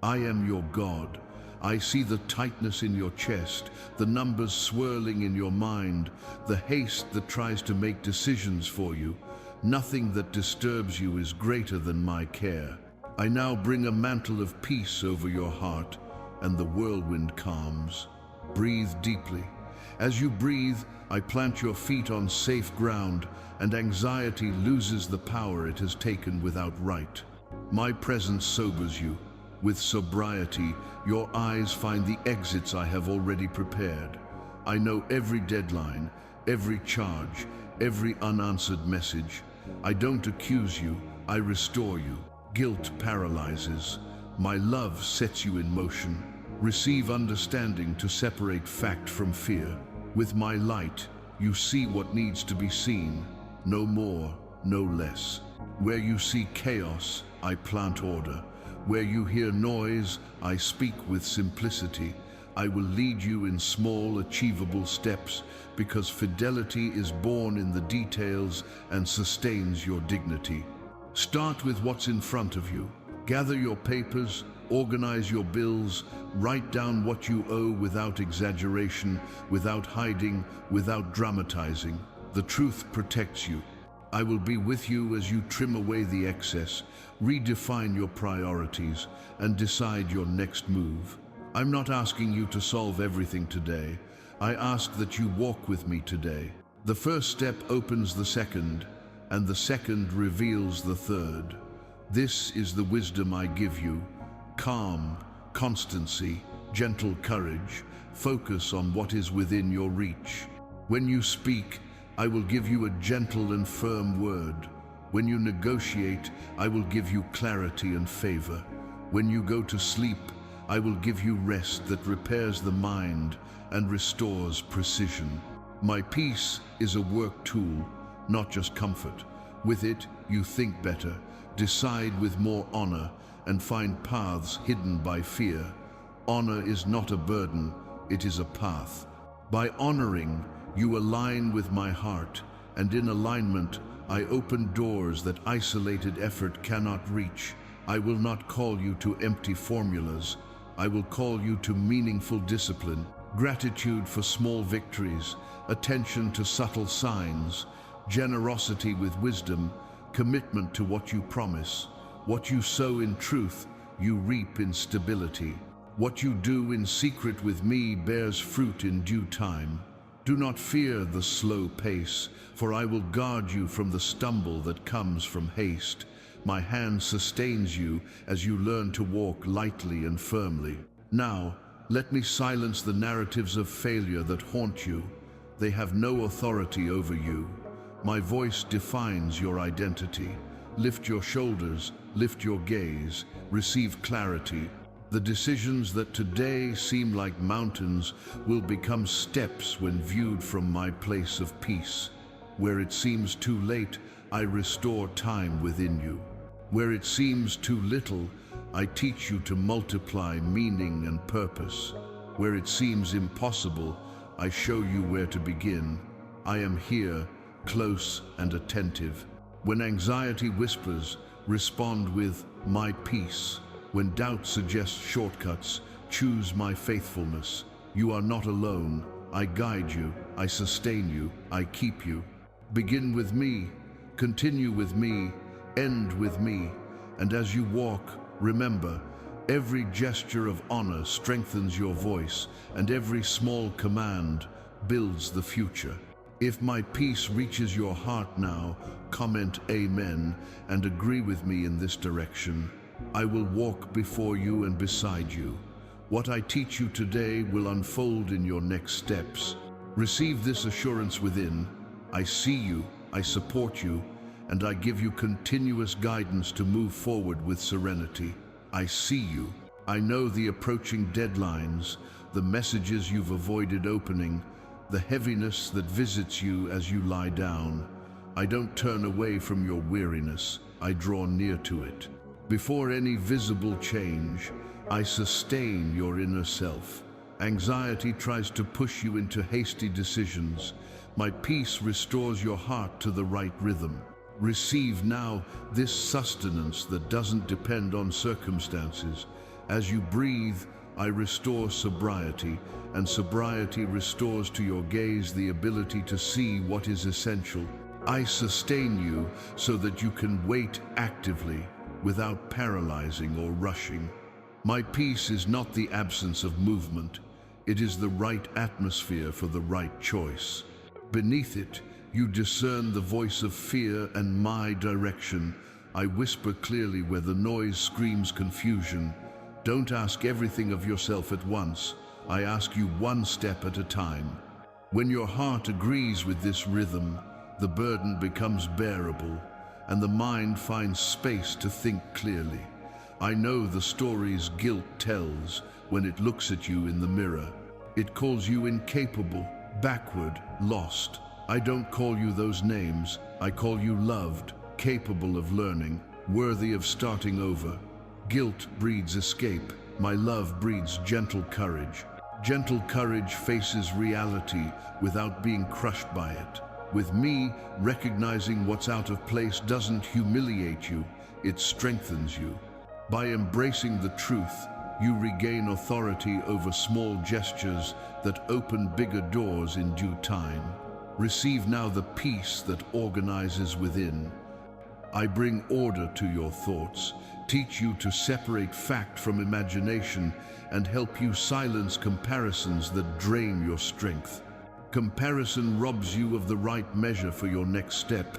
I am your God. I see the tightness in your chest, the numbers swirling in your mind, the haste that tries to make decisions for you. Nothing that disturbs you is greater than my care. I now bring a mantle of peace over your heart, and the whirlwind calms. Breathe deeply. As you breathe, I plant your feet on safe ground, and anxiety loses the power it has taken without right. My presence sobers you. With sobriety, your eyes find the exits I have already prepared. I know every deadline, every charge, every unanswered message. I don't accuse you, I restore you. Guilt paralyzes. My love sets you in motion. Receive understanding to separate fact from fear. With my light, you see what needs to be seen. No more, no less. Where you see chaos, I plant order. Where you hear noise, I speak with simplicity. I will lead you in small, achievable steps, because fidelity is born in the details and sustains your dignity. Start with what's in front of you. Gather your papers, organize your bills, write down what you owe without exaggeration, without hiding, without dramatizing. The truth protects you. I will be with you as you trim away the excess, redefine your priorities, and decide your next move. I'm not asking you to solve everything today. I ask that you walk with me today. The first step opens the second, and the second reveals the third. This is the wisdom I give you. Calm, constancy, gentle courage. Focus on what is within your reach. When you speak, I will give you a gentle and firm word. When you negotiate, I will give you clarity and favor. When you go to sleep, I will give you rest that repairs the mind and restores precision. My peace is a work tool, not just comfort. With it, you think better, decide with more honor, and find paths hidden by fear. Honor is not a burden, it is a path. By honoring, you align with my heart, and in alignment, I open doors that isolated effort cannot reach. I will not call you to empty formulas. I will call you to meaningful discipline, gratitude for small victories, attention to subtle signs, generosity with wisdom, commitment to what you promise. What you sow in truth, you reap in stability. What you do in secret with me bears fruit in due time. Do not fear the slow pace, for I will guard you from the stumble that comes from haste. My hand sustains you as you learn to walk lightly and firmly. Now, let me silence the narratives of failure that haunt you. They have no authority over you. My voice defines your identity. Lift your shoulders, lift your gaze, receive clarity. The decisions that today seem like mountains will become steps when viewed from my place of peace. Where it seems too late, I restore time within you. Where it seems too little, I teach you to multiply meaning and purpose. Where it seems impossible, I show you where to begin. I am here, close and attentive. When anxiety whispers, respond with my peace. When doubt suggests shortcuts, choose my faithfulness. You are not alone. I guide you, I sustain you, I keep you. Begin with me, continue with me, end with me. And as you walk, remember, every gesture of honor strengthens your voice, and every small command builds the future. If my peace reaches your heart now, comment Amen and agree with me in this direction. I will walk before you and beside you. What I teach you today will unfold in your next steps. Receive this assurance within. I see you, I support you, and I give you continuous guidance to move forward with serenity. I see you. I know the approaching deadlines, the messages you've avoided opening, the heaviness that visits you as you lie down. I don't turn away from your weariness, I draw near to it. Before any visible change, I sustain your inner self. Anxiety tries to push you into hasty decisions. My peace restores your heart to the right rhythm. Receive now this sustenance that doesn't depend on circumstances. As you breathe, I restore sobriety, and sobriety restores to your gaze the ability to see what is essential. I sustain you so that you can wait actively, without paralyzing or rushing. My peace is not the absence of movement. It is the right atmosphere for the right choice. Beneath it, you discern the voice of fear and my direction. I whisper clearly where the noise screams confusion. Don't ask everything of yourself at once. I ask you one step at a time. When your heart agrees with this rhythm, the burden becomes bearable, and the mind finds space to think clearly. I know the stories guilt tells when it looks at you in the mirror. It calls you incapable, backward, lost. I don't call you those names. I call you loved, capable of learning, worthy of starting over. Guilt breeds escape. My love breeds gentle courage. Gentle courage faces reality without being crushed by it. With me, recognizing what's out of place doesn't humiliate you, it strengthens you. By embracing the truth, you regain authority over small gestures that open bigger doors in due time. Receive now the peace that organizes within. I bring order to your thoughts, teach you to separate fact from imagination, and help you silence comparisons that drain your strength. Comparison robs you of the right measure for your next step.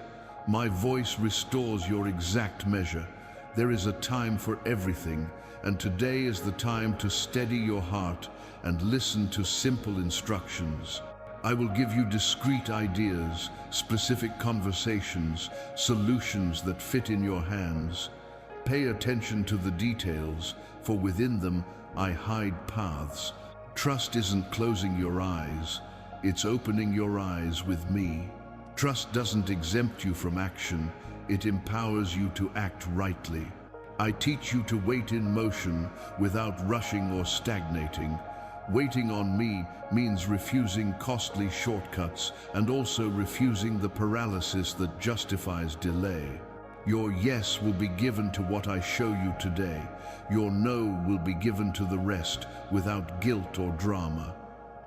My voice restores your exact measure. There is a time for everything, and today is the time to steady your heart and listen to simple instructions. I will give you discrete ideas, specific conversations, solutions that fit in your hands. Pay attention to the details, for within them I hide paths. Trust isn't closing your eyes. It's opening your eyes with me. Trust doesn't exempt you from action, it empowers you to act rightly. I teach you to wait in motion without rushing or stagnating. Waiting on me means refusing costly shortcuts and also refusing the paralysis that justifies delay. Your yes will be given to what I show you today. Your no will be given to the rest without guilt or drama.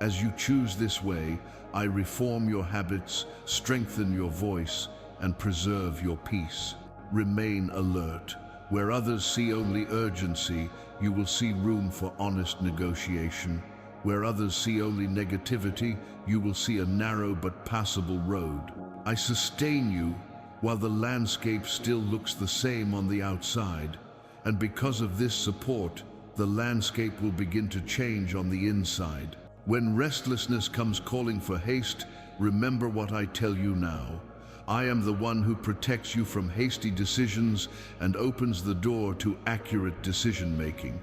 As you choose this way, I reform your habits, strengthen your voice, and preserve your peace. Remain alert. Where others see only urgency, you will see room for honest negotiation. Where others see only negativity, you will see a narrow but passable road. I sustain you while the landscape still looks the same on the outside. And because of this support, the landscape will begin to change on the inside. When restlessness comes calling for haste, remember what I tell you now. I am the one who protects you from hasty decisions and opens the door to accurate decision-making.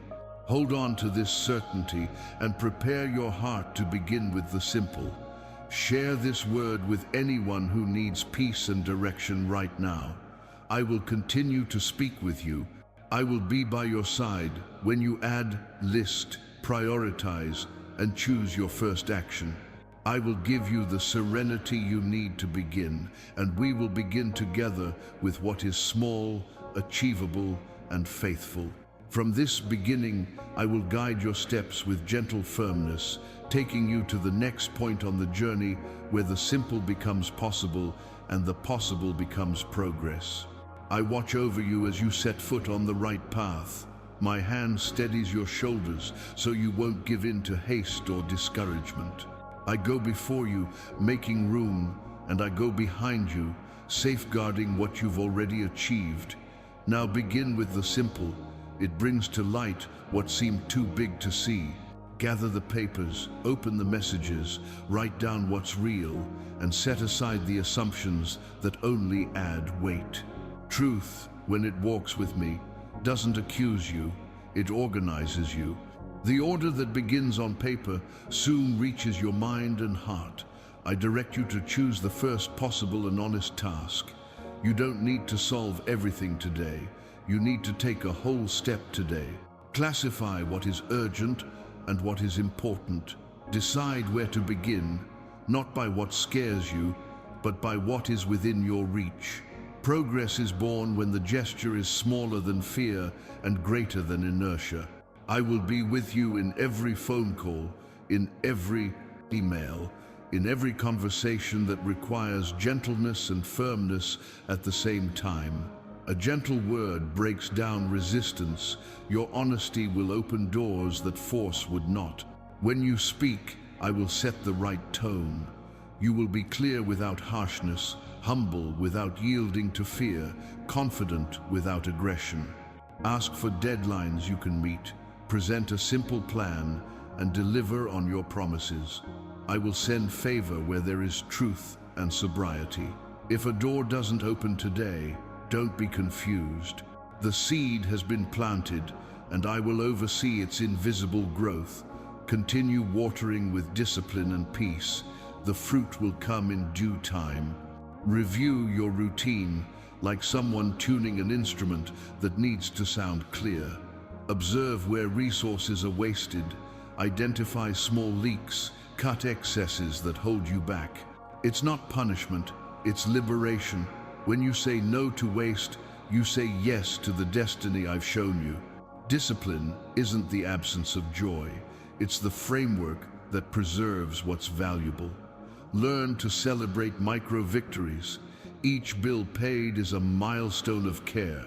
Hold on to this certainty and prepare your heart to begin with the simple. Share this word with anyone who needs peace and direction right now. I will continue to speak with you. I will be by your side when you add, list, prioritize, and choose your first action. I will give you the serenity you need to begin, and we will begin together with what is small, achievable, and faithful. From this beginning, I will guide your steps with gentle firmness, taking you to the next point on the journey where the simple becomes possible and the possible becomes progress. I watch over you as you set foot on the right path. My hand steadies your shoulders so you won't give in to haste or discouragement. I go before you, making room, and I go behind you, safeguarding what you've already achieved. Now begin with the simple. It brings to light what seemed too big to see. Gather the papers, open the messages, write down what's real, and set aside the assumptions that only add weight. Truth, when it walks with me, doesn't accuse you, it organizes you. The order that begins on paper soon reaches your mind and heart. I direct you to choose the first possible and honest task. You don't need to solve everything today. You need to take a whole step today. Classify what is urgent and what is important. Decide where to begin, not by what scares you, but by what is within your reach. Progress is born when the gesture is smaller than fear and greater than inertia. I will be with you in every phone call, in every email, in every conversation that requires gentleness and firmness at the same time. A gentle word breaks down resistance. Your honesty will open doors that force would not. When you speak, I will set the right tone. You will be clear without harshness, humble without yielding to fear, confident without aggression. Ask for deadlines you can meet, present a simple plan, and deliver on your promises. I will send favor where there is truth and sobriety. If a door doesn't open today, don't be confused. The seed has been planted, and I will oversee its invisible growth. Continue watering with discipline and peace. The fruit will come in due time. Review your routine like someone tuning an instrument that needs to sound clear. Observe where resources are wasted. Identify small leaks, cut excesses that hold you back. It's not punishment, it's liberation. When you say no to waste, you say yes to the destiny I've shown you. Discipline isn't the absence of joy. It's the framework that preserves what's valuable. Learn to celebrate micro-victories. Each bill paid is a milestone of care.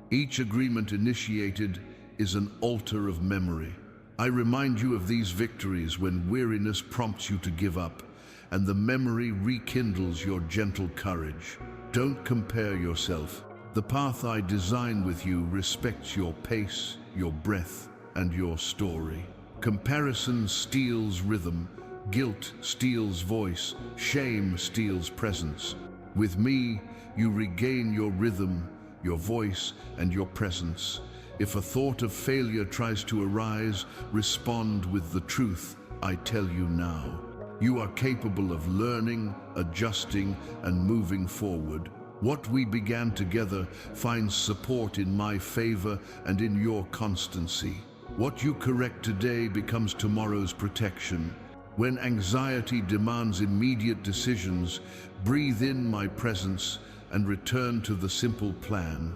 Each agreement initiated is an altar of memory. I remind you of these victories when weariness prompts you to give up, and the memory rekindles your gentle courage. Don't compare yourself. The path I design with you respects your pace, your breath, and your story. Comparison steals rhythm, guilt steals voice, shame steals presence. With me, you regain your rhythm, your voice, and your presence. If a thought of failure tries to arise, respond with the truth I tell you now. You are capable of learning, adjusting, and moving forward. What we began together finds support in my favor and in your constancy. What you correct today becomes tomorrow's protection. When anxiety demands immediate decisions, breathe in my presence and return to the simple plan.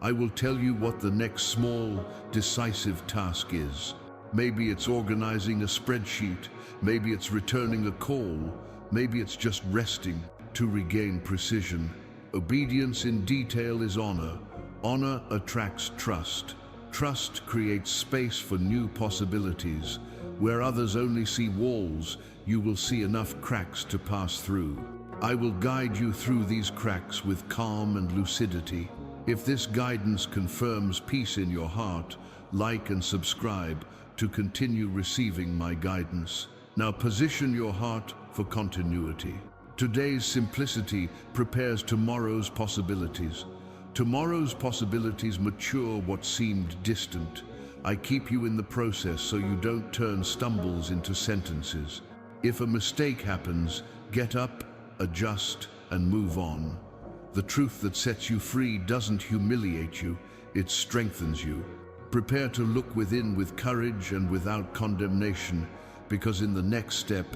I will tell you what the next small, decisive task is. Maybe it's organizing a spreadsheet, maybe it's returning a call, maybe it's just resting to regain precision. Obedience in detail is honor. Honor attracts trust. Trust creates space for new possibilities. Where others only see walls, you will see enough cracks to pass through. I will guide you through these cracks with calm and lucidity. If this guidance confirms peace in your heart, like and subscribe to continue receiving my guidance. Now position your heart for continuity. Today's simplicity prepares tomorrow's possibilities. Tomorrow's possibilities mature what seemed distant. I keep you in the process so you don't turn stumbles into sentences. If a mistake happens, get up, adjust, and move on. The truth that sets you free doesn't humiliate you, it strengthens you. Prepare to look within with courage and without condemnation, because in the next step,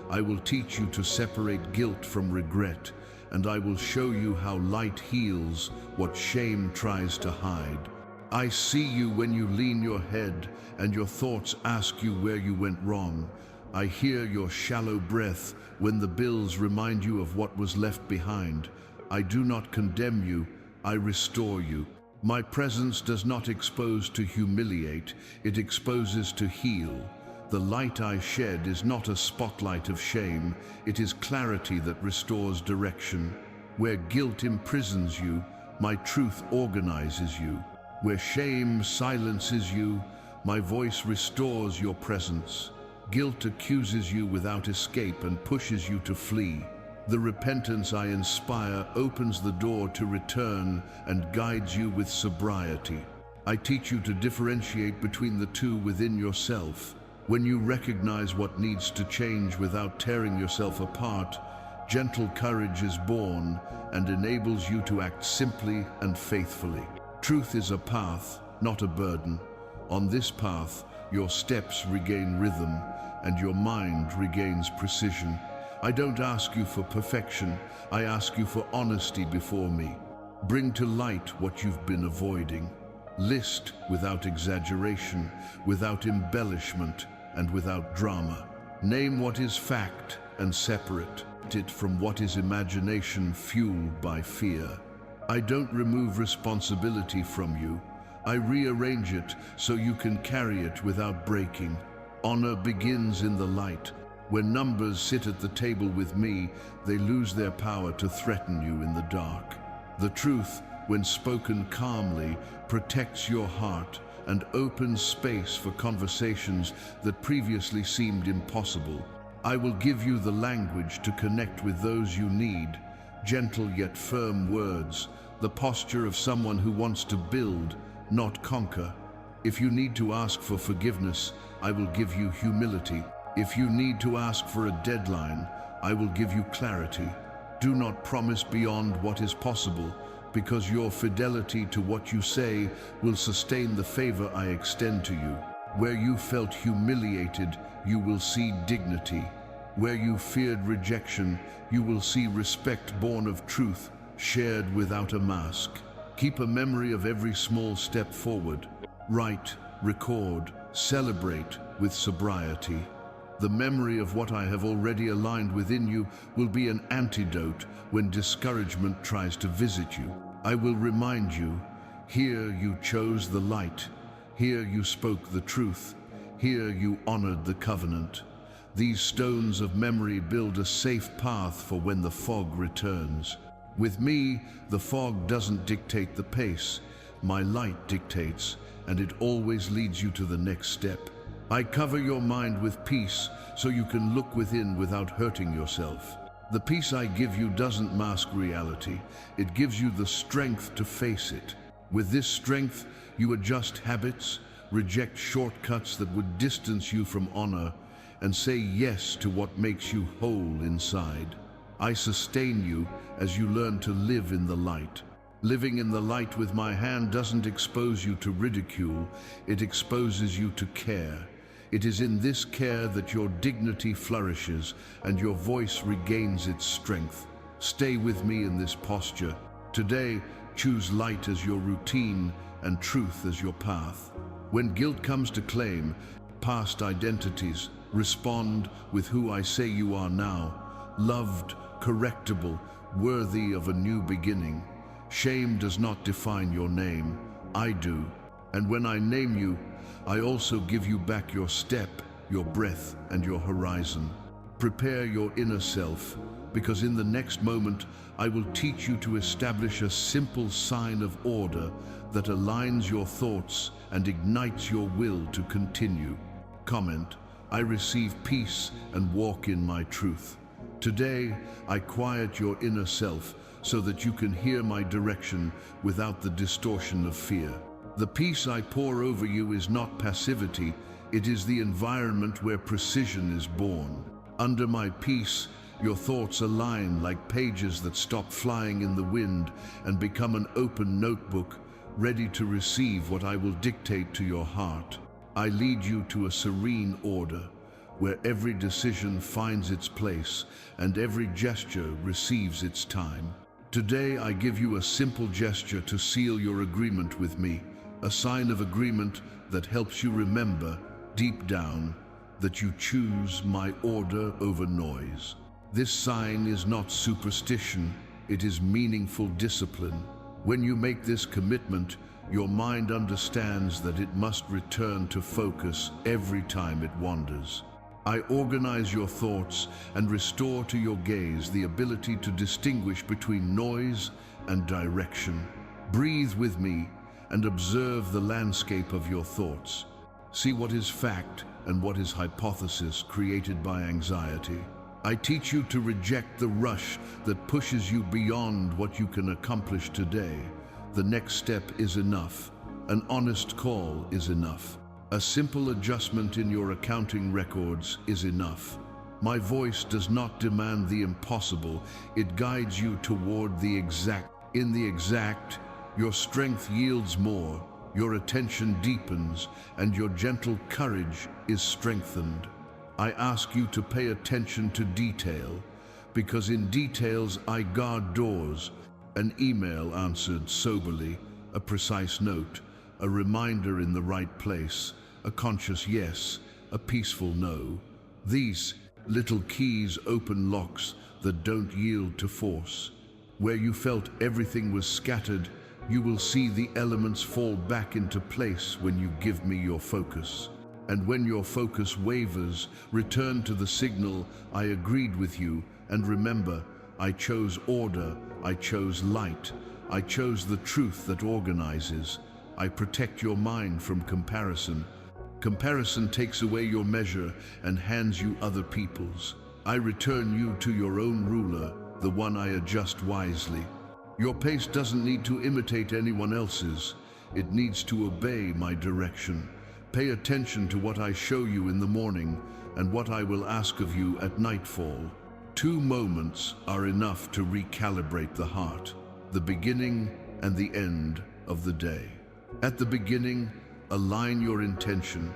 I will teach you to separate guilt from regret, and I will show you how light heals what shame tries to hide. I see you when you lean your head and your thoughts ask you where you went wrong. I hear your shallow breath when the bills remind you of what was left behind. I do not condemn you, I restore you. My presence does not expose to humiliate, it exposes to heal. The light I shed is not a spotlight of shame, it is clarity that restores direction. Where guilt imprisons you, my truth organizes you. Where shame silences you, my voice restores your presence. Guilt accuses you without escape and pushes you to flee. The repentance I inspire opens the door to return and guides you with sobriety. I teach you to differentiate between the two within yourself. When you recognize what needs to change without tearing yourself apart, gentle courage is born and enables you to act simply and faithfully. Truth is a path, not a burden. On this path, your steps regain rhythm and your mind regains precision. I don't ask you for perfection, I ask you for honesty before me. Bring to light what you've been avoiding. List without exaggeration, without embellishment, and without drama. Name what is fact and separate it from what is imagination fueled by fear. I don't remove responsibility from you. I rearrange it so you can carry it without breaking. Honor begins in the light. When numbers sit at the table with me, they lose their power to threaten you in the dark. The truth, when spoken calmly, protects your heart and opens space for conversations that previously seemed impossible. I will give you the language to connect with those you need, gentle yet firm words, the posture of someone who wants to build, not conquer. If you need to ask for forgiveness, I will give you humility. If you need to ask for a deadline, I will give you clarity. Do not promise beyond what is possible, because your fidelity to what you say will sustain the favor I extend to you. Where you felt humiliated, you will see dignity. Where you feared rejection, you will see respect born of truth, shared without a mask. Keep a memory of every small step forward. Write, record, celebrate with sobriety. The memory of what I have already aligned within you will be an antidote when discouragement tries to visit you. I will remind you, here you chose the light, here you spoke the truth, here you honored the covenant. These stones of memory build a safe path for when the fog returns. With me, the fog doesn't dictate the pace. My light dictates, and it always leads you to the next step. I cover your mind with peace so you can look within without hurting yourself. The peace I give you doesn't mask reality. It gives you the strength to face it. With this strength, you adjust habits, reject shortcuts that would distance you from honor, and say yes to what makes you whole inside. I sustain you as you learn to live in the light. Living in the light with my hand doesn't expose you to ridicule, it exposes you to care. It is in this care that your dignity flourishes and your voice regains its strength. Stay with me in this posture. Today, choose light as your routine and truth as your path. When guilt comes to claim past identities, respond with who I say you are now, loved, correctable, worthy of a new beginning. Shame does not define your name, I do. And when I name you, I also give you back your step, your breath, and your horizon. Prepare your inner self, because in the next moment, I will teach you to establish a simple sign of order that aligns your thoughts and ignites your will to continue. Comment, I receive peace and walk in my truth. Today, I quiet your inner self so that you can hear my direction without the distortion of fear. The peace I pour over you is not passivity, it is the environment where precision is born. Under my peace, your thoughts align like pages that stop flying in the wind and become an open notebook, ready to receive what I will dictate to your heart. I lead you to a serene order, where every decision finds its place and every gesture receives its time. Today I give you a simple gesture to seal your agreement with me, a sign of agreement that helps you remember, deep down, that you choose my order over noise. This sign is not superstition, it is meaningful discipline. When you make this commitment, your mind understands that it must return to focus every time it wanders. I organize your thoughts and restore to your gaze the ability to distinguish between noise and direction. Breathe with me and observe the landscape of your thoughts. See what is fact and what is hypothesis created by anxiety. I teach you to reject the rush that pushes you beyond what you can accomplish today. The next step is enough. An honest call is enough. A simple adjustment in your accounting records is enough. My voice does not demand the impossible, it guides you toward the exact. In the exact, your strength yields more, your attention deepens, and your gentle courage is strengthened. I ask you to pay attention to detail, because in details I guard doors. An email answered soberly, a precise note, a reminder in the right place, a conscious yes, a peaceful no. These little keys open locks that don't yield to force. Where you felt everything was scattered, you will see the elements fall back into place when you give me your focus. And when your focus wavers, return to the signal, I agreed with you, and remember, I chose order, I chose light, I chose the truth that organizes. I protect your mind from comparison. Comparison takes away your measure and hands you other people's. I return you to your own ruler, the one I adjust wisely. Your pace doesn't need to imitate anyone else's. It needs to obey my direction. Pay attention to what I show you in the morning and what I will ask of you at nightfall. 2 moments are enough to recalibrate the heart, the beginning and the end of the day. At the beginning, align your intention.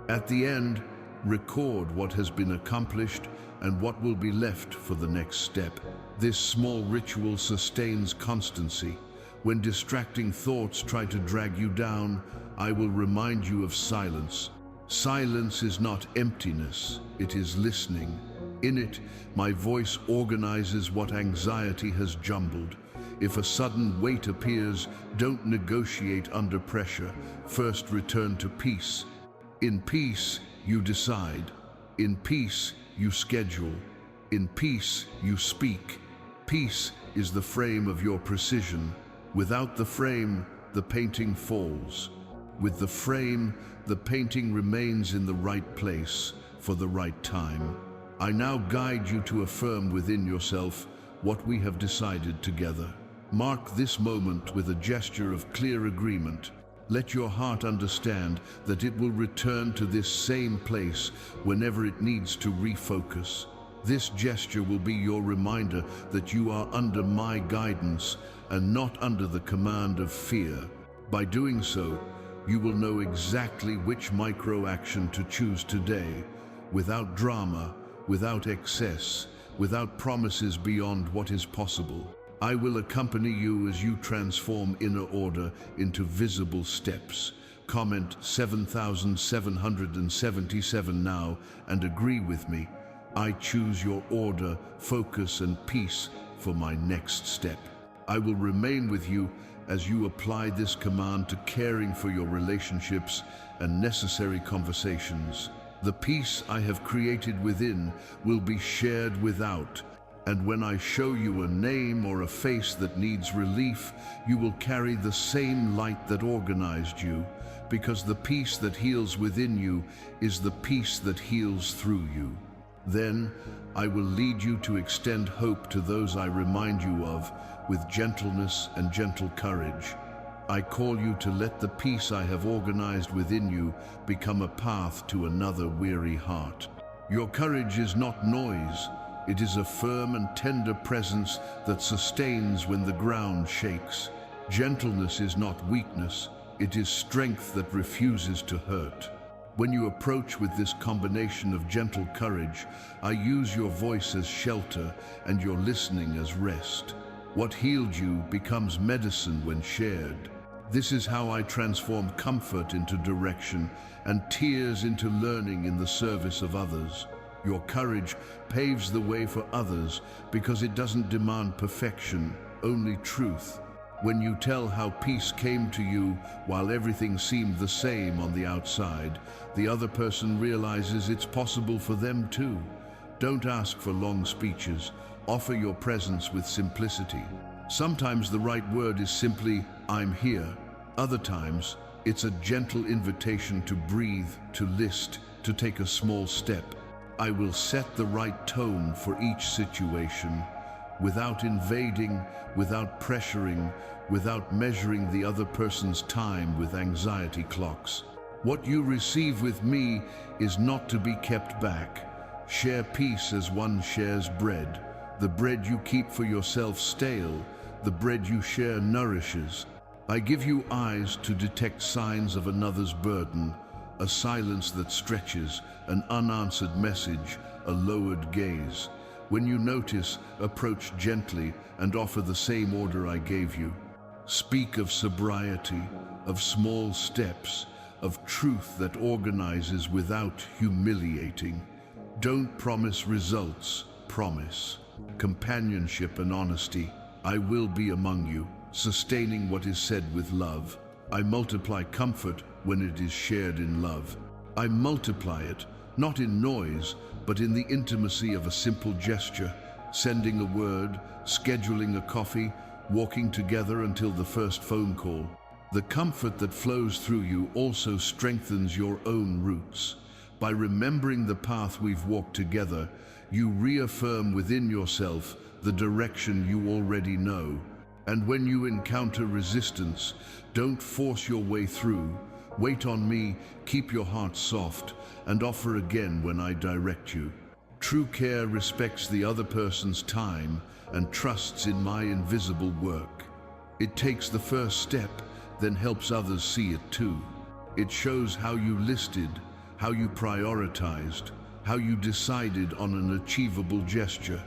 At the end, record what has been accomplished and what will be left for the next step. This small ritual sustains constancy. When distracting thoughts try to drag you down, I will remind you of silence. Silence is not emptiness, it is listening. In it, my voice organizes what anxiety has jumbled. If a sudden weight appears, don't negotiate under pressure. First, return to peace. In peace, you decide. In peace, you schedule. In peace, you speak. Peace is the frame of your precision. Without the frame, the painting falls. With the frame, the painting remains in the right place for the right time. I now guide you to affirm within yourself what we have decided together. Mark this moment with a gesture of clear agreement. Let your heart understand that it will return to this same place whenever it needs to refocus. This gesture will be your reminder that you are under my guidance and not under the command of fear. By doing so, you will know exactly which micro-action to choose today, without drama, without excess, without promises beyond what is possible. I will accompany you as you transform inner order into visible steps. Comment 7777 now and agree with me. I choose your order, focus, and peace for my next step. I will remain with you as you apply this command to caring for your relationships and necessary conversations. The peace I have created within will be shared without. And when I show you a name or a face that needs relief, you will carry the same light that organized you, because the peace that heals within you is the peace that heals through you. Then I will lead you to extend hope to those I remind you of with gentleness and gentle courage. I call you to let the peace I have organized within you become a path to another weary heart. Your courage is not noise. It is a firm and tender presence that sustains when the ground shakes. Gentleness is not weakness, it is strength that refuses to hurt. When you approach with this combination of gentle courage, I use your voice as shelter and your listening as rest. What healed you becomes medicine when shared. This is how I transform comfort into direction and tears into learning in the service of others. Your courage paves the way for others because it doesn't demand perfection, only truth. When you tell how peace came to you while everything seemed the same on the outside, the other person realizes it's possible for them too. Don't ask for long speeches. Offer your presence with simplicity. Sometimes the right word is simply, "I'm here." Other times, it's a gentle invitation to breathe, to list, to take a small step. I will set the right tone for each situation, without invading, without pressuring, without measuring the other person's time with anxiety clocks. What you receive with me is not to be kept back. Share peace as one shares bread. The bread you keep for yourself stale, the bread you share nourishes. I give you eyes to detect signs of another's burden, a silence that stretches, an unanswered message, a lowered gaze. When you notice, approach gently and offer the same order I gave you. Speak of sobriety, of small steps, of truth that organizes without humiliating. Don't promise results, promise companionship and honesty. I will be among you, sustaining what is said with love. I multiply comfort when it is shared in love. I multiply it, not in noise, but in the intimacy of a simple gesture, sending a word, scheduling a coffee, walking together until the first phone call. The comfort that flows through you also strengthens your own roots. By remembering the path we've walked together, you reaffirm within yourself the direction you already know. And when you encounter resistance, don't force your way through. Wait on me, keep your heart soft, and offer again when I direct you. True care respects the other person's time and trusts in my invisible work. It takes the first step, then helps others see it too. It shows how you listed, how you prioritized, how you decided on an achievable gesture.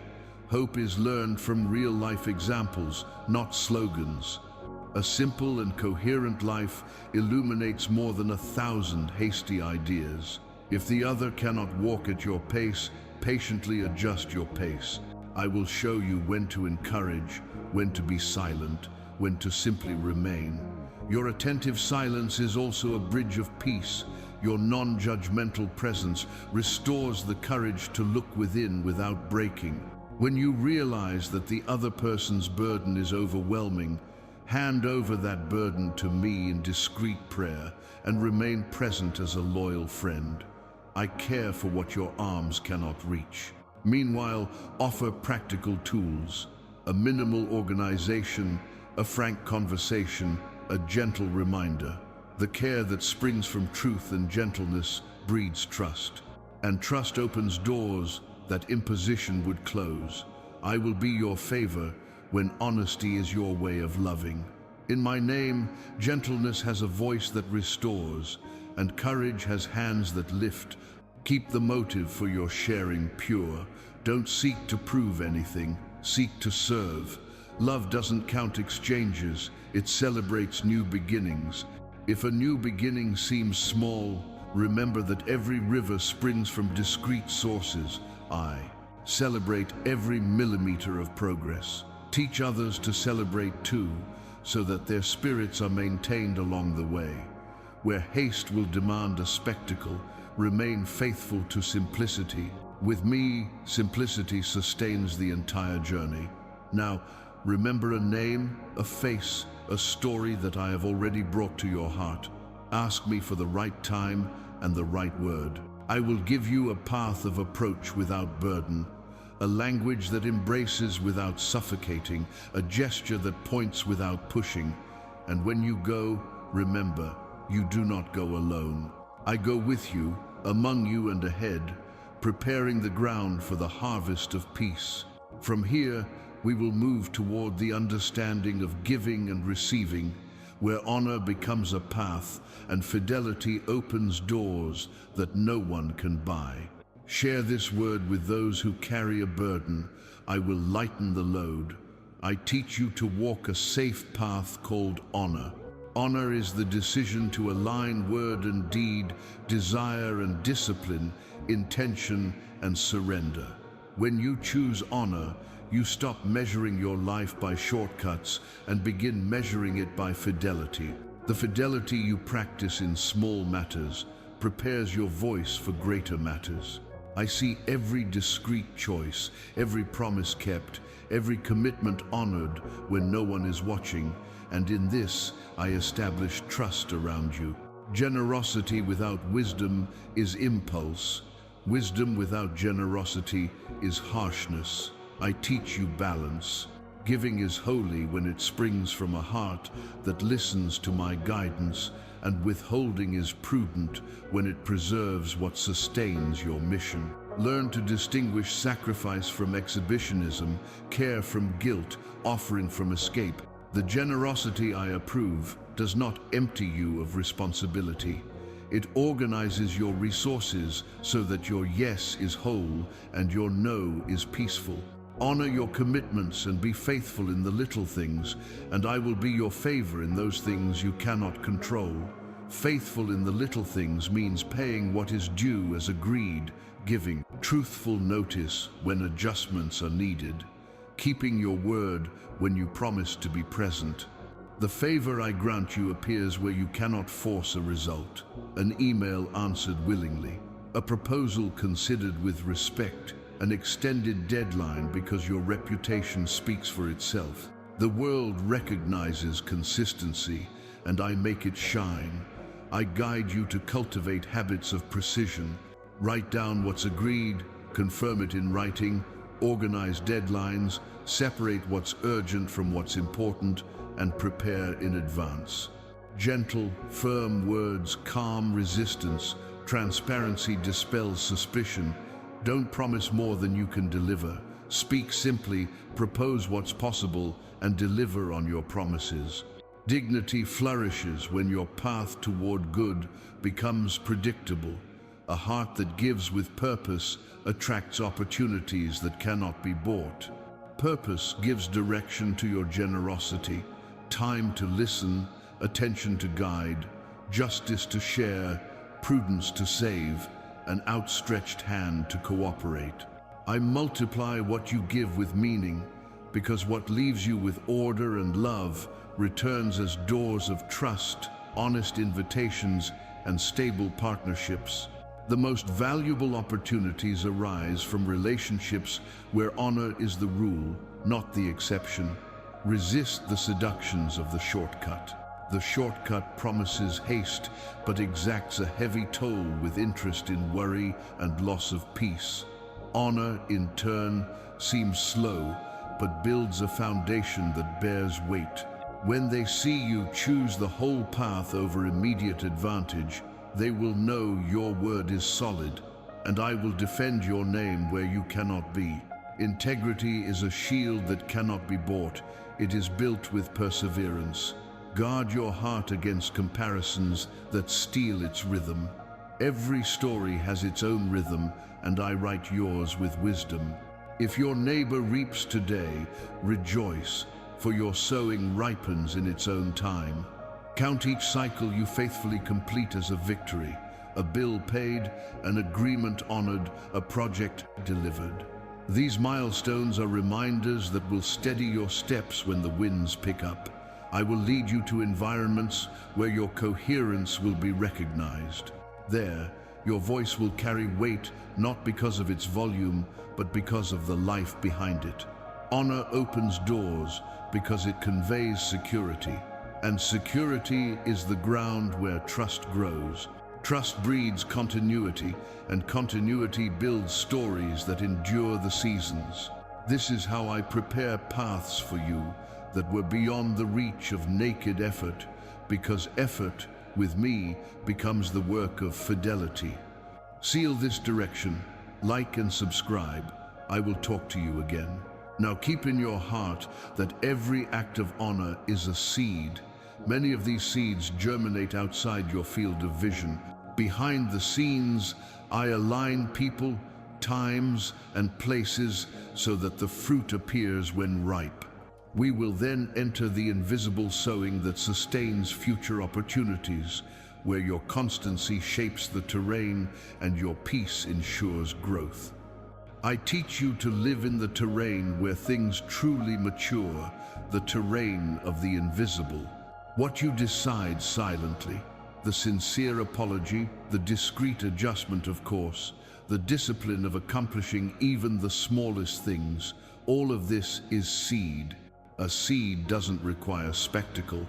Hope is learned from real-life examples, not slogans. A simple and coherent life illuminates more than 1,000 hasty ideas. If the other cannot walk at your pace, patiently adjust your pace. I will show you when to encourage, when to be silent, when to simply remain. Your attentive silence is also a bridge of peace. Your non-judgmental presence restores the courage to look within without breaking. When you realize that the other person's burden is overwhelming, hand over that burden to me in discreet prayer and remain present as a loyal friend. I care for what your arms cannot reach. Meanwhile, offer practical tools, a minimal organization, a frank conversation, a gentle reminder. The care that springs from truth and gentleness breeds trust, and trust opens doors that imposition would close. I will be your favor when honesty is your way of loving. In my name, gentleness has a voice that restores, and courage has hands that lift. Keep the motive for your sharing pure. Don't seek to prove anything, seek to serve. Love doesn't count exchanges, it celebrates new beginnings. If a new beginning seems small, remember that every river springs from discrete sources. I celebrate every millimeter of progress. Teach others to celebrate too, so that their spirits are maintained along the way. Where haste will demand a spectacle, remain faithful to simplicity. With me, simplicity sustains the entire journey. Now, remember a name, a face, a story that I have already brought to your heart. Ask me for the right time and the right word. I will give you a path of approach without burden, a language that embraces without suffocating, a gesture that points without pushing. And when you go, remember, you do not go alone. I go with you, among you and ahead, preparing the ground for the harvest of peace. From here, we will move toward the understanding of giving and receiving, where honor becomes a path and fidelity opens doors that no one can buy. Share this word with those who carry a burden. I will lighten the load. I teach you to walk a safe path called honor. Honor is the decision to align word and deed, desire and discipline, intention and surrender. When you choose honor, you stop measuring your life by shortcuts and begin measuring it by fidelity. The fidelity you practice in small matters prepares your voice for greater matters. I see every discreet choice, every promise kept, every commitment honored when no one is watching, and in this I establish trust around you. Generosity without wisdom is impulse. Wisdom without generosity is harshness. I teach you balance. Giving is holy when it springs from a heart that listens to my guidance, and withholding is prudent when it preserves what sustains your mission. Learn to distinguish sacrifice from exhibitionism, care from guilt, offering from escape. The generosity I approve does not empty you of responsibility. It organizes your resources so that your yes is whole and your no is peaceful. Honor your commitments and be faithful in the little things, and I will be your favor in those things you cannot control. Faithful in the little things means paying what is due as agreed, giving truthful notice when adjustments are needed, keeping your word when you promise to be present. The favor I grant you appears where you cannot force a result, an email answered willingly, a proposal considered with respect, an extended deadline because your reputation speaks for itself. The world recognizes consistency, and I make it shine. I guide you to cultivate habits of precision. Write down what's agreed, confirm it in writing, organize deadlines, separate what's urgent from what's important, and prepare in advance. Gentle, firm words calm resistance. Transparency dispels suspicion. Don't promise more than you can deliver. Speak simply, propose what's possible, and deliver on your promises. Dignity flourishes when your path toward good becomes predictable. A heart that gives with purpose attracts opportunities that cannot be bought. Purpose gives direction to your generosity, time to listen, attention to guide, justice to share, prudence to save, an outstretched hand to cooperate. I multiply what you give with meaning, because what leaves you with order and love returns as doors of trust, honest invitations, and stable partnerships. The most valuable opportunities arise from relationships where honor is the rule, not the exception. Resist the seductions of the shortcut. The shortcut promises haste, but exacts a heavy toll with interest in worry and loss of peace. Honor, in turn, seems slow, but builds a foundation that bears weight. When they see you choose the whole path over immediate advantage, they will know your word is solid, and I will defend your name where you cannot be. Integrity is a shield that cannot be bought. It is built with perseverance. Guard your heart against comparisons that steal its rhythm. Every story has its own rhythm, and I write yours with wisdom. If your neighbor reaps today, rejoice, for your sowing ripens in its own time. Count each cycle you faithfully complete as a victory, a bill paid, an agreement honored, a project delivered. These milestones are reminders that will steady your steps when the winds pick up. I will lead you to environments where your coherence will be recognized. There, your voice will carry weight not because of its volume, but because of the life behind it. Honor opens doors because it conveys security, and security is the ground where trust grows. Trust breeds continuity, and continuity builds stories that endure the seasons. This is how I prepare paths for you that were beyond the reach of naked effort, because effort, with me, becomes the work of fidelity. Seal this direction, like and subscribe. I will talk to you again. Now keep in your heart that every act of honor is a seed. Many of these seeds germinate outside your field of vision. Behind the scenes, I align people, times, and places so that the fruit appears when ripe. We will then enter the invisible sowing that sustains future opportunities, where your constancy shapes the terrain and your peace ensures growth. I teach you to live in the terrain where things truly mature, the terrain of the invisible. What you decide silently, the sincere apology, the discreet adjustment of course, the discipline of accomplishing even the smallest things, all of this is seed. A seed doesn't require spectacle.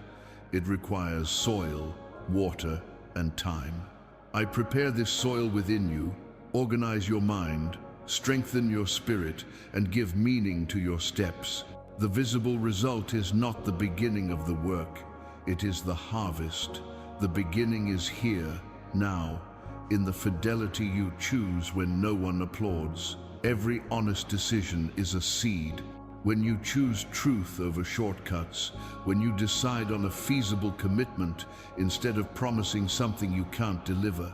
It requires soil, water, and time. I prepare this soil within you, organize your mind, strengthen your spirit, and give meaning to your steps. The visible result is not the beginning of the work. It is the harvest. The beginning is here, now, in the fidelity you choose when no one applauds. Every honest decision is a seed. When you choose truth over shortcuts, when you decide on a feasible commitment instead of promising something you can't deliver,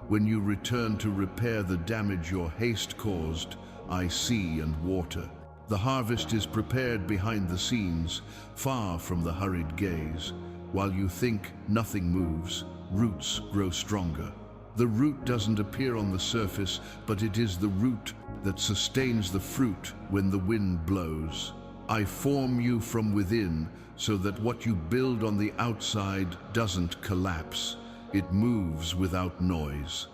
when you return to repair the damage your haste caused, I see and water. The harvest is prepared behind the scenes, far from the hurried gaze. While you think nothing moves, roots grow stronger. The root doesn't appear on the surface, but it is the root that sustains the fruit when the wind blows. I form you from within so that what you build on the outside doesn't collapse. It moves without noise.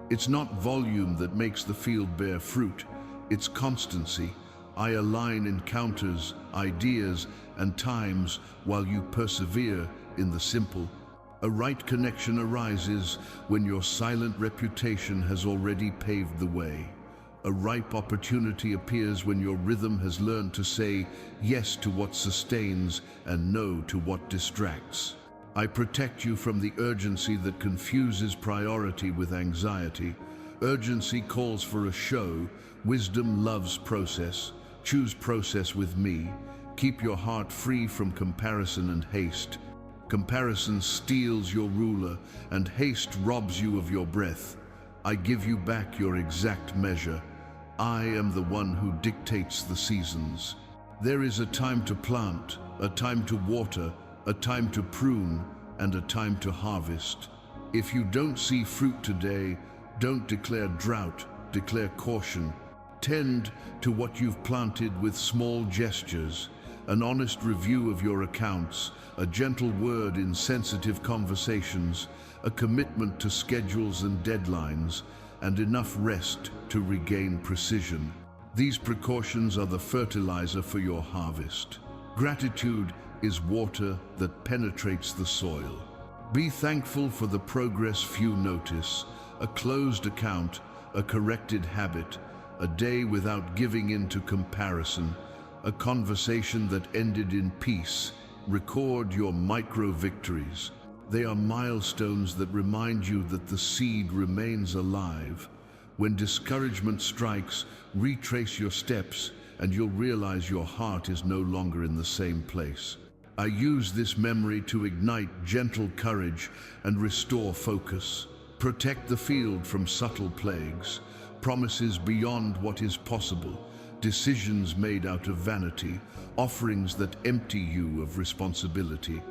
It's not volume that makes the field bear fruit, it's constancy. I align encounters, ideas, and times while you persevere in the simple. A right connection arises when your silent reputation has already paved the way. A ripe opportunity appears when your rhythm has learned to say yes to what sustains and no to what distracts. I protect you from the urgency that confuses priority with anxiety. Urgency calls for a show. Wisdom loves process. Choose process with me. Keep your heart free from comparison and haste. Comparison steals your ruler, and haste robs you of your breath. I give you back your exact measure. I am the one who dictates the seasons. There is a time to plant, a time to water, a time to prune, and a time to harvest. If you don't see fruit today, don't declare drought, declare caution. Tend to what you've planted with small gestures, an honest review of your accounts, a gentle word in sensitive conversations, a commitment to schedules and deadlines, and enough rest to regain precision. These precautions are the fertilizer for your harvest. Gratitude is water that penetrates the soil. Be thankful for the progress few notice, a closed account, a corrected habit, a day without giving in to comparison, a conversation that ended in peace. Record your micro victories. They are milestones that remind you that the seed remains alive. When discouragement strikes, retrace your steps and you'll realize your heart is no longer in the same place. I use this memory to ignite gentle courage and restore focus. Protect the field from subtle plagues, promises beyond what is possible, decisions made out of vanity, offerings that empty you of responsibility.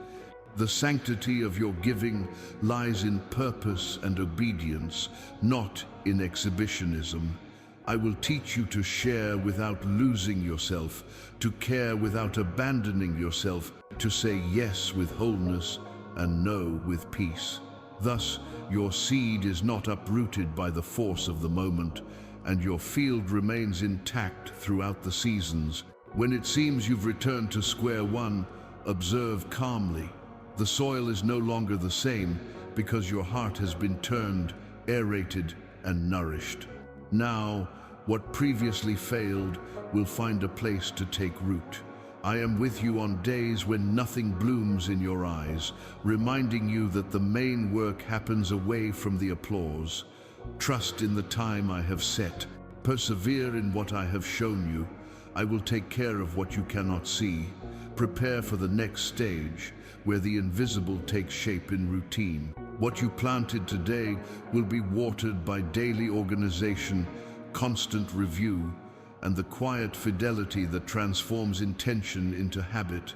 The sanctity of your giving lies in purpose and obedience, not in exhibitionism. I will teach you to share without losing yourself, to care without abandoning yourself, to say yes with wholeness and no with peace. Thus, your seed is not uprooted by the force of the moment, and your field remains intact throughout the seasons. When it seems you've returned to square one, observe calmly. The soil is no longer the same because your heart has been turned, aerated, and nourished. Now, what previously failed will find a place to take root. I am with you on days when nothing blooms in your eyes, reminding you that the main work happens away from the applause. Trust in the time I have set. Persevere in what I have shown you. I will take care of what you cannot see. Prepare for the next stage, where the invisible takes shape in routine. What you planted today will be watered by daily organization, constant review, and the quiet fidelity that transforms intention into habit.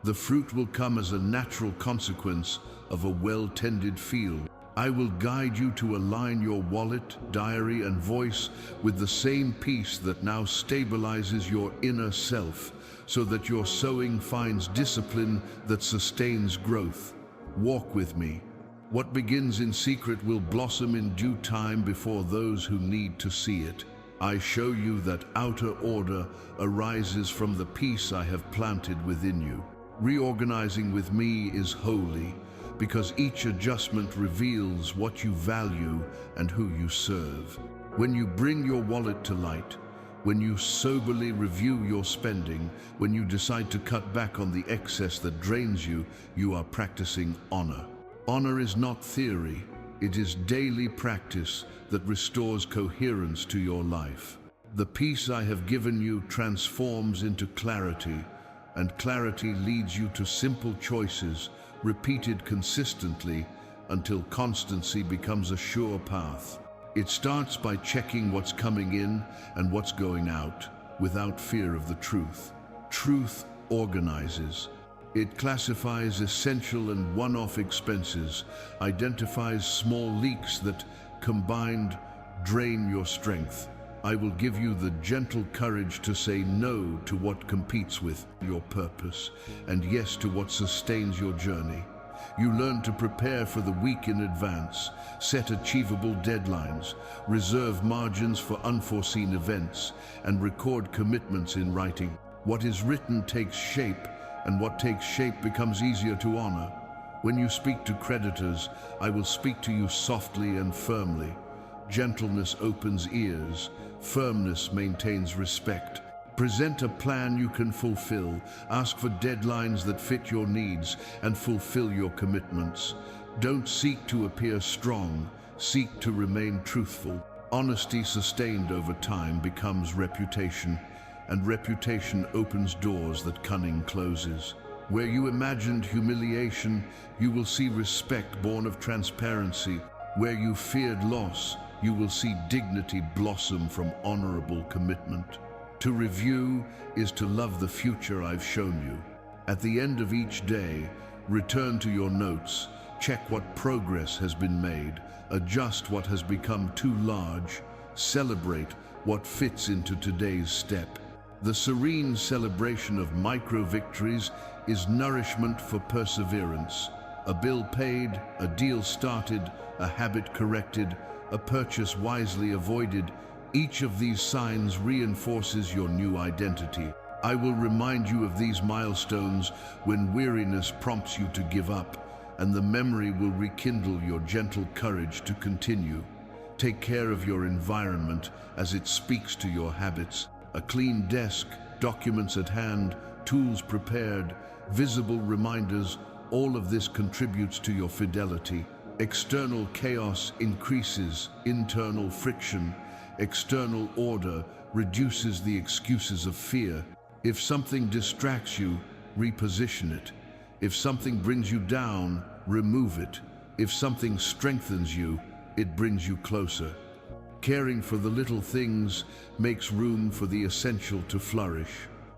The fruit will come as a natural consequence of a well-tended field. I will guide you to align your wallet, diary, and voice with the same peace that now stabilizes your inner self, so that your sowing finds discipline that sustains growth. Walk with me. What begins in secret will blossom in due time before those who need to see it. I show you that outer order arises from the peace I have planted within you. Reorganizing with me is holy, because each adjustment reveals what you value and who you serve. When you bring your wallet to light, when you soberly review your spending, when you decide to cut back on the excess that drains you, you are practicing honor. Honor is not theory, it is daily practice that restores coherence to your life. The peace I have given you transforms into clarity, and clarity leads you to simple choices, repeated consistently until constancy becomes a sure path. It starts by checking what's coming in and what's going out, without fear of the truth. Truth organizes. It classifies essential and one-off expenses, identifies small leaks that, combined, drain your strength. I will give you the gentle courage to say no to what competes with your purpose, and yes to what sustains your journey. You learn to prepare for the week in advance, set achievable deadlines, reserve margins for unforeseen events, and record commitments in writing. What is written takes shape, and what takes shape becomes easier to honor. When you speak to creditors, I will speak to you softly and firmly. Gentleness opens ears, firmness maintains respect. Present a plan you can fulfill, ask for deadlines that fit your needs, and fulfill your commitments. Don't seek to appear strong, seek to remain truthful. Honesty sustained over time becomes reputation, and reputation opens doors that cunning closes. Where you imagined humiliation, you will see respect born of transparency. Where you feared loss, you will see dignity blossom from honorable commitment. To review is to love the future I've shown you. At the end of each day, return to your notes, check what progress has been made, adjust what has become too large, celebrate what fits into today's step. The serene celebration of micro-victories is nourishment for perseverance. A bill paid, a deal started, a habit corrected, a purchase wisely avoided. Each of these signs reinforces your new identity. I will remind you of these milestones when weariness prompts you to give up, and the memory will rekindle your gentle courage to continue. Take care of your environment as it speaks to your habits. A clean desk, documents at hand, tools prepared, visible reminders, all of this contributes to your fidelity. External chaos increases internal friction. External order reduces the excuses of fear. If something distracts you, reposition it. If something brings you down, remove it. If something strengthens you, it brings you closer. Caring for the little things makes room for the essential to flourish.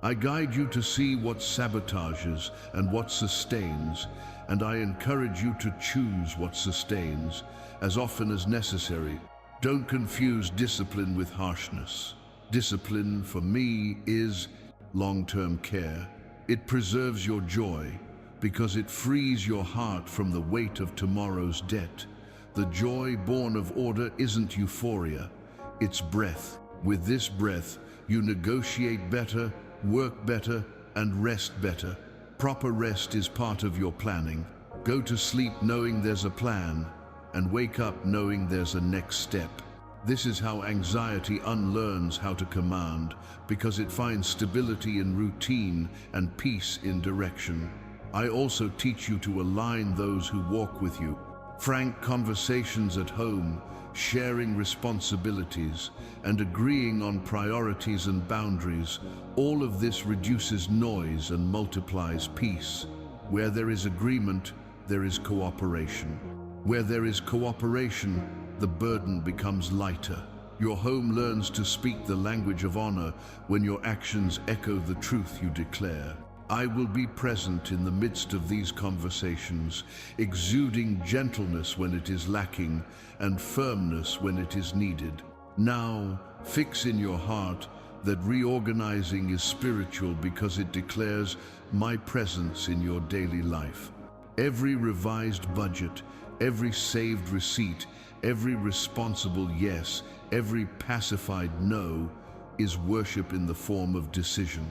I guide you to see what sabotages and what sustains, and I encourage you to choose what sustains as often as necessary. Don't confuse discipline with harshness. Discipline, for me, is long-term care. It preserves your joy because it frees your heart from the weight of tomorrow's debt. The joy born of order isn't euphoria, it's breath. With this breath, you negotiate better, work better, and rest better. Proper rest is part of your planning. Go to sleep knowing there's a plan, and wake up knowing there's a next step. This is how anxiety unlearns how to command, because it finds stability in routine and peace in direction. I also teach you to align those who walk with you. Frank conversations at home, sharing responsibilities, and agreeing on priorities and boundaries. All of this reduces noise and multiplies peace. Where there is agreement, there is cooperation. Where there is cooperation, the burden becomes lighter. Your home learns to speak the language of honor when your actions echo the truth you declare. I will be present in the midst of these conversations, exuding gentleness when it is lacking and firmness when it is needed. Now, fix in your heart that reorganizing is spiritual because it declares my presence in your daily life. Every revised budget, every saved receipt, every responsible yes, every pacified no is worship in the form of decision.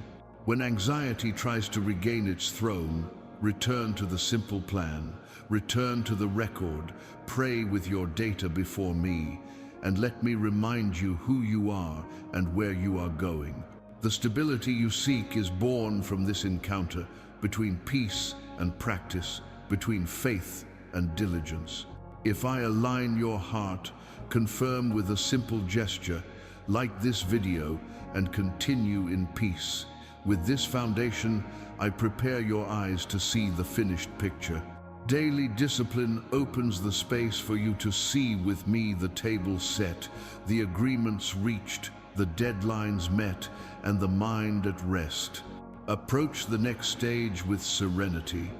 When anxiety tries to regain its throne, return to the simple plan, return to the record, pray with your data before me, and let me remind you who you are and where you are going. The stability you seek is born from this encounter between peace and practice, between faith and diligence. If I align your heart, confirm with a simple gesture, like this video, and continue in peace. With this foundation, I prepare your eyes to see the finished picture. Daily discipline opens the space for you to see with me the table set, the agreements reached, the deadlines met, and the mind at rest. Approach the next stage with serenity,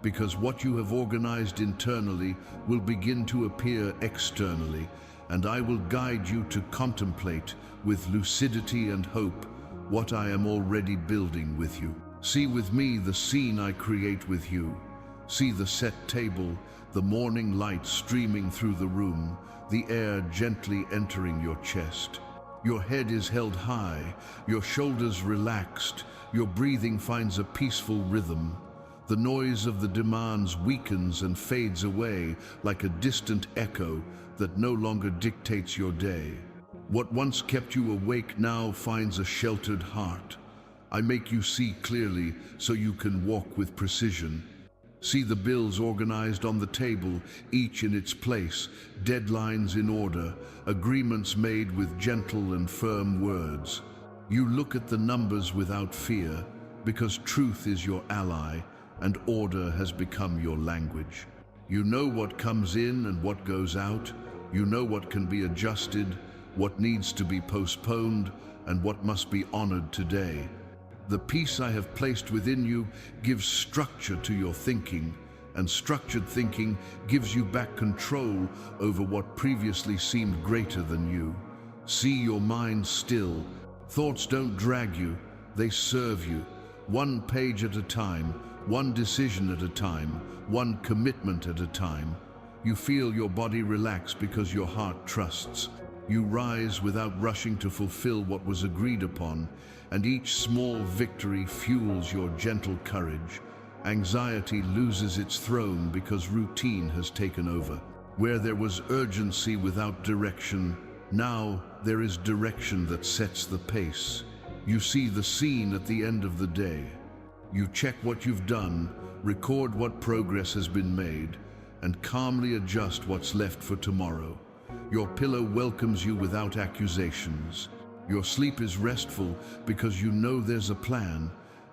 because what you have organized internally will begin to appear externally, and I will guide you to contemplate with lucidity and hope what I am already building with you. See with me the scene I create with you. See the set table, the morning light streaming through the room, the air gently entering your chest. Your head is held high, your shoulders relaxed, your breathing finds a peaceful rhythm. The noise of the demands weakens and fades away like a distant echo that no longer dictates your day. What once kept you awake now finds a sheltered heart. I make you see clearly so you can walk with precision. See the bills organized on the table, each in its place, deadlines in order, agreements made with gentle and firm words. You look at the numbers without fear, because truth is your ally and order has become your language. You know what comes in and what goes out. You know what can be adjusted, what needs to be postponed, and what must be honored today. The peace I have placed within you gives structure to your thinking, and structured thinking gives you back control over what previously seemed greater than you. See your mind still. Thoughts don't drag you, they serve you. One page at a time, one decision at a time, one commitment at a time. You feel your body relax because your heart trusts. You rise without rushing to fulfill what was agreed upon, and each small victory fuels your gentle courage. Anxiety loses its throne because routine has taken over. Where there was urgency without direction, now there is direction that sets the pace. You see the scene at the end of the day. You check what you've done, record what progress has been made, and calmly adjust what's left for tomorrow. Your pillow welcomes you without accusations. Your sleep is restful because you know there's a plan,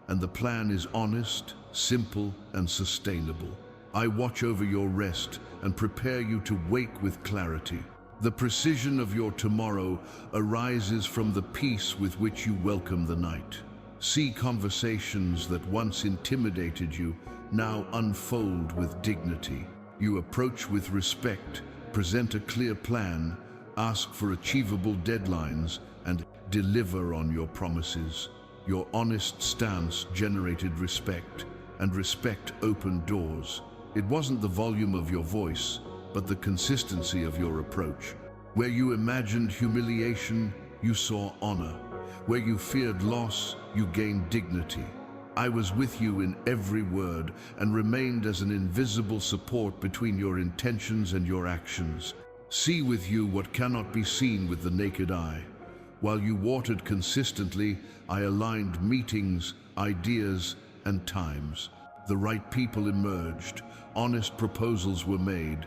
and the plan is honest, simple, and sustainable. I watch over your rest and prepare you to wake with clarity. The precision of your tomorrow arises from the peace with which you welcome the night. See conversations that once intimidated you now unfold with dignity. You approach with respect, present a clear plan, ask for achievable deadlines, and deliver on your promises. Your honest stance generated respect, and respect opened doors. It wasn't the volume of your voice, but the consistency of your approach. Where you imagined humiliation, you saw honor. Where you feared loss, you gained dignity. I was with you in every word and remained as an invisible support between your intentions and your actions. See with you what cannot be seen with the naked eye. While you watered consistently, I aligned meetings, ideas, and times. The right people emerged, honest proposals were made,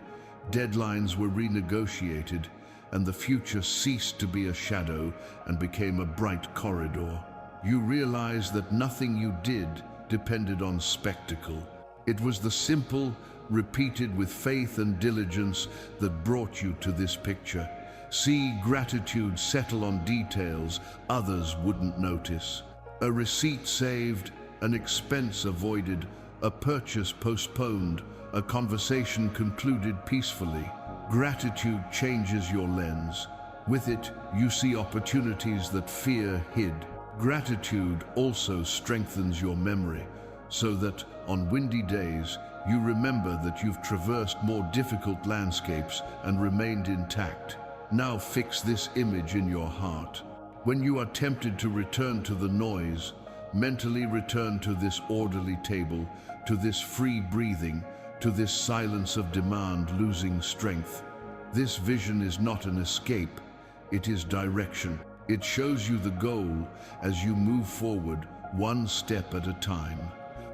deadlines were renegotiated, and the future ceased to be a shadow and became a bright corridor. You realized that nothing you did depended on spectacle. It was the simple, repeated with faith and diligence that brought you to this picture. See gratitude settle on details others wouldn't notice. A receipt saved, an expense avoided, a purchase postponed, a conversation concluded peacefully. Gratitude changes your lens. With it, you see opportunities that fear hid. Gratitude also strengthens your memory, so that on windy days, you remember that you've traversed more difficult landscapes and remained intact. Now fix this image in your heart. When you are tempted to return to the noise, mentally return to this orderly table, to this free breathing, to this silence of demand losing strength. This vision is not an escape, it is direction. It shows you the goal as you move forward, one step at a time.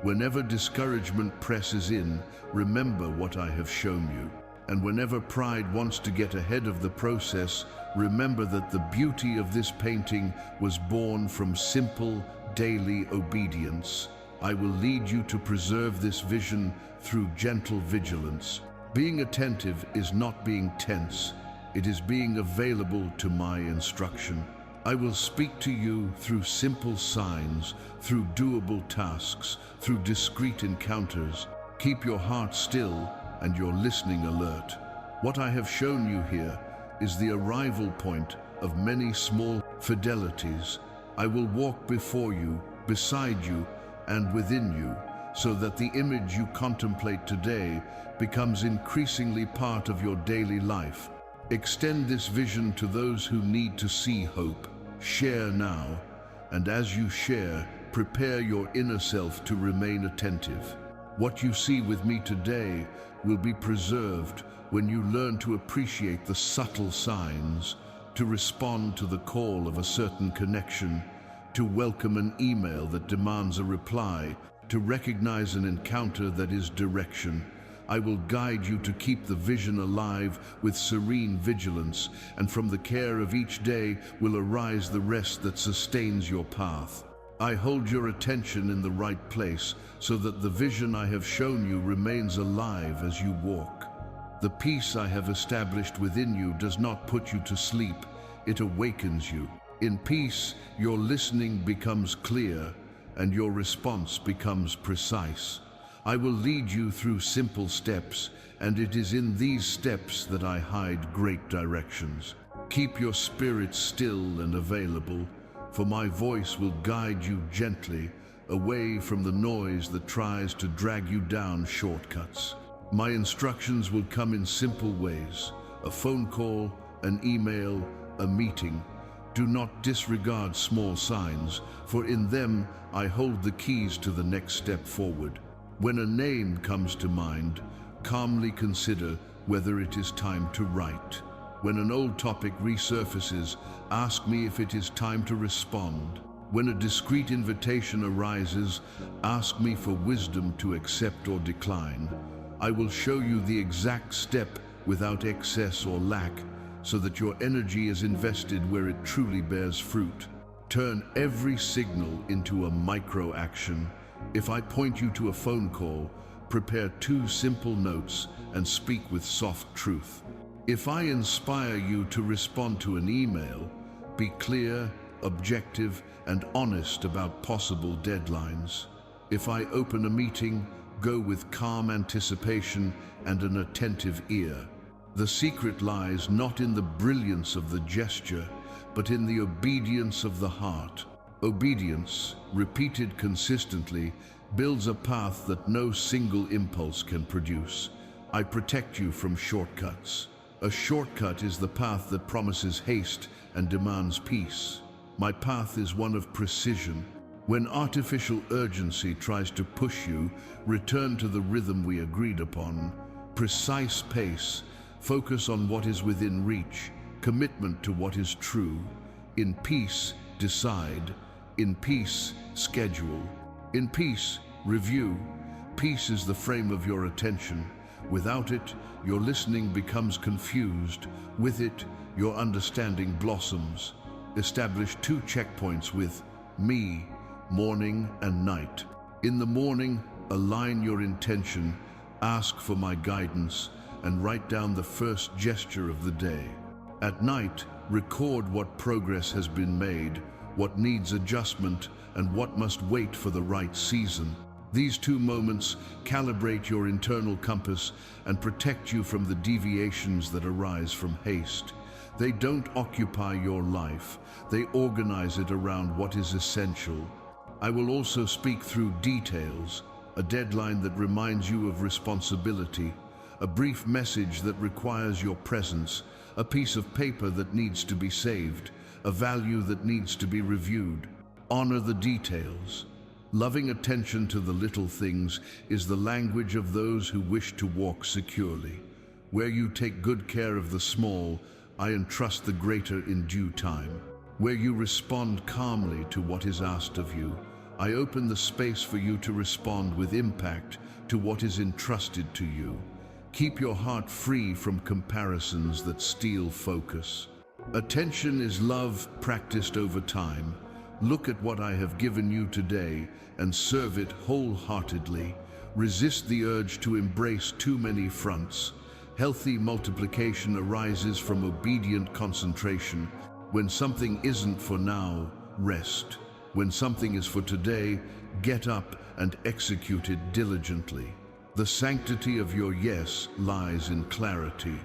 Whenever discouragement presses in, remember what I have shown you. And whenever pride wants to get ahead of the process, remember that the beauty of this painting was born from simple, daily obedience. I will lead you to preserve this vision through gentle vigilance. Being attentive is not being tense. It is being available to my instruction. I will speak to you through simple signs, through doable tasks, through discreet encounters. Keep your heart still and your listening alert. What I have shown you here is the arrival point of many small fidelities. I will walk before you, beside you, and within you, so that the image you contemplate today becomes increasingly part of your daily life. Extend this vision to those who need to see hope. Share now, and as you share, prepare your inner self to remain attentive. What you see with me today will be preserved when you learn to appreciate the subtle signs, to respond to the call of a certain connection, to welcome an email that demands a reply, to recognize an encounter that is direction. I will guide you to keep the vision alive with serene vigilance, and from the care of each day will arise the rest that sustains your path. I hold your attention in the right place so that the vision I have shown you remains alive as you walk. The peace I have established within you does not put you to sleep, it awakens you. In peace, your listening becomes clear and your response becomes precise. I will lead you through simple steps, and it is in these steps that I hide great directions. Keep your spirit still and available, for my voice will guide you gently away from the noise that tries to drag you down shortcuts. My instructions will come in simple ways: a phone call, an email, a meeting. Do not disregard small signs, for in them I hold the keys to the next step forward. When a name comes to mind, calmly consider whether it is time to write. When an old topic resurfaces, ask me if it is time to respond. When a discreet invitation arises, ask me for wisdom to accept or decline. I will show you the exact step without excess or lack, so that your energy is invested where it truly bears fruit. Turn every signal into a micro-action. If I point you to a phone call, prepare 2 simple notes and speak with soft truth. If I inspire you to respond to an email, be clear, objective, and honest about possible deadlines. If I open a meeting, go with calm anticipation and an attentive ear. The secret lies not in the brilliance of the gesture, but in the obedience of the heart. Obedience, repeated consistently, builds a path that no single impulse can produce. I protect you from shortcuts. A shortcut is the path that promises haste and demands peace. My path is one of precision. When artificial urgency tries to push you, return to the rhythm we agreed upon. Precise pace, focus on what is within reach, commitment to what is true. In peace, decide. In peace, schedule. In peace, review. Peace is the frame of your attention. Without it, your listening becomes confused. With it, your understanding blossoms. Establish 2 checkpoints with me, morning and night. In the morning, align your intention, ask for my guidance, and write down the first gesture of the day. At night, record what progress has been made, what needs adjustment, and what must wait for the right season. These 2 moments calibrate your internal compass and protect you from the deviations that arise from haste. They don't occupy your life, they organize it around what is essential. I will also speak through details, a deadline that reminds you of responsibility, a brief message that requires your presence, a piece of paper that needs to be saved, a value that needs to be reviewed. Honor the details. Loving attention to the little things is the language of those who wish to walk securely. Where you take good care of the small, I entrust the greater in due time. Where you respond calmly to what is asked of you, I open the space for you to respond with impact to what is entrusted to you. Keep your heart free from comparisons that steal focus. Attention is love practiced over time. Look at what I have given you today and serve it wholeheartedly. Resist the urge to embrace too many fronts. Healthy multiplication arises from obedient concentration. When something isn't for now, rest. When something is for today, get up and execute it diligently. The sanctity of your yes lies in clarity.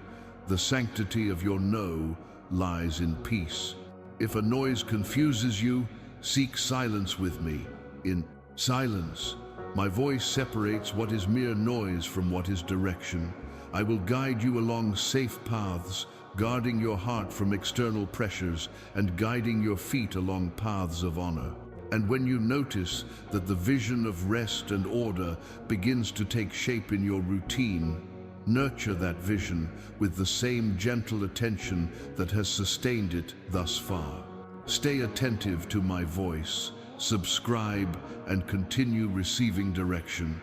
The sanctity of your no lies in peace. If a noise confuses you, seek silence with me. In silence, my voice separates what is mere noise from what is direction. I will guide you along safe paths, guarding your heart from external pressures and guiding your feet along paths of honor. And when you notice that the vision of rest and order begins to take shape in your routine, nurture that vision with the same gentle attention that has sustained it thus far. Stay attentive to my voice, subscribe, and continue receiving direction.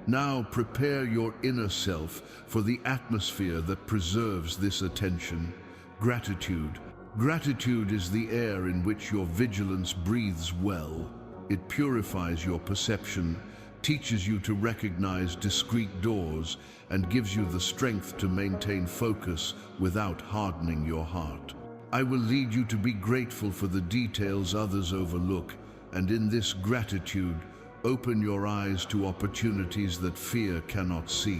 Now prepare your inner self for the atmosphere that preserves this attention. Gratitude. Gratitude is the air in which your vigilance breathes well. It purifies your perception, teaches you to recognize discreet doors, and gives you the strength to maintain focus without hardening your heart. I will lead you to be grateful for the details others overlook, and in this gratitude, open your eyes to opportunities that fear cannot see.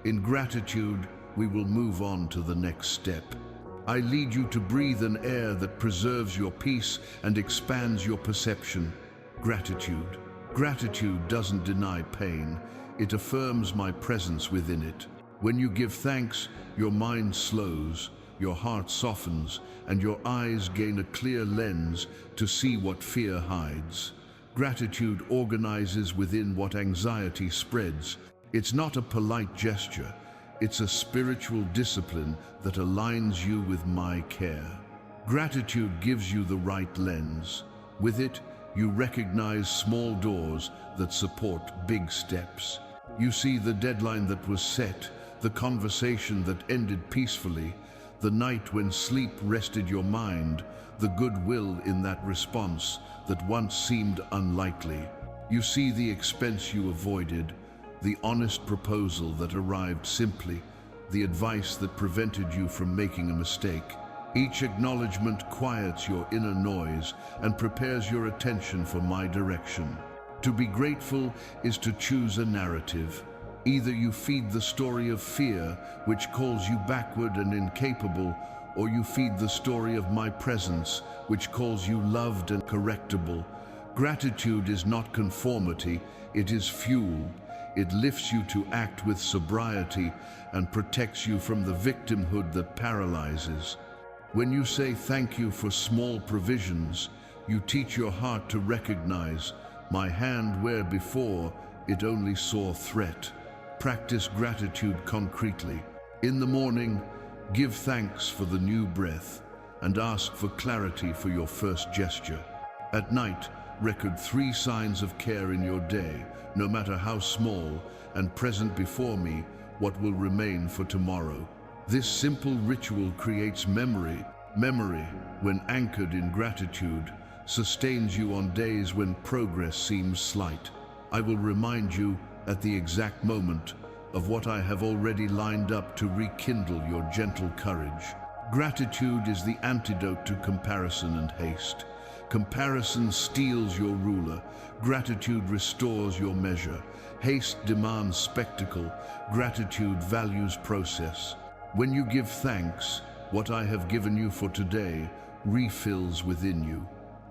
In gratitude, we will move on to the next step. I lead you to breathe an air that preserves your peace and expands your perception. Gratitude. Gratitude doesn't deny pain. It affirms my presence within it. When you give thanks, your mind slows, your heart softens, and your eyes gain a clear lens to see what fear hides. Gratitude organizes within what anxiety spreads. It's not a polite gesture. It's a spiritual discipline that aligns you with my care. Gratitude gives you the right lens. With it, you recognize small doors that support big steps. You see the deadline that was set, the conversation that ended peacefully, the night when sleep rested your mind, the goodwill in that response that once seemed unlikely. You see the expense you avoided, the honest proposal that arrived simply, the advice that prevented you from making a mistake. Each acknowledgement quiets your inner noise and prepares your attention for my direction. To be grateful is to choose a narrative. Either you feed the story of fear, which calls you backward and incapable, or you feed the story of my presence, which calls you loved and correctable. Gratitude is not conformity, it is fuel. It lifts you to act with sobriety and protects you from the victimhood that paralyzes. When you say thank you for small provisions, you teach your heart to recognize my hand where before it only saw threat. Practice gratitude concretely. In the morning, give thanks for the new breath and ask for clarity for your first gesture. At night, record 3 signs of care in your day, no matter how small, and present before me what will remain for tomorrow. This simple ritual creates memory. Memory, when anchored in gratitude, sustains you on days when progress seems slight. I will remind you at the exact moment of what I have already lined up to rekindle your gentle courage. Gratitude is the antidote to comparison and haste. Comparison steals your ruler. Gratitude restores your measure. Haste demands spectacle. Gratitude values process. When you give thanks, what I have given you for today refills within you.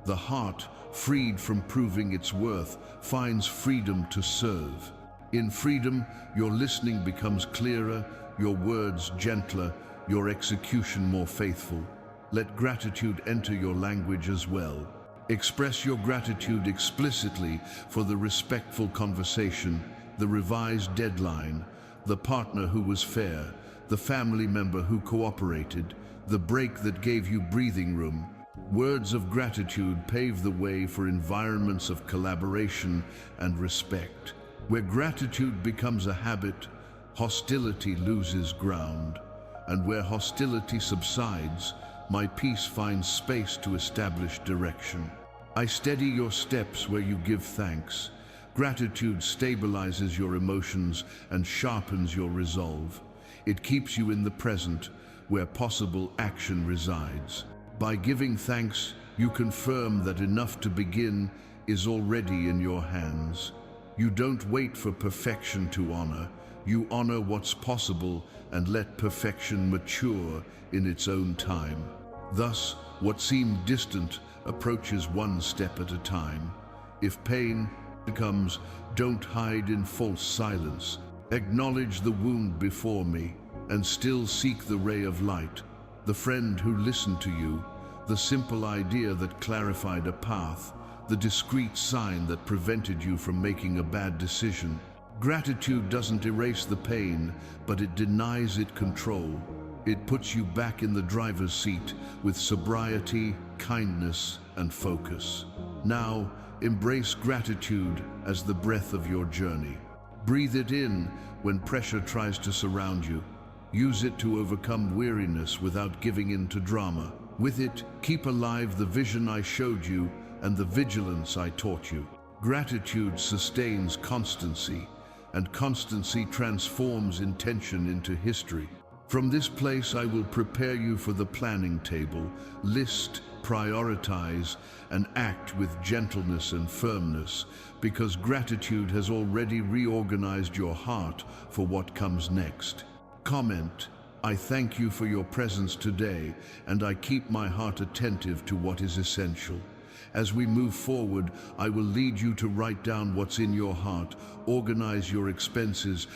The heart, freed from proving its worth, finds freedom to serve. In freedom, your listening becomes clearer, your words gentler, your execution more faithful. Let gratitude enter your language as well. Express your gratitude explicitly for the respectful conversation, the revised deadline, the partner who was fair, the family member who cooperated, the break that gave you breathing room. Words of gratitude pave the way for environments of collaboration and respect. Where gratitude becomes a habit, hostility loses ground. And where hostility subsides, my peace finds space to establish direction. I steady your steps where you give thanks. Gratitude stabilizes your emotions and sharpens your resolve. It keeps you in the present, where possible action resides. By giving thanks, you confirm that enough to begin is already in your hands. You don't wait for perfection to honor. You honor what's possible and let perfection mature in its own time. Thus, what seemed distant approaches one step at a time. If pain comes, don't hide in false silence. Acknowledge the wound before me and still seek the ray of light, the friend who listened to you, the simple idea that clarified a path, the discreet sign that prevented you from making a bad decision. Gratitude doesn't erase the pain, but it denies it control. It puts you back in the driver's seat with sobriety, kindness, and focus. Now, embrace gratitude as the breath of your journey. Breathe it in when pressure tries to surround you. Use it to overcome weariness without giving in to drama. With it, keep alive the vision I showed you and the vigilance I taught you. Gratitude sustains constancy, and constancy transforms intention into history. From this place I will prepare you for the planning table. List, prioritize, and act with gentleness and firmness, because gratitude has already reorganized your heart for what comes next. Comment, I thank you for your presence today, and I keep my heart attentive to what is essential. As we move forward, I will lead you to write down what's in your heart, organize your expenses,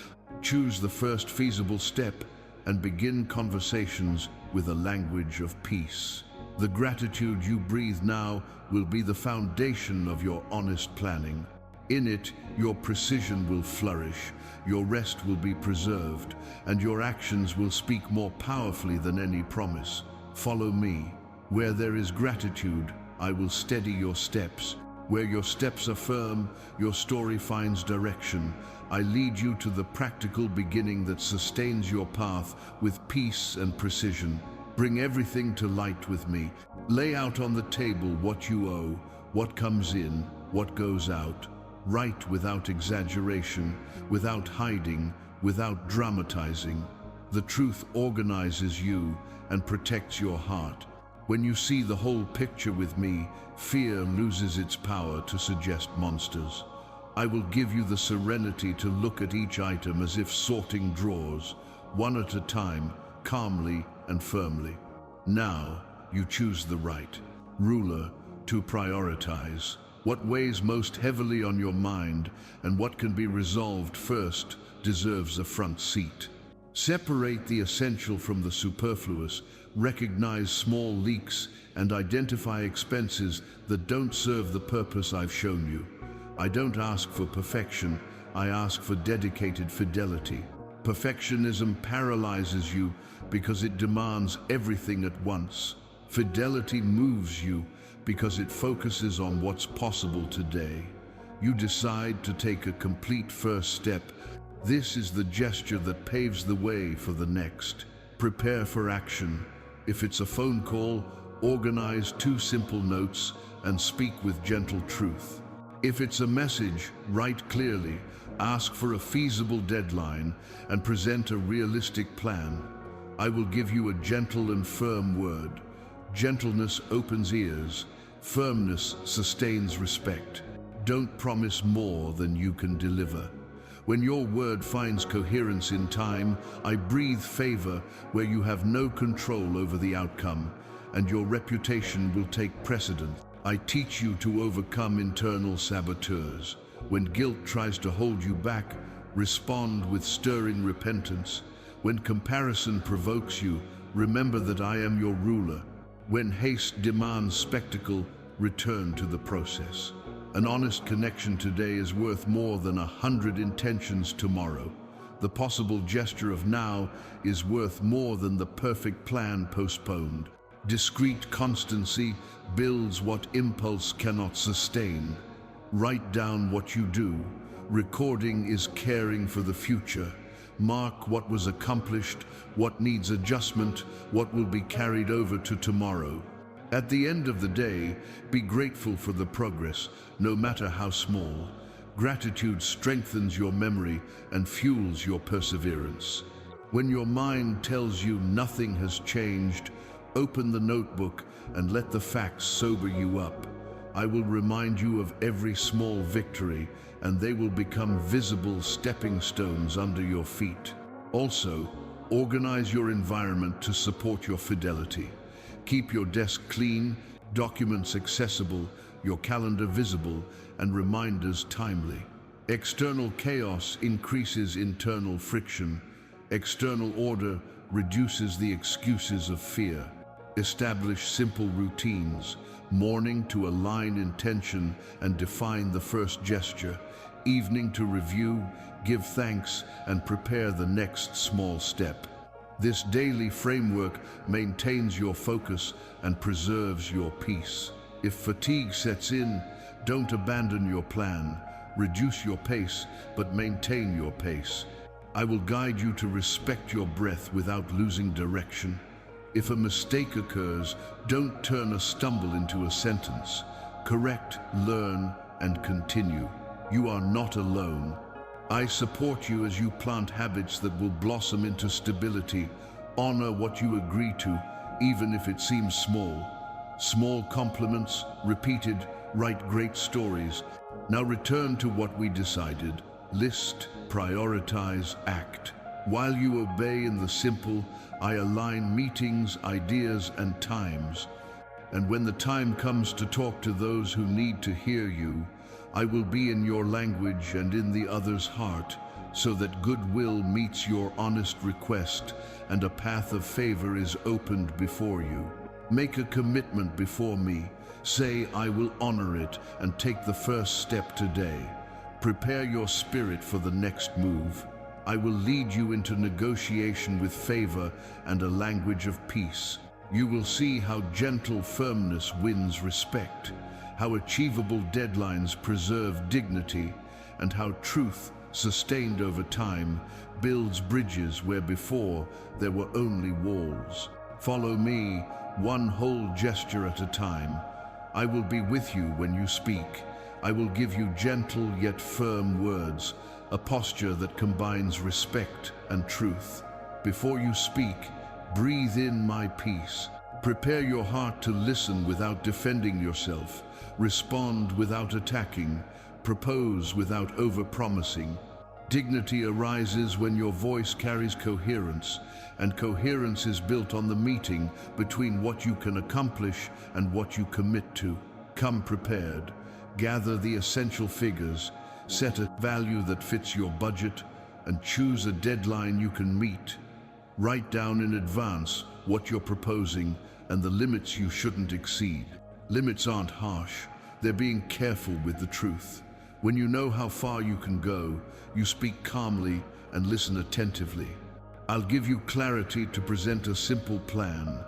choose the first feasible step, and begin conversations with a language of peace. The gratitude you breathe now will be the foundation of your honest planning. In it, your precision will flourish, your rest will be preserved, and your actions will speak more powerfully than any promise. Follow me. Where there is gratitude, I will steady your steps. Where your steps are firm, your story finds direction. I lead you to the practical beginning that sustains your path with peace and precision. Bring everything to light with me. Lay out on the table what you owe, what comes in, what goes out. Write without exaggeration, without hiding, without dramatizing. The truth organizes you and protects your heart. When you see the whole picture with me, fear loses its power to suggest monsters. I will give you the serenity to look at each item as if sorting drawers, one at a time, calmly and firmly. Now, you choose the right ruler to prioritize. What weighs most heavily on your mind and what can be resolved first deserves a front seat. Separate the essential from the superfluous, recognize small leaks, and identify expenses that don't serve the purpose I've shown you. I don't ask for perfection, I ask for dedicated fidelity. Perfectionism paralyzes you because it demands everything at once. Fidelity moves you because it focuses on what's possible today. You decide to take a complete first step. This is the gesture that paves the way for the next. Prepare for action. If it's a phone call, organize 2 simple notes and speak with gentle truth. If it's a message, write clearly, ask for a feasible deadline, and present a realistic plan. I will give you a gentle and firm word. Gentleness opens ears. Firmness sustains respect. Don't promise more than you can deliver. When your word finds coherence in time, I breathe favor where you have no control over the outcome, and your reputation will take precedence. I teach you to overcome internal saboteurs. When guilt tries to hold you back, respond with stirring repentance. When comparison provokes you, remember that I am your ruler. When haste demands spectacle, return to the process. An honest connection today is worth more than 100 intentions tomorrow. The possible gesture of now is worth more than the perfect plan postponed. Discreet constancy builds what impulse cannot sustain. Write down what you do. Recording is caring for the future. Mark what was accomplished, what needs adjustment, what will be carried over to tomorrow. At the end of the day, be grateful for the progress, no matter how small. Gratitude strengthens your memory and fuels your perseverance. When your mind tells you nothing has changed, Open the notebook and let the facts sober you up. I will remind you of every small victory, and they will become visible stepping stones under your feet. Also, organize your environment to support your fidelity. Keep your desk clean, documents accessible, your calendar visible, and reminders timely. External chaos increases internal friction. External order reduces the excuses of fear. Establish simple routines, morning to align intention and define the first gesture, evening to review, give thanks, and prepare the next small step. This daily framework maintains your focus and preserves your peace. If fatigue sets in, don't abandon your plan. Reduce your pace, but maintain your pace. I will guide you to respect your breath without losing direction. If a mistake occurs, don't turn a stumble into a sentence. Correct, learn, and continue. You are not alone. I support you as you plant habits that will blossom into stability. Honor what you agree to, even if it seems small. Small compliments, repeated, write great stories. Now return to what we decided. List, prioritize, act. While you obey in the simple, I align meetings, ideas, and times. And when the time comes to talk to those who need to hear you, I will be in your language and in the other's heart, so that goodwill meets your honest request and a path of favor is opened before you. Make a commitment before me. Say, I will honor it, and take the first step today. Prepare your spirit for the next move. I will lead you into negotiation with favor and a language of peace. You will see how gentle firmness wins respect, how achievable deadlines preserve dignity, and how truth, sustained over time, builds bridges where before there were only walls. Follow me, one whole gesture at a time. I will be with you when you speak. I will give you gentle yet firm words, a posture that combines respect and truth. Before you speak, breathe in my peace. Prepare your heart to listen without defending yourself, respond without attacking, propose without overpromising. Dignity arises when your voice carries coherence, and coherence is built on the meeting between what you can accomplish and what you commit to. Come prepared. Gather the essential figures, set a value that fits your budget, and choose a deadline you can meet. Write down in advance what you're proposing and the limits you shouldn't exceed. Limits aren't harsh, they're being careful with the truth. When you know how far you can go, you speak calmly and listen attentively. I'll give you clarity to present a simple plan,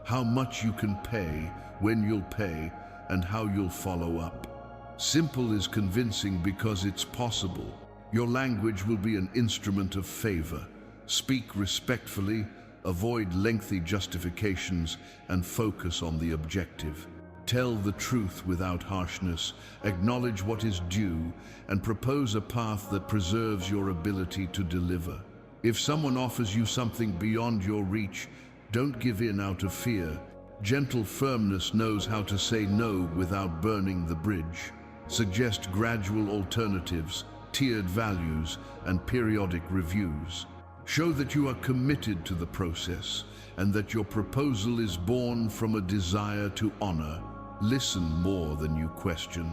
how much you can pay, when you'll pay, and how you'll follow up. Simple is convincing because it's possible. Your language will be an instrument of favor. Speak respectfully, avoid lengthy justifications, and focus on the objective. Tell the truth without harshness, acknowledge what is due, and propose a path that preserves your ability to deliver. If someone offers you something beyond your reach, don't give in out of fear. Gentle firmness knows how to say no without burning the bridge. Suggest gradual alternatives, tiered values, and periodic reviews. Show that you are committed to the process and that your proposal is born from a desire to honor. Listen more than you question.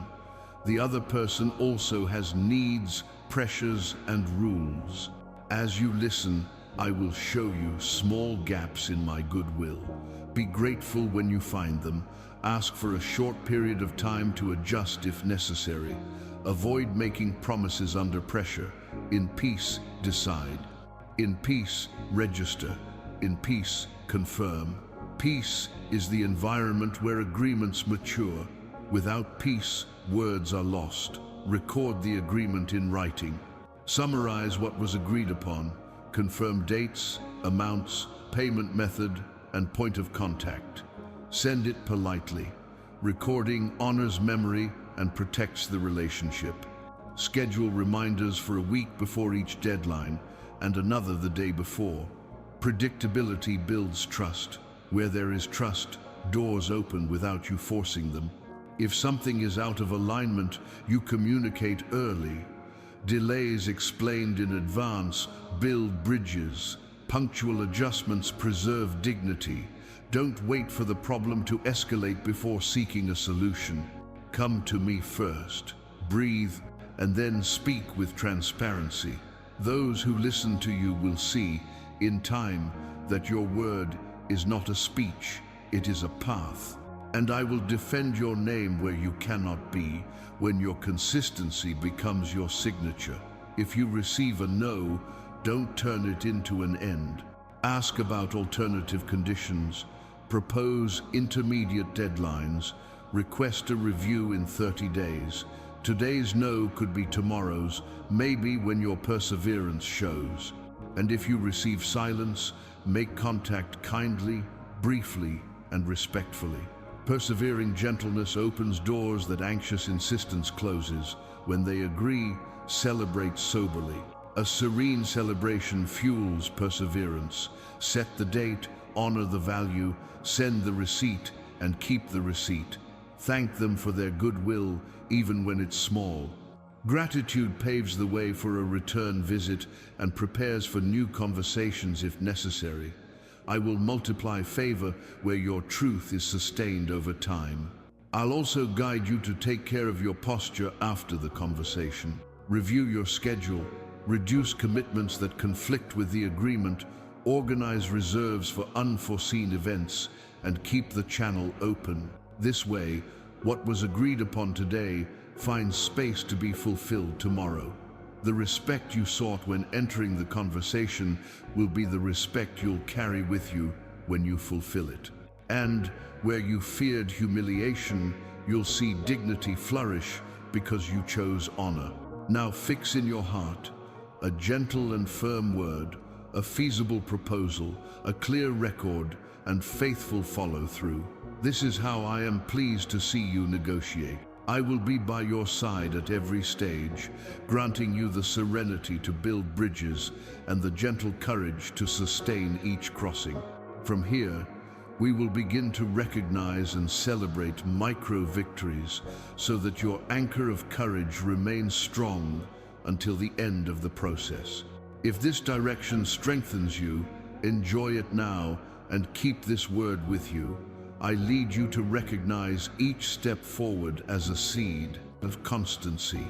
The other person also has needs, pressures, and rules. As you listen, I will show you small gaps in my goodwill. Be grateful when you find them. Ask for a short period of time to adjust if necessary. Avoid making promises under pressure. In peace, decide. In peace, register. In peace, confirm. Peace is the environment where agreements mature. Without peace, words are lost. Record the agreement in writing. Summarize what was agreed upon. Confirm dates, amounts, payment method, and point of contact. Send it politely. Recording honors memory and protects the relationship. Schedule reminders for a week before each deadline and another the day before. Predictability builds trust. Where there is trust, doors open without you forcing them. If something is out of alignment, you communicate early. Delays explained in advance build bridges. Punctual adjustments preserve dignity. Don't wait for the problem to escalate before seeking a solution. Come to me first. Breathe, and then speak with transparency. Those who listen to you will see, in time, that your word is not a speech, it is a path. And I will defend your name where you cannot be, when your consistency becomes your signature. If you receive a no, don't turn it into an end. Ask about alternative conditions, propose intermediate deadlines, request a review in 30 days. Today's no could be tomorrow's, maybe when your perseverance shows. And if you receive silence, make contact kindly, briefly, and respectfully. Persevering gentleness opens doors that anxious insistence closes. When they agree, celebrate soberly. A serene celebration fuels perseverance. Set the date, honor the value, send the receipt, and keep the receipt. Thank them for their goodwill, even when it's small. Gratitude paves the way for a return visit and prepares for new conversations if necessary. I will multiply favor where your truth is sustained over time. I'll also guide you to take care of your posture after the conversation. Review your schedule, reduce commitments that conflict with the agreement, organize reserves for unforeseen events, and keep the channel open. This way, what was agreed upon today finds space to be fulfilled tomorrow. The respect you sought when entering the conversation will be the respect you'll carry with you when you fulfill it. And where you feared humiliation, you'll see dignity flourish because you chose honor. Now fix in your heart a gentle and firm word, a feasible proposal, a clear record, and faithful follow-through. This is how I am pleased to see you negotiate. I will be by your side at every stage, granting you the serenity to build bridges and the gentle courage to sustain each crossing. From here, we will begin to recognize and celebrate micro-victories so that your anchor of courage remains strong until the end of the process. If this direction strengthens you, enjoy it now and keep this word with you. I lead you to recognize each step forward as a seed of constancy.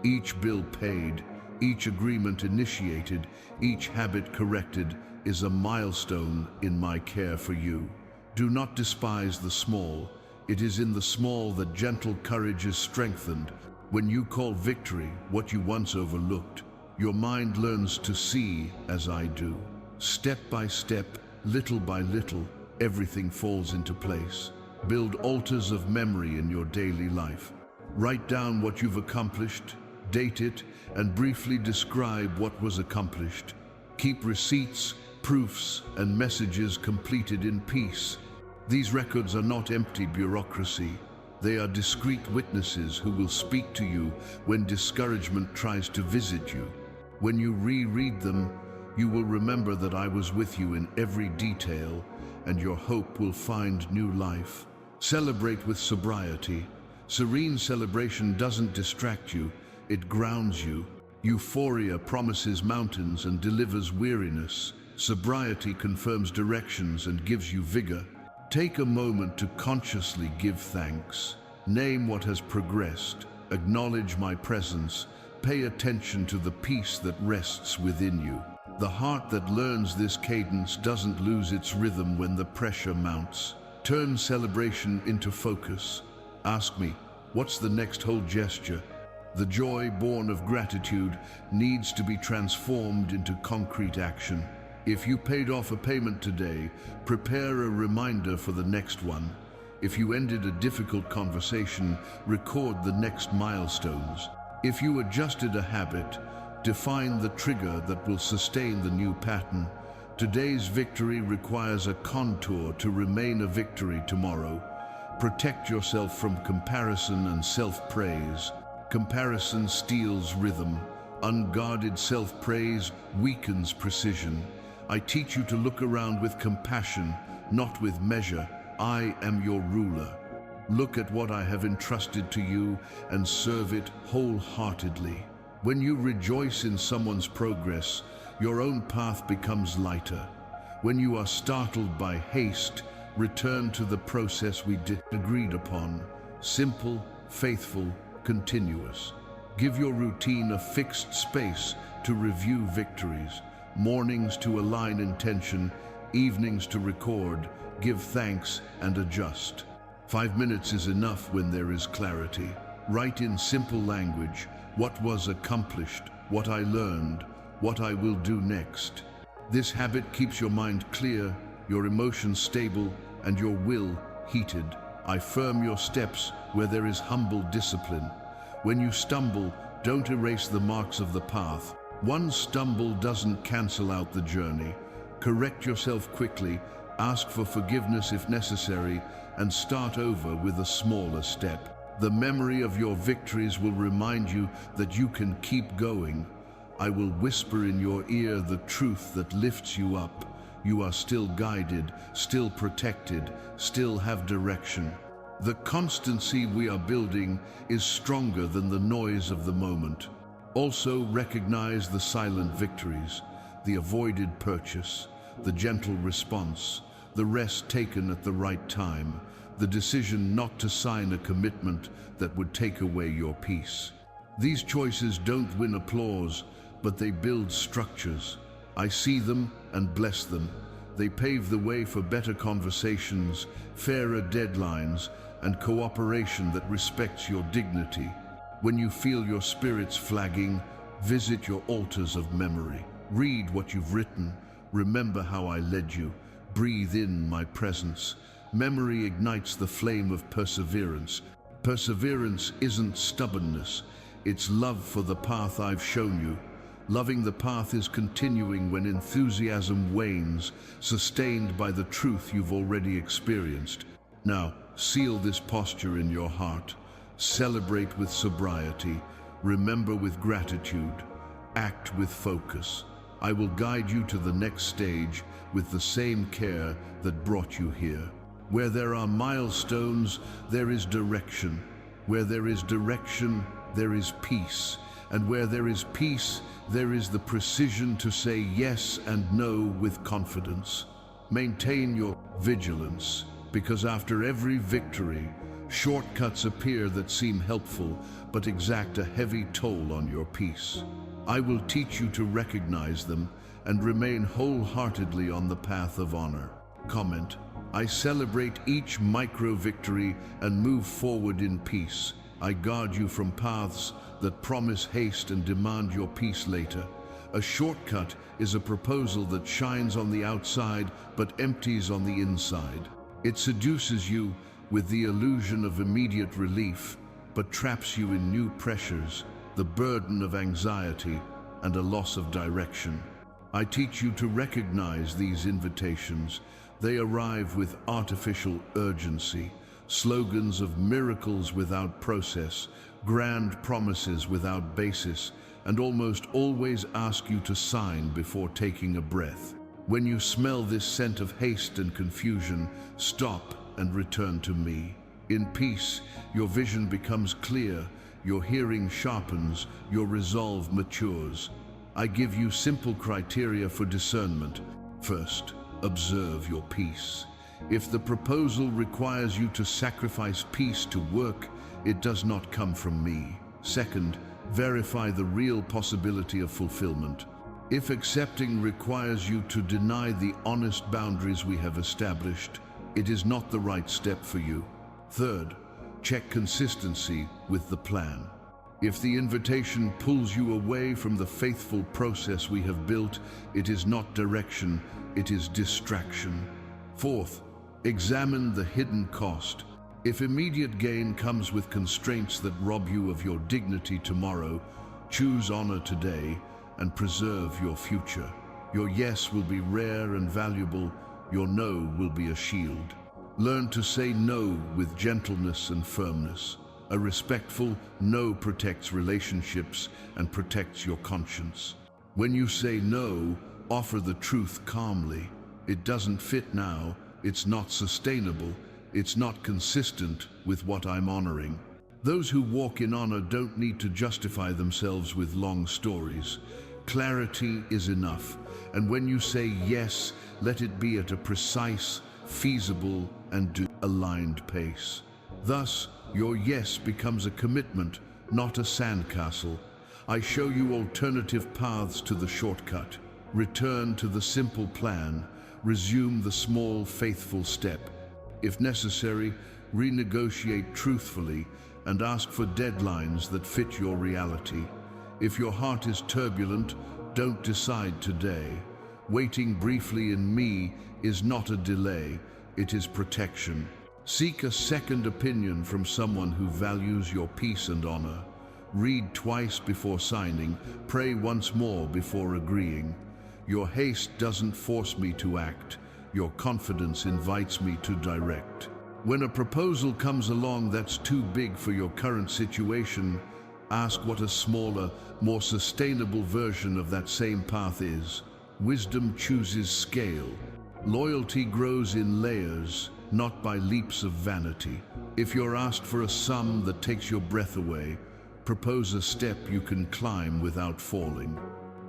Each bill paid, each agreement initiated, each habit corrected is a milestone in my care for you. Do not despise the small. It is in the small that gentle courage is strengthened. When you call victory what you once overlooked, your mind learns to see as I do. Step by step, little by little, everything falls into place. Build altars of memory in your daily life. Write down what you've accomplished, date it, and briefly describe what was accomplished. Keep receipts, proofs, and messages completed in peace. These records are not empty bureaucracy. They are discreet witnesses who will speak to you when discouragement tries to visit you. When you reread them, you will remember that I was with you in every detail, and your hope will find new life. Celebrate with sobriety. Serene celebration doesn't distract you, it grounds you. Euphoria promises mountains and delivers weariness. Sobriety confirms directions and gives you vigor. Take a moment to consciously give thanks. Name what has progressed. Acknowledge my presence. Pay attention to the peace that rests within you. The heart that learns this cadence doesn't lose its rhythm when the pressure mounts. Turn celebration into focus. Ask me, what's the next whole gesture? The joy born of gratitude needs to be transformed into concrete action. If you paid off a payment today, prepare a reminder for the next one. If you ended a difficult conversation, record the next milestones. If you adjusted a habit, define the trigger that will sustain the new pattern. Today's victory requires a contour to remain a victory tomorrow. Protect yourself from comparison and self-praise. Comparison steals rhythm. Unguarded self-praise weakens precision. I teach you to look around with compassion, not with measure. I am your ruler. Look at what I have entrusted to you and serve it wholeheartedly. When you rejoice in someone's progress, your own path becomes lighter. When you are startled by haste, return to the process we agreed upon. Simple, faithful, continuous. Give your routine a fixed space to review victories. Mornings to align intention, evenings to record, give thanks and adjust. 5 minutes is enough when there is clarity. Write in simple language what was accomplished, what I learned, what I will do next. This habit keeps your mind clear, your emotions stable, and your will heated. Affirm your steps where there is humble discipline. When you stumble, don't erase the marks of the path. One stumble doesn't cancel out the journey. Correct yourself quickly, ask for forgiveness if necessary, and start over with a smaller step. The memory of your victories will remind you that you can keep going. I will whisper in your ear the truth that lifts you up. You are still guided, still protected, still have direction. The constancy we are building is stronger than the noise of the moment. Also recognize the silent victories, the avoided purchase, the gentle response, the rest taken at the right time, the decision not to sign a commitment that would take away your peace. These choices don't win applause, but they build structures. I see them and bless them. They pave the way for better conversations, fairer deadlines, and cooperation that respects your dignity. When you feel your spirits flagging, visit your altars of memory. Read what you've written. Remember how I led you. Breathe in my presence. Memory ignites the flame of perseverance. Perseverance isn't stubbornness. It's love for the path I've shown you. Loving the path is continuing when enthusiasm wanes, sustained by the truth you've already experienced. Now, seal this posture in your heart. Celebrate with sobriety. Remember with gratitude. Act with focus. I will guide you to the next stage with the same care that brought you here. Where there are milestones, there is direction. Where there is direction, there is peace. And where there is peace, there is the precision to say yes and no with confidence. Maintain your vigilance, because after every victory, shortcuts appear that seem helpful, but exact a heavy toll on your peace. I will teach you to recognize them and remain wholeheartedly on the path of honor. Comment: I celebrate each micro-victory and move forward in peace. I guard you from paths that promise haste and demand your peace later. A shortcut is a proposal that shines on the outside but empties on the inside. It seduces you with the illusion of immediate relief, but traps you in new pressures, the burden of anxiety, and a loss of direction. I teach you to recognize these invitations. They arrive with artificial urgency, slogans of miracles without process, grand promises without basis, and almost always ask you to sign before taking a breath. When you smell this scent of haste and confusion, stop and return to me. In peace, your vision becomes clear, your hearing sharpens, your resolve matures. I give you simple criteria for discernment. First, observe your peace. If the proposal requires you to sacrifice peace to work, it does not come from me. Second, verify the real possibility of fulfillment. If accepting requires you to deny the honest boundaries we have established, it is not the right step for you. Third, check consistency with the plan. If the invitation pulls you away from the faithful process we have built, it is not direction, it is distraction. Fourth, examine the hidden cost. If immediate gain comes with constraints that rob you of your dignity tomorrow, choose honor today and preserve your future. Your yes will be rare and valuable, your no will be a shield. Learn to say no with gentleness and firmness. A respectful no protects relationships and protects your conscience. When you say no, offer the truth calmly. It doesn't fit now, It's not sustainable. It's not consistent with what I'm honoring. Those who walk in honor don't need to justify themselves with long stories. Clarity is enough. And when you say yes, let it be at a precise, feasible, and aligned pace. Thus, your yes becomes a commitment, not a sandcastle. I show you alternative paths to the shortcut. Return to the simple plan. Resume the small, faithful step. If necessary, renegotiate truthfully and ask for deadlines that fit your reality. If your heart is turbulent, don't decide today. Waiting briefly in me is not a delay, it is protection. Seek a second opinion from someone who values your peace and honor. Read twice before signing, pray once more before agreeing. Your haste doesn't force me to act. Your confidence invites me to direct. When a proposal comes along that's too big for your current situation, ask what a smaller, more sustainable version of that same path is. Wisdom chooses scale. Loyalty grows in layers, not by leaps of vanity. If you're asked for a sum that takes your breath away, propose a step you can climb without falling.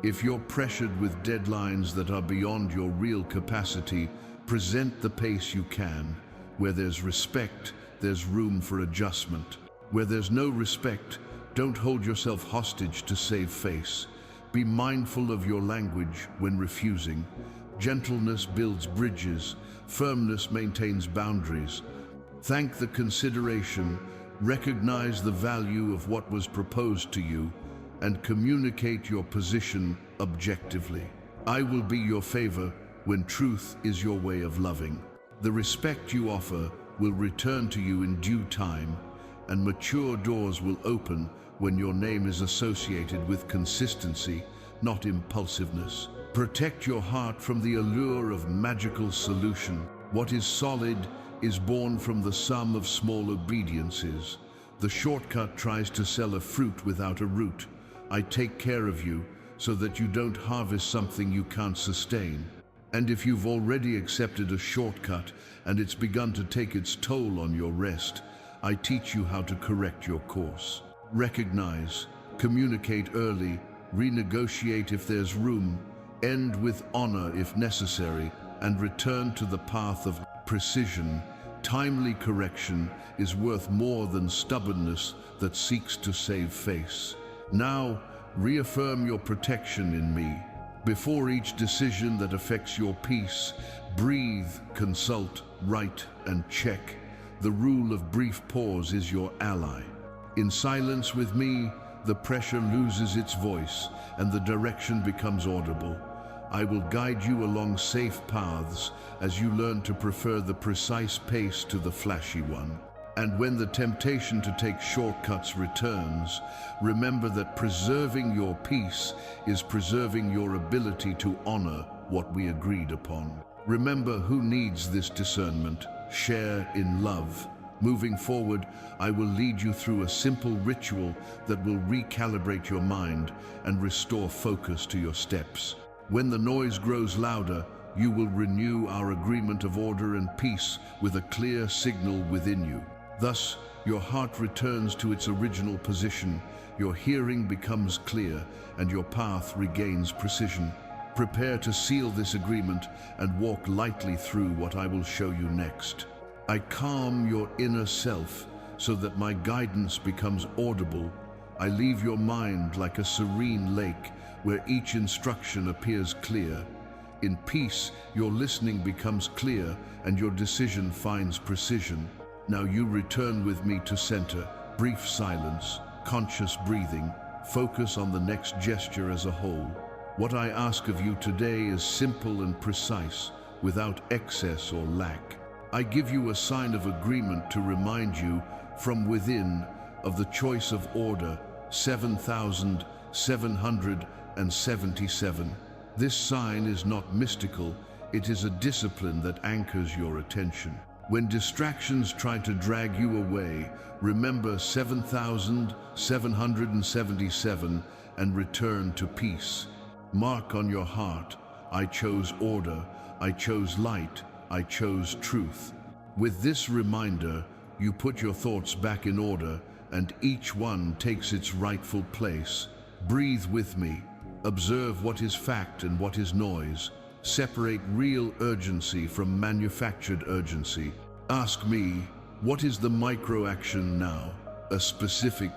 If you're pressured with deadlines that are beyond your real capacity, present the pace you can. Where there's respect, there's room for adjustment. Where there's no respect, don't hold yourself hostage to save face. Be mindful of your language when refusing. Gentleness builds bridges, firmness maintains boundaries. Thank the consideration, recognize the value of what was proposed to you, and communicate your position objectively. I will be your favor when truth is your way of loving. The respect you offer will return to you in due time, and mature doors will open when your name is associated with consistency, not impulsiveness. Protect your heart from the allure of magical solution. What is solid is born from the sum of small obediences. The shortcut tries to sell a fruit without a root. I take care of you so that you don't harvest something you can't sustain. And if you've already accepted a shortcut and it's begun to take its toll on your rest, I teach you how to correct your course. Recognize, communicate early, renegotiate if there's room, end with honor if necessary, and return to the path of precision. Timely correction is worth more than stubbornness that seeks to save face. Now, reaffirm your protection in me. Before each decision that affects your peace, breathe, consult, write, and check. The rule of brief pause is your ally. In silence with me, the pressure loses its voice and the direction becomes audible. I will guide you along safe paths as you learn to prefer the precise pace to the flashy one. And when the temptation to take shortcuts returns, remember that preserving your peace is preserving your ability to honor what we agreed upon. Remember who needs this discernment. Share in love. Moving forward, I will lead you through a simple ritual that will recalibrate your mind and restore focus to your steps. When the noise grows louder, you will renew our agreement of order and peace with a clear signal within you. Thus, your heart returns to its original position, your hearing becomes clear, and your path regains precision. Prepare to seal this agreement and walk lightly through what I will show you next. I calm your inner self so that my guidance becomes audible. I leave your mind like a serene lake where each instruction appears clear. In peace, your listening becomes clear and your decision finds precision. Now you return with me to center. Brief silence, conscious breathing, focus on the next gesture as a whole. What I ask of you today is simple and precise, without excess or lack. I give you a sign of agreement to remind you from within of the choice of order 7,777. This sign is not mystical, it is a discipline that anchors your attention. When distractions try to drag you away, remember 7,777 and return to peace. Mark on your heart, I chose order, I chose light, I chose truth. With this reminder, you put your thoughts back in order, and each one takes its rightful place. Breathe with me. Observe what is fact and what is noise. Separate real urgency from manufactured urgency. Ask me, what is the micro-action now? A specific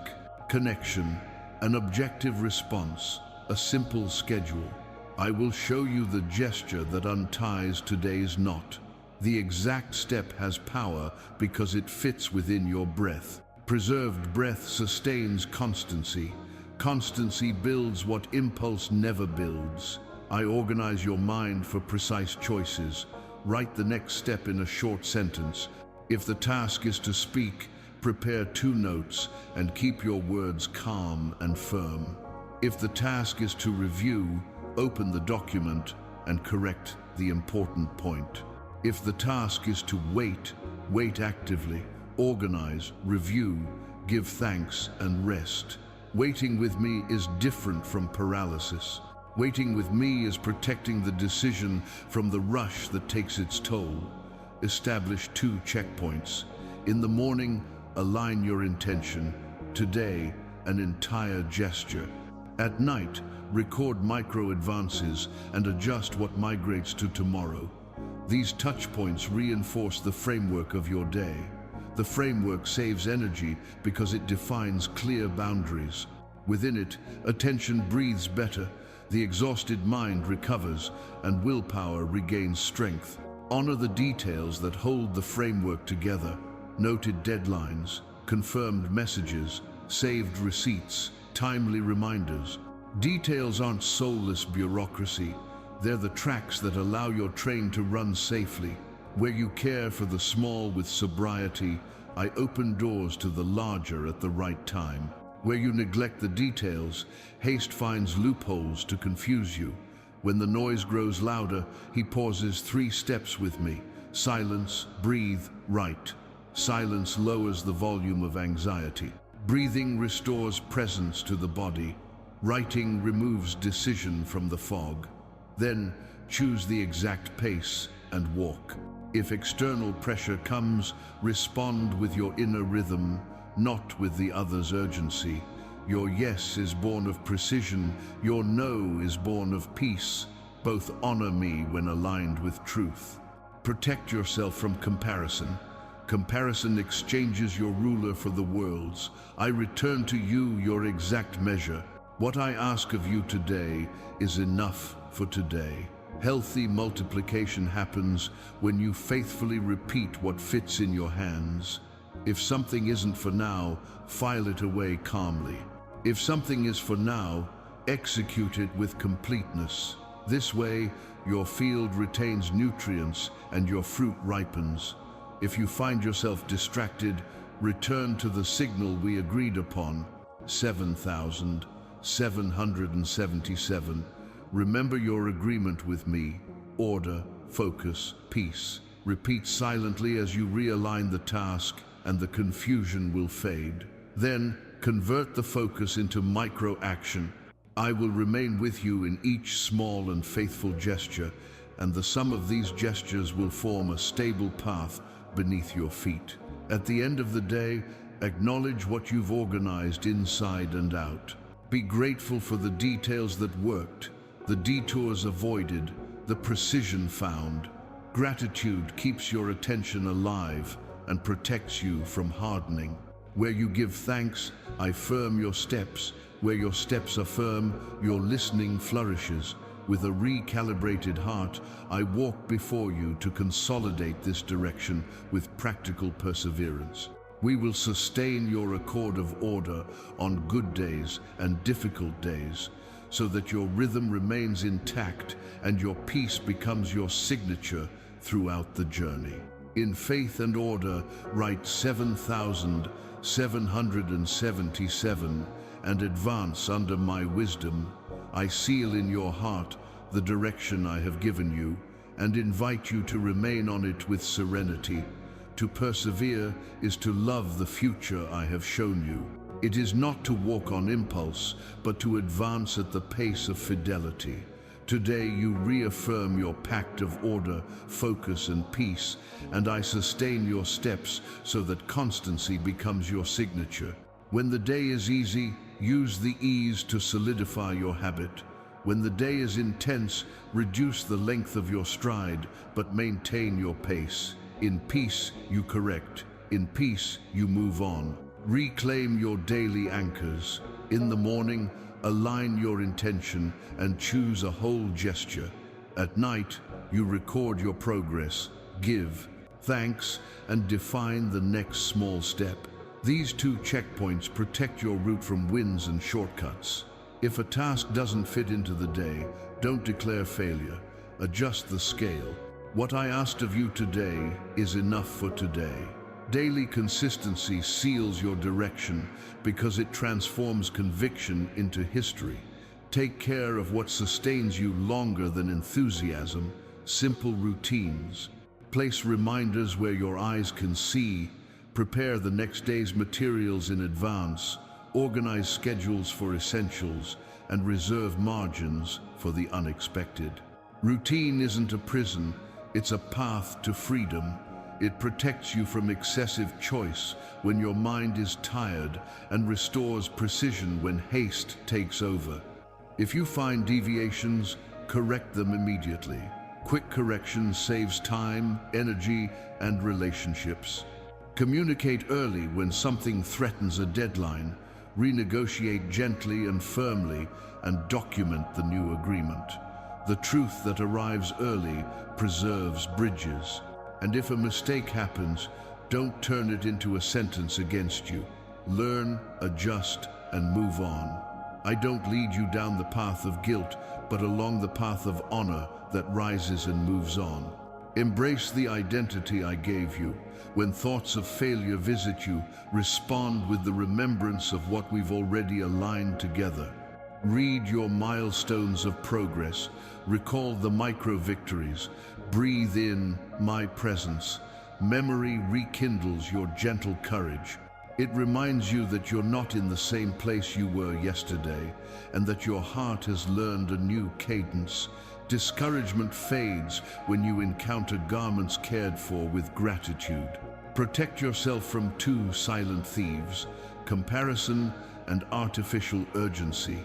connection, an objective response, a simple schedule. I will show you the gesture that unties today's knot. The exact step has power because it fits within your breath. Preserved breath sustains constancy. Constancy builds what impulse never builds. I organize your mind for precise choices. Write the next step in a short sentence. If the task is to speak, prepare 2 notes and keep your words calm and firm. If the task is to review, open the document and correct the important point. If the task is to wait, wait actively, organize, review, give thanks and rest. Waiting with me is different from paralysis. Waiting with me is protecting the decision from the rush that takes its toll. Establish 2 checkpoints. In the morning, align your intention. Today, an entire gesture. At night, record micro advances and adjust what migrates to tomorrow. These touch points reinforce the framework of your day. The framework saves energy because it defines clear boundaries. Within it, attention breathes better, the exhausted mind recovers, and willpower regains strength. Honor the details that hold the framework together. Noted deadlines, confirmed messages, saved receipts, timely reminders. Details aren't soulless bureaucracy. They're the tracks that allow your train to run safely. Where you care for the small with sobriety, I open doors to the larger at the right time. Where you neglect the details, haste finds loopholes to confuse you. When the noise grows louder, he pauses 3 steps with me. Silence, breathe, write. Silence lowers the volume of anxiety. Breathing restores presence to the body. Writing removes decision from the fog. Then choose the exact pace and walk. If external pressure comes, respond with your inner rhythm, not with the other's urgency. Your yes is born of precision, your no is born of peace. Both honor me when aligned with truth. Protect yourself from comparison. Comparison exchanges your ruler for the world's. I return to you your exact measure. What I ask of you today is enough for today. Healthy multiplication happens when you faithfully repeat what fits in your hands. If something isn't for now, file it away calmly. If something is for now, execute it with completeness. This way, your field retains nutrients and your fruit ripens. If you find yourself distracted, return to the signal we agreed upon. 7,777. Remember your agreement with me. Order, focus, peace. Repeat silently as you realign the task, and the confusion will fade. Then, convert the focus into micro-action. I will remain with you in each small and faithful gesture, and the sum of these gestures will form a stable path beneath your feet. At the end of the day, acknowledge what you've organized inside and out. Be grateful for the details that worked, the detours avoided, the precision found. Gratitude keeps your attention alive and protects you from hardening. Where you give thanks, I firm your steps. Where your steps are firm, your listening flourishes. With a recalibrated heart, I walk before you to consolidate this direction with practical perseverance. We will sustain your accord of order on good days and difficult days, so that your rhythm remains intact and your peace becomes your signature throughout the journey. In faith and order, write 7,777 and advance under my wisdom. I seal in your heart the direction I have given you and invite you to remain on it with serenity. To persevere is to love the future I have shown you. It is not to walk on impulse, but to advance at the pace of fidelity. Today you reaffirm your pact of order, focus, and peace, and I sustain your steps so that constancy becomes your signature. When the day is easy, use the ease to solidify your habit. When the day is intense, reduce the length of your stride, but maintain your pace. In peace, you correct. In peace, you move on. Reclaim your daily anchors. In the morning, align your intention and choose a whole gesture. At night, you record your progress, give thanks, and define the next small step. These two checkpoints protect your route from wins and shortcuts. If a task doesn't fit into the day, don't declare failure. Adjust the scale. What I asked of you today is enough for today. Daily consistency seals your direction because it transforms conviction into history. Take care of what sustains you longer than enthusiasm. Simple routines. Place reminders where your eyes can see. Prepare the next day's materials in advance. Organize schedules for essentials and reserve margins for the unexpected. Routine isn't a prison, it's a path to freedom. It protects you from excessive choice when your mind is tired and restores precision when haste takes over. If you find deviations, correct them immediately. Quick correction saves time, energy, and relationships. Communicate early when something threatens a deadline. Renegotiate gently and firmly, and document the new agreement. The truth that arrives early preserves bridges. And if a mistake happens, don't turn it into a sentence against you. Learn, adjust, and move on. I don't lead you down the path of guilt, but along the path of honor that rises and moves on. Embrace the identity I gave you. When thoughts of failure visit you, respond with the remembrance of what we've already aligned together. Read your milestones of progress. Recall the micro-victories. Breathe in my presence. Memory rekindles your gentle courage. It reminds you that you're not in the same place you were yesterday, and that your heart has learned a new cadence. Discouragement fades when you encounter garments cared for with gratitude. Protect yourself from two silent thieves: comparison and artificial urgency.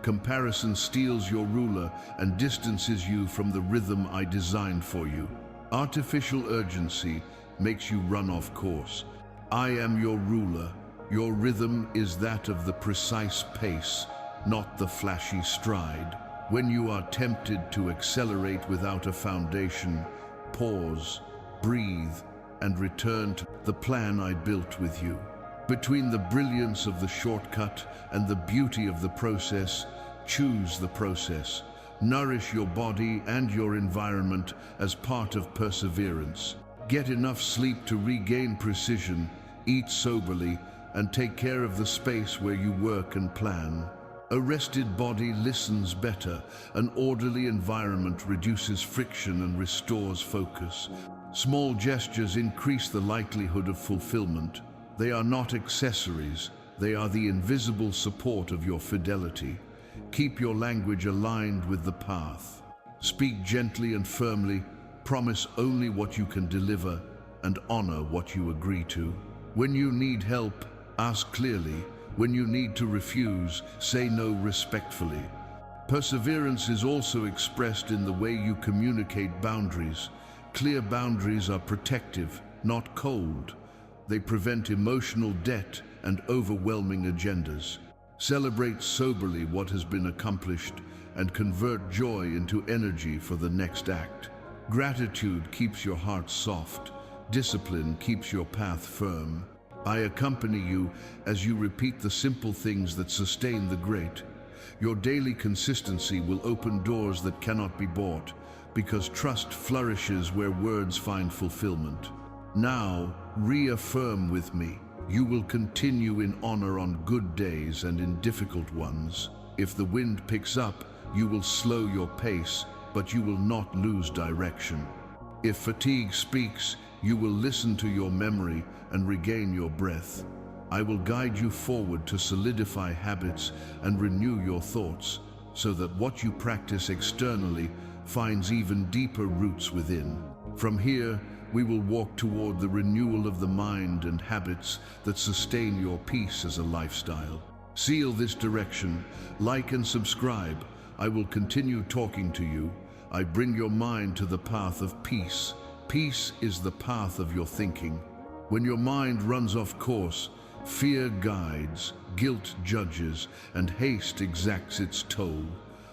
Comparison steals your ruler and distances you from the rhythm I designed for you. Artificial urgency makes you run off course. I am your ruler. Your rhythm is that of the precise pace, not the flashy stride. When you are tempted to accelerate without a foundation, pause, breathe, and return to the plan I built with you. Between the brilliance of the shortcut and the beauty of the process, choose the process. Nourish your body and your environment as part of perseverance. Get enough sleep to regain precision, eat soberly, and take care of the space where you work and plan. A rested body listens better. An orderly environment reduces friction and restores focus. Small gestures increase the likelihood of fulfillment. They are not accessories. They are the invisible support of your fidelity. Keep your language aligned with the path. Speak gently and firmly. Promise only what you can deliver, and honor what you agree to. When you need help, ask clearly. When you need to refuse, say no respectfully. Perseverance is also expressed in the way you communicate boundaries. Clear boundaries are protective, not cold. They prevent emotional debt and overwhelming agendas. Celebrate soberly what has been accomplished and convert joy into energy for the next act. Gratitude keeps your heart soft. Discipline keeps your path firm. I accompany you as you repeat the simple things that sustain the great. Your daily consistency will open doors that cannot be bought, because trust flourishes where words find fulfillment. Now, reaffirm with me. You will continue in honor on good days and in difficult ones. If the wind picks up, you will slow your pace, but you will not lose direction. If fatigue speaks, you will listen to your memory and regain your breath. I will guide you forward to solidify habits and renew your thoughts. so that what you practice externally finds even deeper roots within. From here, we will walk toward the renewal of the mind and habits that sustain your peace as a lifestyle. Seal this direction, like and subscribe. I will continue talking to you. I bring your mind to the path of peace. Peace is the path of your thinking. When your mind runs off course, fear guides, guilt judges, and haste exacts its toll.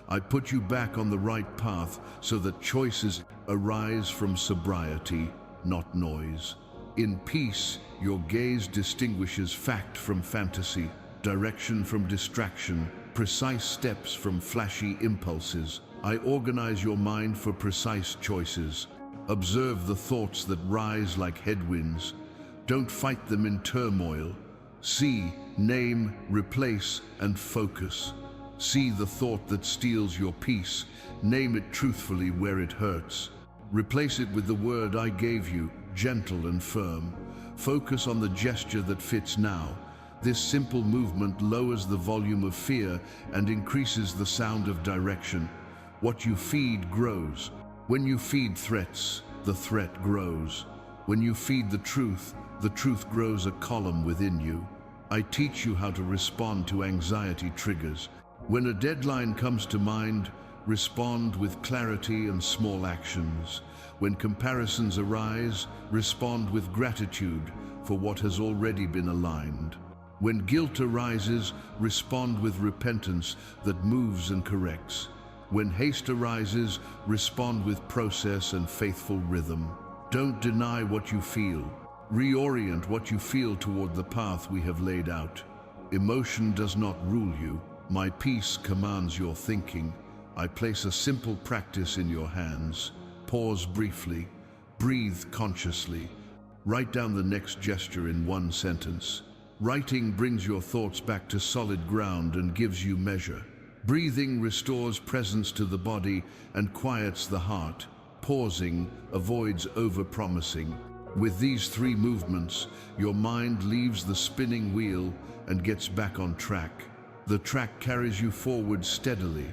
I put you back on the right path so that choices arise from sobriety, not noise. In peace, your gaze distinguishes fact from fantasy, direction from distraction, precise steps from flashy impulses. I organize your mind for precise choices. Observe the thoughts that rise like headwinds. Don't fight them in turmoil. See, name, replace, and focus. See the thought that steals your peace. Name it truthfully where it hurts. Replace it with the word I gave you, gentle and firm. Focus on the gesture that fits now. This simple movement lowers the volume of fear and increases the sound of direction. What you feed grows. When you feed threats, the threat grows. When you feed the truth grows a column within you. I teach you how to respond to anxiety triggers. When a deadline comes to mind, respond with clarity and small actions. When comparisons arise, respond with gratitude for what has already been aligned. When guilt arises, respond with repentance that moves and corrects. When haste arises, respond with process and faithful rhythm. Don't deny what you feel. Reorient what you feel toward the path we have laid out. Emotion does not rule you. My peace commands your thinking. I place a simple practice in your hands. Pause briefly. Breathe consciously. Write down the next gesture in one sentence. Writing brings your thoughts back to solid ground and gives you measure. Breathing restores presence to the body and quiets the heart. Pausing avoids overpromising. With these three movements, your mind leaves the spinning wheel and gets back on track. The track carries you forward steadily,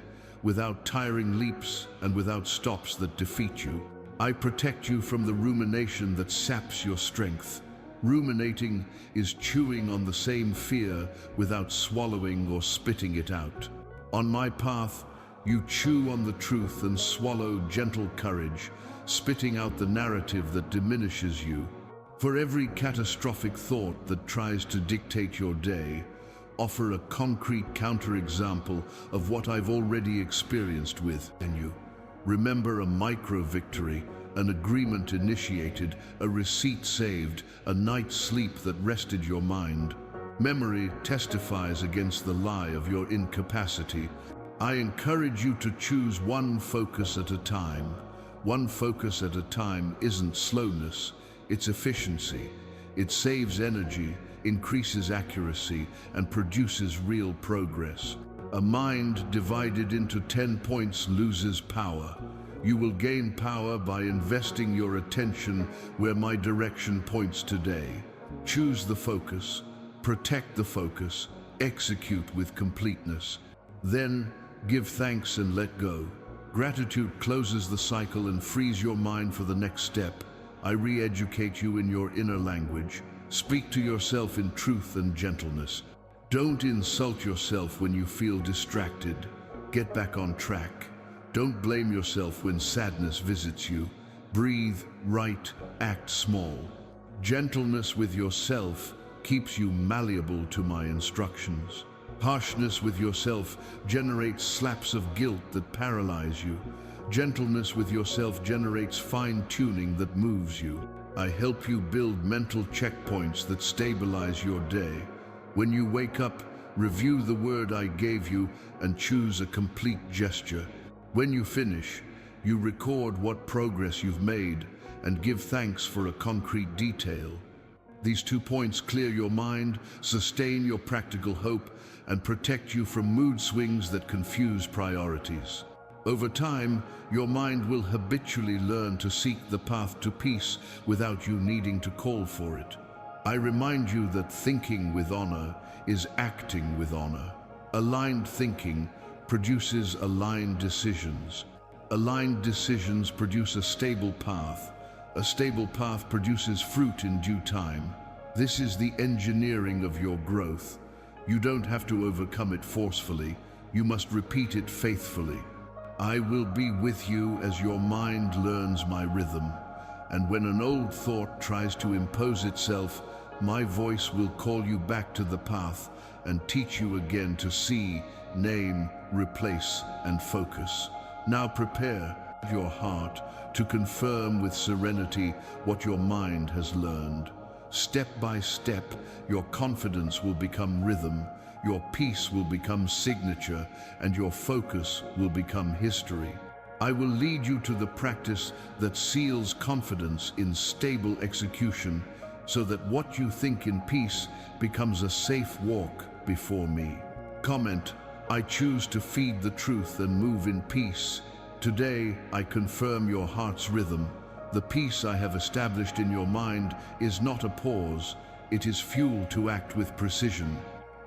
without tiring leaps and without stops that defeat you. I protect you from the rumination that saps your strength. Ruminating is chewing on the same fear without swallowing or spitting it out. On my path, you chew on the truth and swallow gentle courage, spitting out the narrative that diminishes you. For every catastrophic thought that tries to dictate your day, offer a concrete counterexample of what I've already experienced within you. Remember a micro-victory, an agreement initiated, a receipt saved, a night's sleep that rested your mind. Memory testifies against the lie of your incapacity. I encourage you to choose one focus at a time. One focus at a time isn't slowness, it's efficiency. It saves energy, increases accuracy, and produces real progress. A mind divided into 10 points loses power. You will gain power by investing your attention where my direction points today. Choose the focus, protect the focus, execute with completeness. Then, give thanks and let go. Gratitude closes the cycle and frees your mind for the next step. I re-educate you in your inner language. Speak to yourself in truth and gentleness. Don't insult yourself when you feel distracted. Get back on track. Don't blame yourself when sadness visits you. Breathe, write, act small. Gentleness with yourself keeps you malleable to my instructions. Harshness with yourself generates slaps of guilt that paralyze you. Gentleness with yourself generates fine-tuning that moves you. I help you build mental checkpoints that stabilize your day. When you wake up, review the word I gave you and choose a complete gesture. When you finish, you record what progress you've made and give thanks for a concrete detail. These 2 points clear your mind, sustain your practical hope, and protect you from mood swings that confuse priorities. Over time, your mind will habitually learn to seek the path to peace without you needing to call for it. I remind you that thinking with honor is acting with honor. Aligned thinking produces aligned decisions. Aligned decisions produce a stable path. A stable path produces fruit in due time. This is the engineering of your growth. You don't have to overcome it forcefully. You must repeat it faithfully. I will be with you as your mind learns my rhythm. And when an old thought tries to impose itself, my voice will call you back to the path and teach you again to see, name, replace, and focus. Now prepare your heart to confirm with serenity what your mind has learned. Step by step, your confidence will become rhythm, your peace will become signature, and your focus will become history. I will lead you to the practice that seals confidence in stable execution, so that what you think in peace becomes a safe walk before me. Comment, I choose to feed the truth and move in peace. Today, I confirm your heart's rhythm. The peace I have established in your mind is not a pause, it is fuel to act with precision.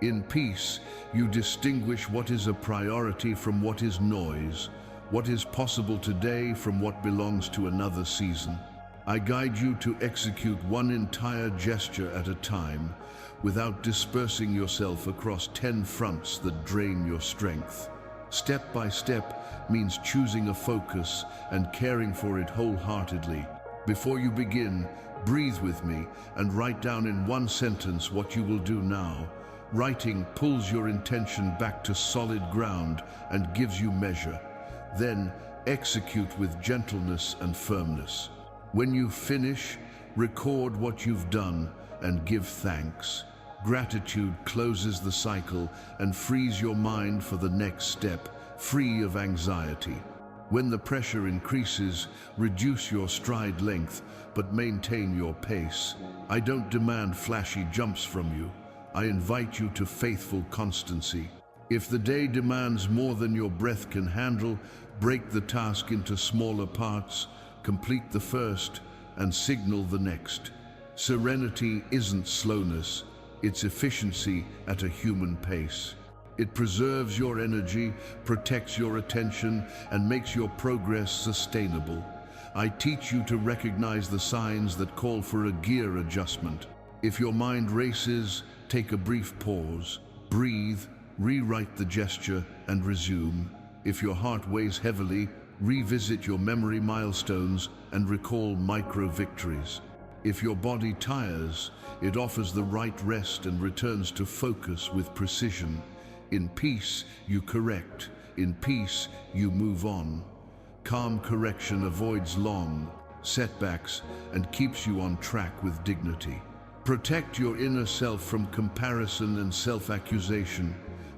In peace, you distinguish what is a priority from what is noise, what is possible today from what belongs to another season. I guide you to execute one entire gesture at a time, without dispersing yourself across 10 fronts that drain your strength. Step by step means choosing a focus and caring for it wholeheartedly. Before you begin, breathe with me and write down in one sentence what you will do now. Writing pulls your intention back to solid ground and gives you measure. Then execute with gentleness and firmness. When you finish, record what you've done and give thanks. Gratitude closes the cycle and frees your mind for the next step, free of anxiety. When the pressure increases, reduce your stride length, but maintain your pace. I don't demand flashy jumps from you. I invite you to faithful constancy. If the day demands more than your breath can handle, break the task into smaller parts, complete the first, and signal the next. Serenity isn't slowness, it's efficiency at a human pace. It preserves your energy, protects your attention, and makes your progress sustainable. I teach you to recognize the signs that call for a gear adjustment. If your mind races, take a brief pause, breathe, rewrite the gesture, and resume. If your heart weighs heavily, revisit your memory milestones and recall micro-victories. If your body tires, it offers the right rest and returns to focus with precision. In peace, you correct. In peace, you move on. Calm correction avoids long setbacks and keeps you on track with dignity. Protect your inner self from comparison and self-accusation.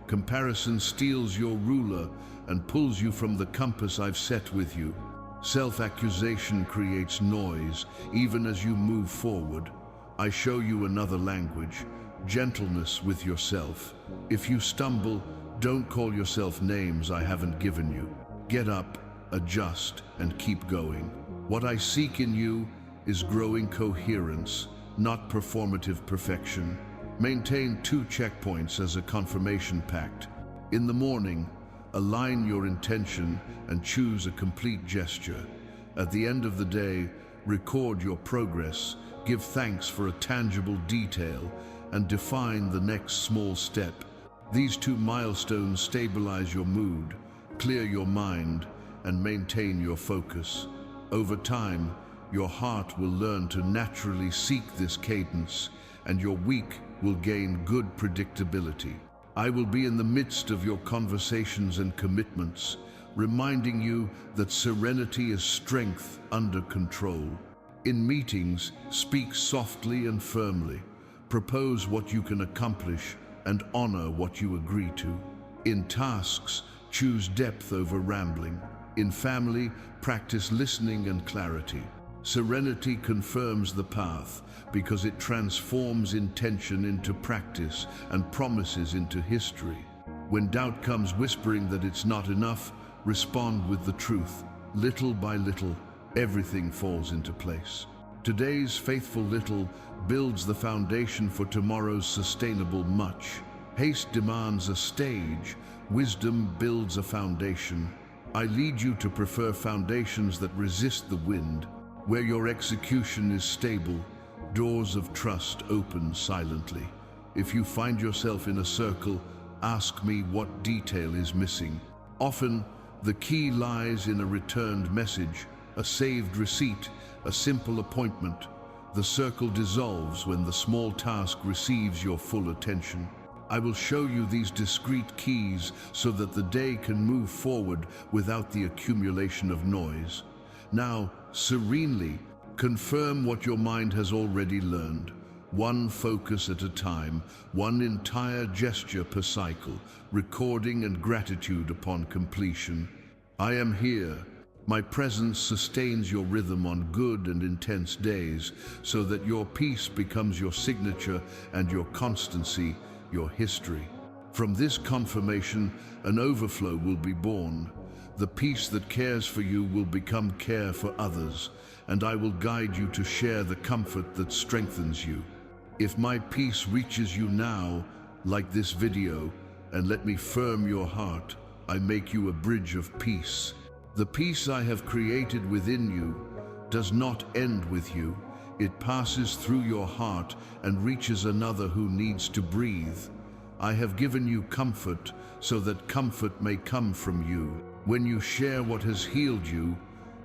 Comparison steals your ruler and pulls you from the compass I've set with you. Self-accusation creates noise, even as you move forward. I show you another language, gentleness with yourself. If you stumble, don't call yourself names I haven't given you. Get up, adjust, and keep going. What I seek in you is growing coherence, not performative perfection. Maintain 2 checkpoints as a confirmation pact. In the morning, align your intention and choose a complete gesture. At the end of the day, record your progress, give thanks for a tangible detail, and define the next small step. These 2 milestones stabilize your mood, clear your mind, and maintain your focus. Over time, your heart will learn to naturally seek this cadence, and your week will gain good predictability. I will be in the midst of your conversations and commitments, reminding you that serenity is strength under control. In meetings, speak softly and firmly. Propose what you can accomplish and honor what you agree to. In tasks, choose depth over rambling. In family, practice listening and clarity. Serenity confirms the path because it transforms intention into practice and promises into history. When doubt comes whispering that it's not enough, respond with the truth. Little by little, everything falls into place. Today's faithful little builds the foundation for tomorrow's sustainable much. Haste demands a stage, Wisdom builds a foundation. I lead you to prefer foundations that resist the wind. Where your execution is stable, doors of trust open silently. If you find yourself in a circle, ask me what detail is missing. Often, the key lies in a returned message, a saved receipt, a simple appointment. The circle dissolves when the small task receives your full attention. I will show you these discrete keys so that the day can move forward without the accumulation of noise. Now, serenely, confirm what your mind has already learned. One focus at a time, one entire gesture per cycle, recording and gratitude upon completion. I am here. My presence sustains your rhythm on good and intense days, so that your peace becomes your signature and your constancy your history. From this confirmation, an overflow will be born. The peace that cares for you will become care for others, and I will guide you to share the comfort that strengthens you. If my peace reaches you now, like this video, and let me firm your heart, I make you a bridge of peace. The peace I have created within you does not end with you. It passes through your heart and reaches another who needs to breathe. I have given you comfort so that comfort may come from you. When you share what has healed you,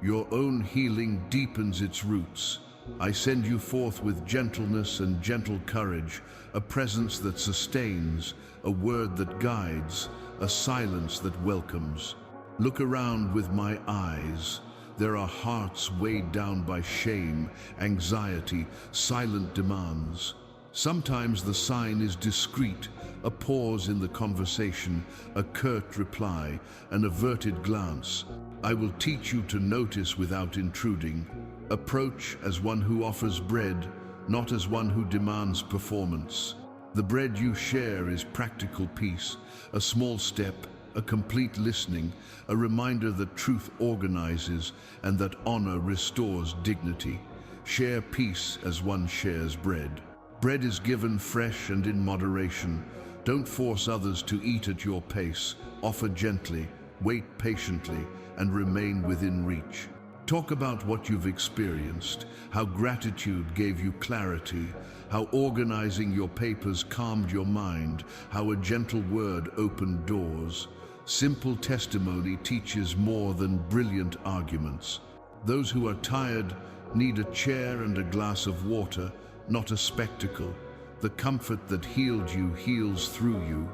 your own healing deepens its roots. I send you forth with gentleness and gentle courage, a presence that sustains, a word that guides, a silence that welcomes. Look around with my eyes. There are hearts weighed down by shame, anxiety, silent demands. Sometimes the sign is discreet, a pause in the conversation, a curt reply, an averted glance. I will teach you to notice without intruding. Approach as one who offers bread, not as one who demands performance. The bread you share is practical peace, a small step, a complete listening, a reminder that truth organizes and that honor restores dignity. Share peace as one shares bread. Bread is given fresh and in moderation. Don't force others to eat at your pace. Offer gently, wait patiently, and remain within reach. Talk about what you've experienced, how gratitude gave you clarity, how organizing your papers calmed your mind, how a gentle word opened doors. Simple testimony teaches more than brilliant arguments. Those who are tired need a chair and a glass of water, not a spectacle. The comfort that healed you heals through you.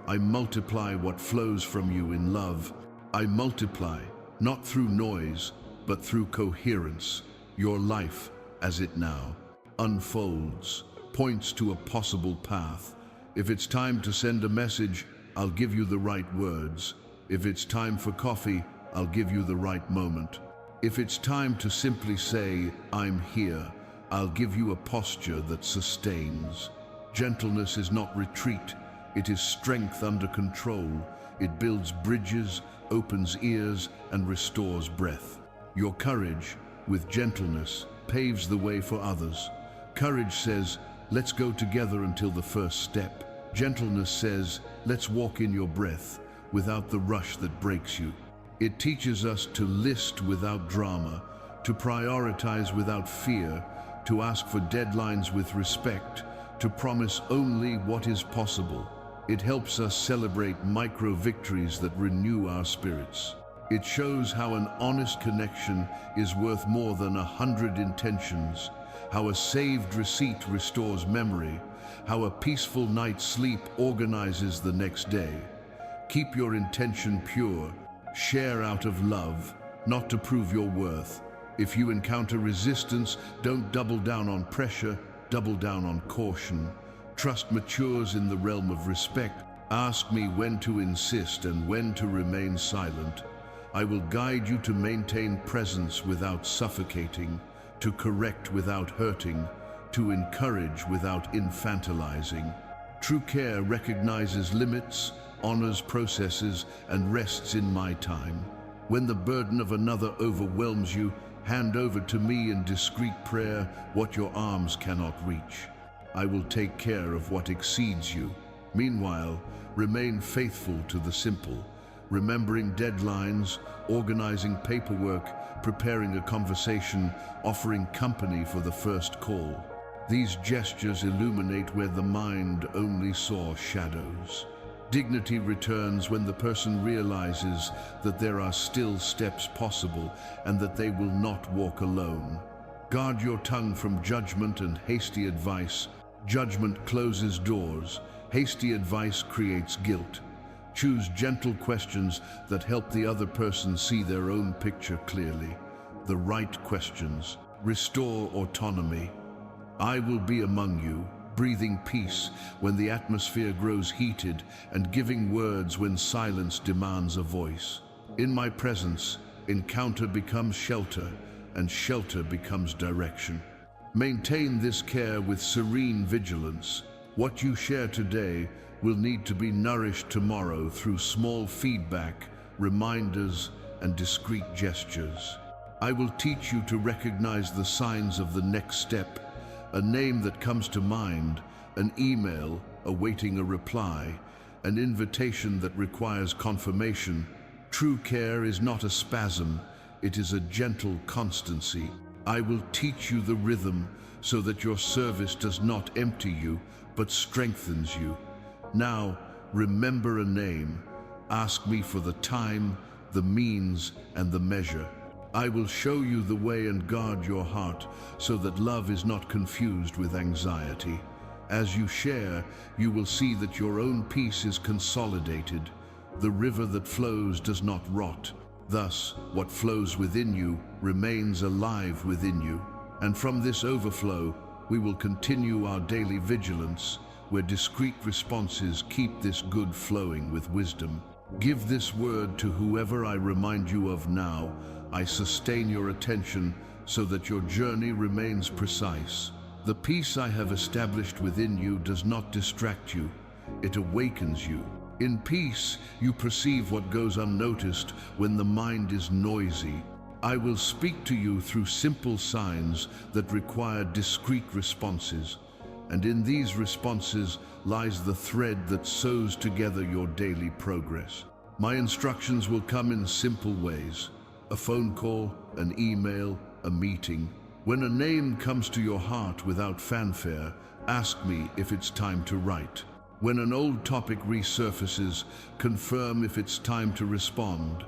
I multiply what flows from you in love. I multiply, not through noise, but through coherence. Your life, as it now unfolds, points to a possible path. If it's time to send a message, I'll give you the right words. If it's time for coffee, I'll give you the right moment. If it's time to simply say, I'm here, I'll give you a posture that sustains. Gentleness is not retreat, it is strength under control. It builds bridges, opens ears, and restores breath. Your courage, with gentleness, paves the way for others. Courage says, let's go together until the first step. Gentleness says, let's walk in your breath, without the rush that breaks you. It teaches us to list without drama, to prioritize without fear, to ask for deadlines with respect, to promise only what is possible. It helps us celebrate micro-victories that renew our spirits. It shows how an honest connection is worth more than 100 intentions, how a saved receipt restores memory, how a peaceful night's sleep organizes the next day. Keep your intention pure. Share out of love, not to prove your worth. If you encounter resistance, don't double down on pressure, double down on caution. Trust matures in the realm of respect. Ask me when to insist and when to remain silent. I will guide you to maintain presence without suffocating, to correct without hurting, to encourage without infantilizing. True care recognizes limits, honors processes, and rests in my time. When the burden of another overwhelms you, hand over to me in discreet prayer what your arms cannot reach. I will take care of what exceeds you. Meanwhile, remain faithful to the simple, remembering deadlines, organizing paperwork, preparing a conversation, offering company for the first call. These gestures illuminate where the mind only saw shadows. Dignity returns when the person realizes that there are still steps possible and that they will not walk alone. Guard your tongue from judgment and hasty advice. Judgment closes doors. Hasty advice creates guilt. Choose gentle questions that help the other person see their own picture clearly. The right questions. Restore autonomy. I will be among you, breathing peace when the atmosphere grows heated and giving words when silence demands a voice. In my presence, encounter becomes shelter, and shelter becomes direction. Maintain this care with serene vigilance. What you share today will need to be nourished tomorrow through small feedback, reminders, and discreet gestures. I will teach you to recognize the signs of the next step, a name that comes to mind, an email awaiting a reply, an invitation that requires confirmation. True care is not a spasm, it is a gentle constancy. I will teach you the rhythm so that your service does not empty you, but strengthens you. Now, remember a name. Ask me for the time, the means, and the measure. I will show you the way and guard your heart so that love is not confused with anxiety. As you share, you will see that your own peace is consolidated. The river that flows does not rot. Thus, what flows within you remains alive within you. And from this overflow, we will continue our daily vigilance, where discreet responses keep this good flowing with wisdom. Give this word to whoever I remind you of now. I sustain your attention so that your journey remains precise. The peace I have established within you does not distract you, it awakens you. In peace, you perceive what goes unnoticed when the mind is noisy. I will speak to you through simple signs that require discreet responses, and in these responses lies the thread that sews together your daily progress. My instructions will come in simple ways: a phone call, an email, a meeting. When a name comes to your heart without fanfare, ask me if it's time to write. When an old topic resurfaces, confirm if it's time to respond.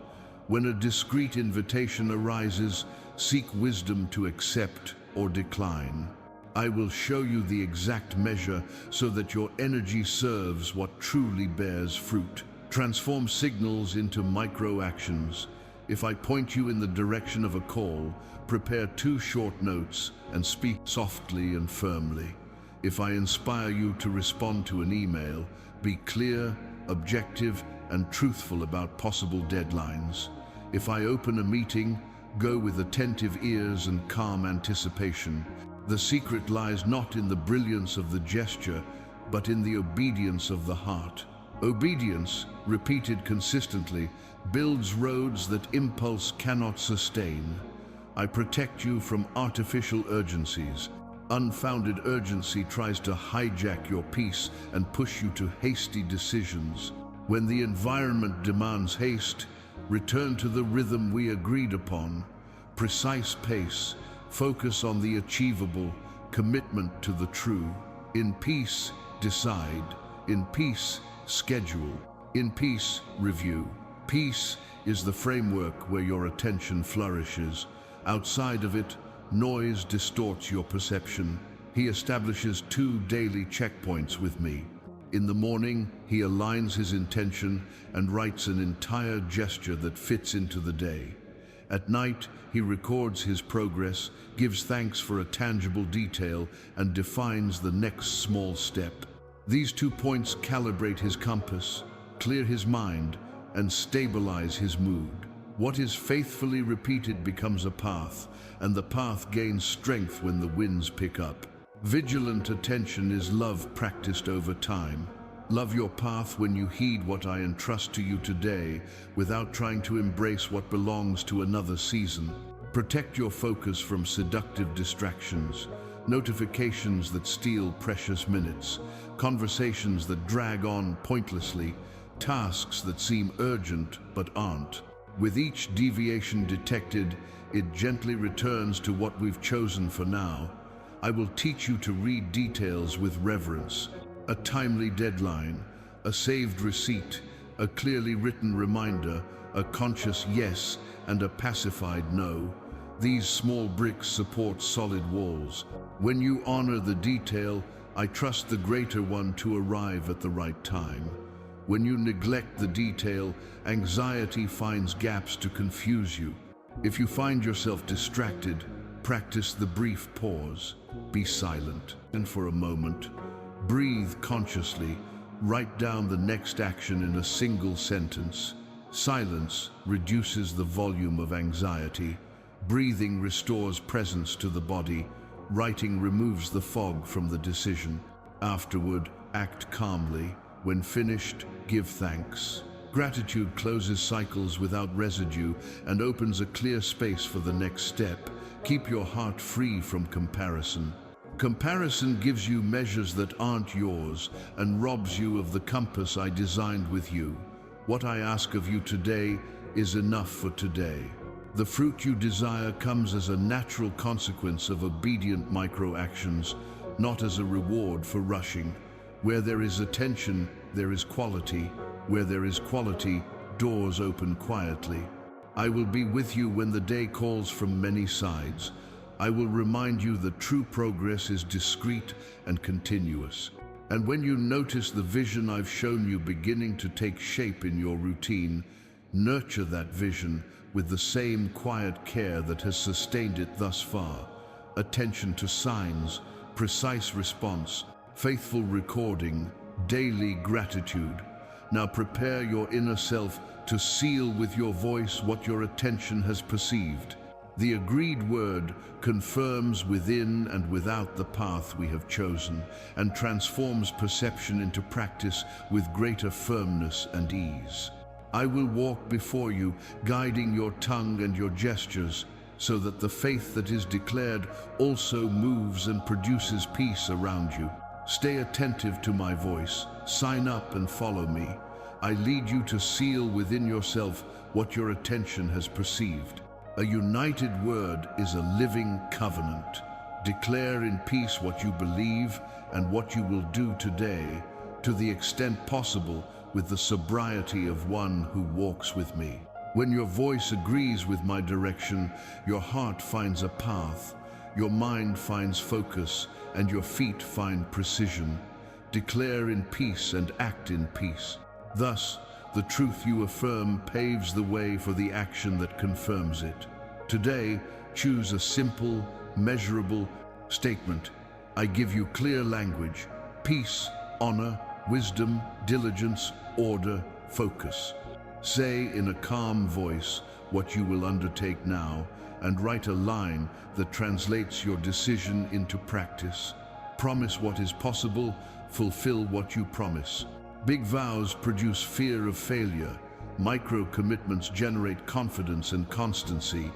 When a discreet invitation arises, seek wisdom to accept or decline. I will show you the exact measure so that your energy serves what truly bears fruit. Transform signals into micro-actions. If I point you in the direction of a call, prepare 2 short notes and speak softly and firmly. If I inspire you to respond to an email, be clear, objective, and truthful about possible deadlines. If I open a meeting, go with attentive ears and calm anticipation. The secret lies not in the brilliance of the gesture, but in the obedience of the heart. Obedience, repeated consistently, builds roads that impulse cannot sustain. I protect you from artificial urgencies. Unfounded urgency tries to hijack your peace and push you to hasty decisions. When the environment demands haste, return to the rhythm we agreed upon. Precise pace, focus on the achievable, commitment to the true. In peace, decide. In peace, schedule. In peace, review. Peace is the framework where your attention flourishes. Outside of it, noise distorts your perception. He establishes 2 daily checkpoints with me. In the morning, he aligns his intention and writes an entire gesture that fits into the day. At night, he records his progress, gives thanks for a tangible detail, and defines the next small step. These 2 points calibrate his compass, clear his mind, and stabilize his mood. What is faithfully repeated becomes a path, and the path gains strength when the winds pick up. Vigilant attention is love practiced over time. Love your path when you heed what I entrust to you today, without trying to embrace what belongs to another season. Protect your focus from seductive distractions, notifications that steal precious minutes, conversations that drag on pointlessly, tasks that seem urgent but aren't. With each deviation detected, it gently returns to what we've chosen for now. I will teach you to read details with reverence. A timely deadline, a saved receipt, a clearly written reminder, a conscious yes and a pacified no. These small bricks support solid walls. When you honor the detail, I trust the greater one to arrive at the right time. When you neglect the detail, anxiety finds gaps to confuse you. If you find yourself distracted, practice the brief pause. Be silent, and for a moment, breathe consciously. Write down the next action in a single sentence. Silence reduces the volume of anxiety. Breathing restores presence to the body. Writing removes the fog from the decision. Afterward, act calmly. When finished, give thanks. Gratitude closes cycles without residue and opens a clear space for the next step. Keep your heart free from comparison. Comparison gives you measures that aren't yours and robs you of the compass I designed with you. What I ask of you today is enough for today. The fruit you desire comes as a natural consequence of obedient micro-actions, not as a reward for rushing. Where there is attention, there is quality. Where there is quality, doors open quietly. I will be with you when the day calls from many sides. I will remind you that true progress is discreet and continuous. And when you notice the vision I've shown you beginning to take shape in your routine, nurture that vision with the same quiet care that has sustained it thus far. Attention to signs, precise response, faithful recording, daily gratitude. Now prepare your inner self to seal with your voice what your attention has perceived. The agreed word confirms within and without the path we have chosen and transforms perception into practice with greater firmness and ease. I will walk before you, guiding your tongue and your gestures, so that the faith that is declared also moves and produces peace around you. Stay attentive to my voice. Sign up and follow me. I lead you to seal within yourself what your attention has perceived. A united word is a living covenant. Declare in peace what you believe and what you will do today, to the extent possible, with the sobriety of one who walks with me. When your voice agrees with my direction, your heart finds a path, your mind finds focus, and your feet find precision. Declare in peace and act in peace. Thus, the truth you affirm paves the way for the action that confirms it. Today, choose a simple, measurable statement. I give you clear language: peace, honor, wisdom, diligence, order, focus. Say in a calm voice what you will undertake now, and write a line that translates your decision into practice. Promise what is possible, fulfill what you promise. Big vows produce fear of failure. Micro commitments generate confidence and constancy.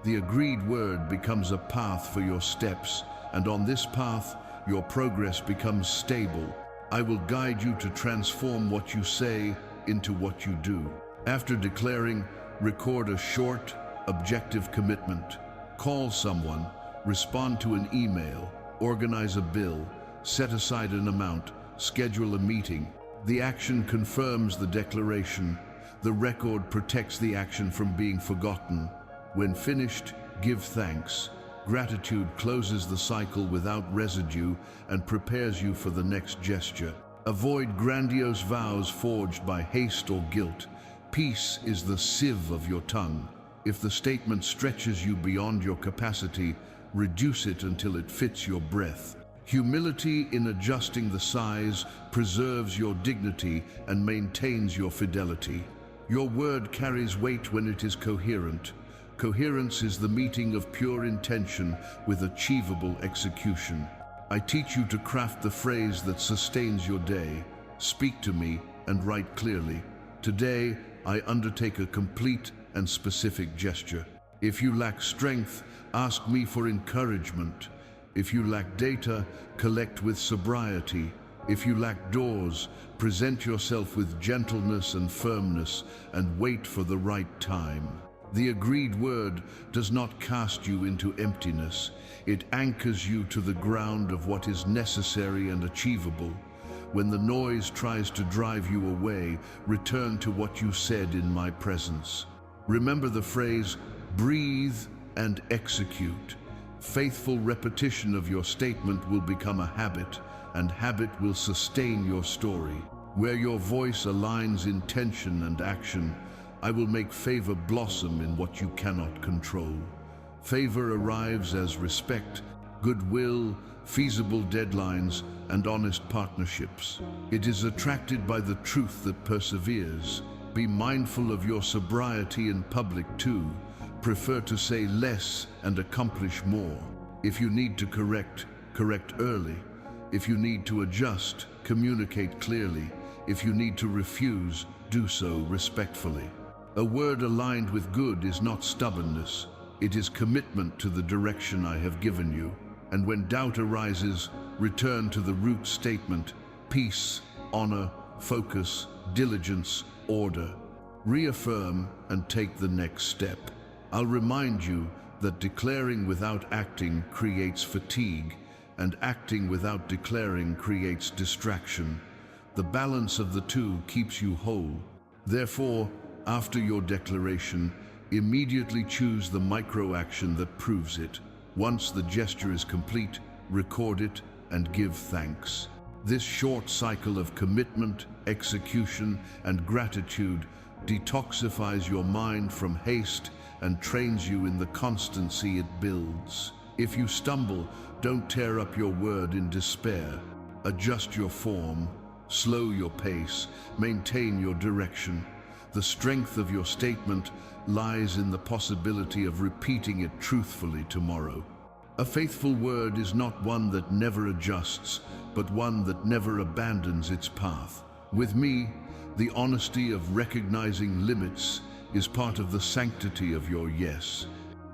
The agreed word becomes a path for your steps, and on this path, your progress becomes stable. I will guide you to transform what you say into what you do. After declaring, record a short, objective commitment. Call someone, respond to an email, organize a bill, set aside an amount, schedule a meeting. The action confirms the declaration. The record protects the action from being forgotten. When finished, give thanks. Gratitude closes the cycle without residue and prepares you for the next gesture. Avoid grandiose vows forged by haste or guilt. Peace is the sieve of your tongue. If the statement stretches you beyond your capacity, reduce it until it fits your breath. Humility in adjusting the size preserves your dignity and maintains your fidelity. Your word carries weight when it is coherent. Coherence is the meeting of pure intention with achievable execution. I teach you to craft the phrase that sustains your day. Speak to me and write clearly. Today, I undertake a complete and specific gesture. If you lack strength, ask me for encouragement. If you lack data, collect with sobriety. If you lack doors, present yourself with gentleness and firmness and wait for the right time. The agreed word does not cast you into emptiness. It anchors you to the ground of what is necessary and achievable. When the noise tries to drive you away, return to what you said in my presence. Remember the phrase, breathe and execute. Faithful repetition of your statement will become a habit, and habit will sustain your story. Where your voice aligns intention and action, I will make favor blossom in what you cannot control. Favor arrives as respect, goodwill, feasible deadlines, and honest partnerships. It is attracted by the truth that perseveres. Be mindful of your sobriety in public too. Prefer to say less and accomplish more. If you need to correct, correct early. If you need to adjust, communicate clearly. If you need to refuse, do so respectfully. A word aligned with good is not stubbornness. It is commitment to the direction I have given you. And when doubt arises, return to the root statement: peace, honor, focus, diligence, order. Reaffirm and take the next step. I'll remind you that declaring without acting creates fatigue, and acting without declaring creates distraction. The balance of the two keeps you whole. Therefore, after your declaration, immediately choose the micro-action that proves it. Once the gesture is complete, record it and give thanks. This short cycle of commitment, execution, and gratitude detoxifies your mind from haste and trains you in the constancy it builds. If you stumble, don't tear up your word in despair. Adjust your form, slow your pace, maintain your direction. The strength of your statement lies in the possibility of repeating it truthfully tomorrow. A faithful word is not one that never adjusts, but one that never abandons its path. With me, the honesty of recognizing limits is part of the sanctity of your yes.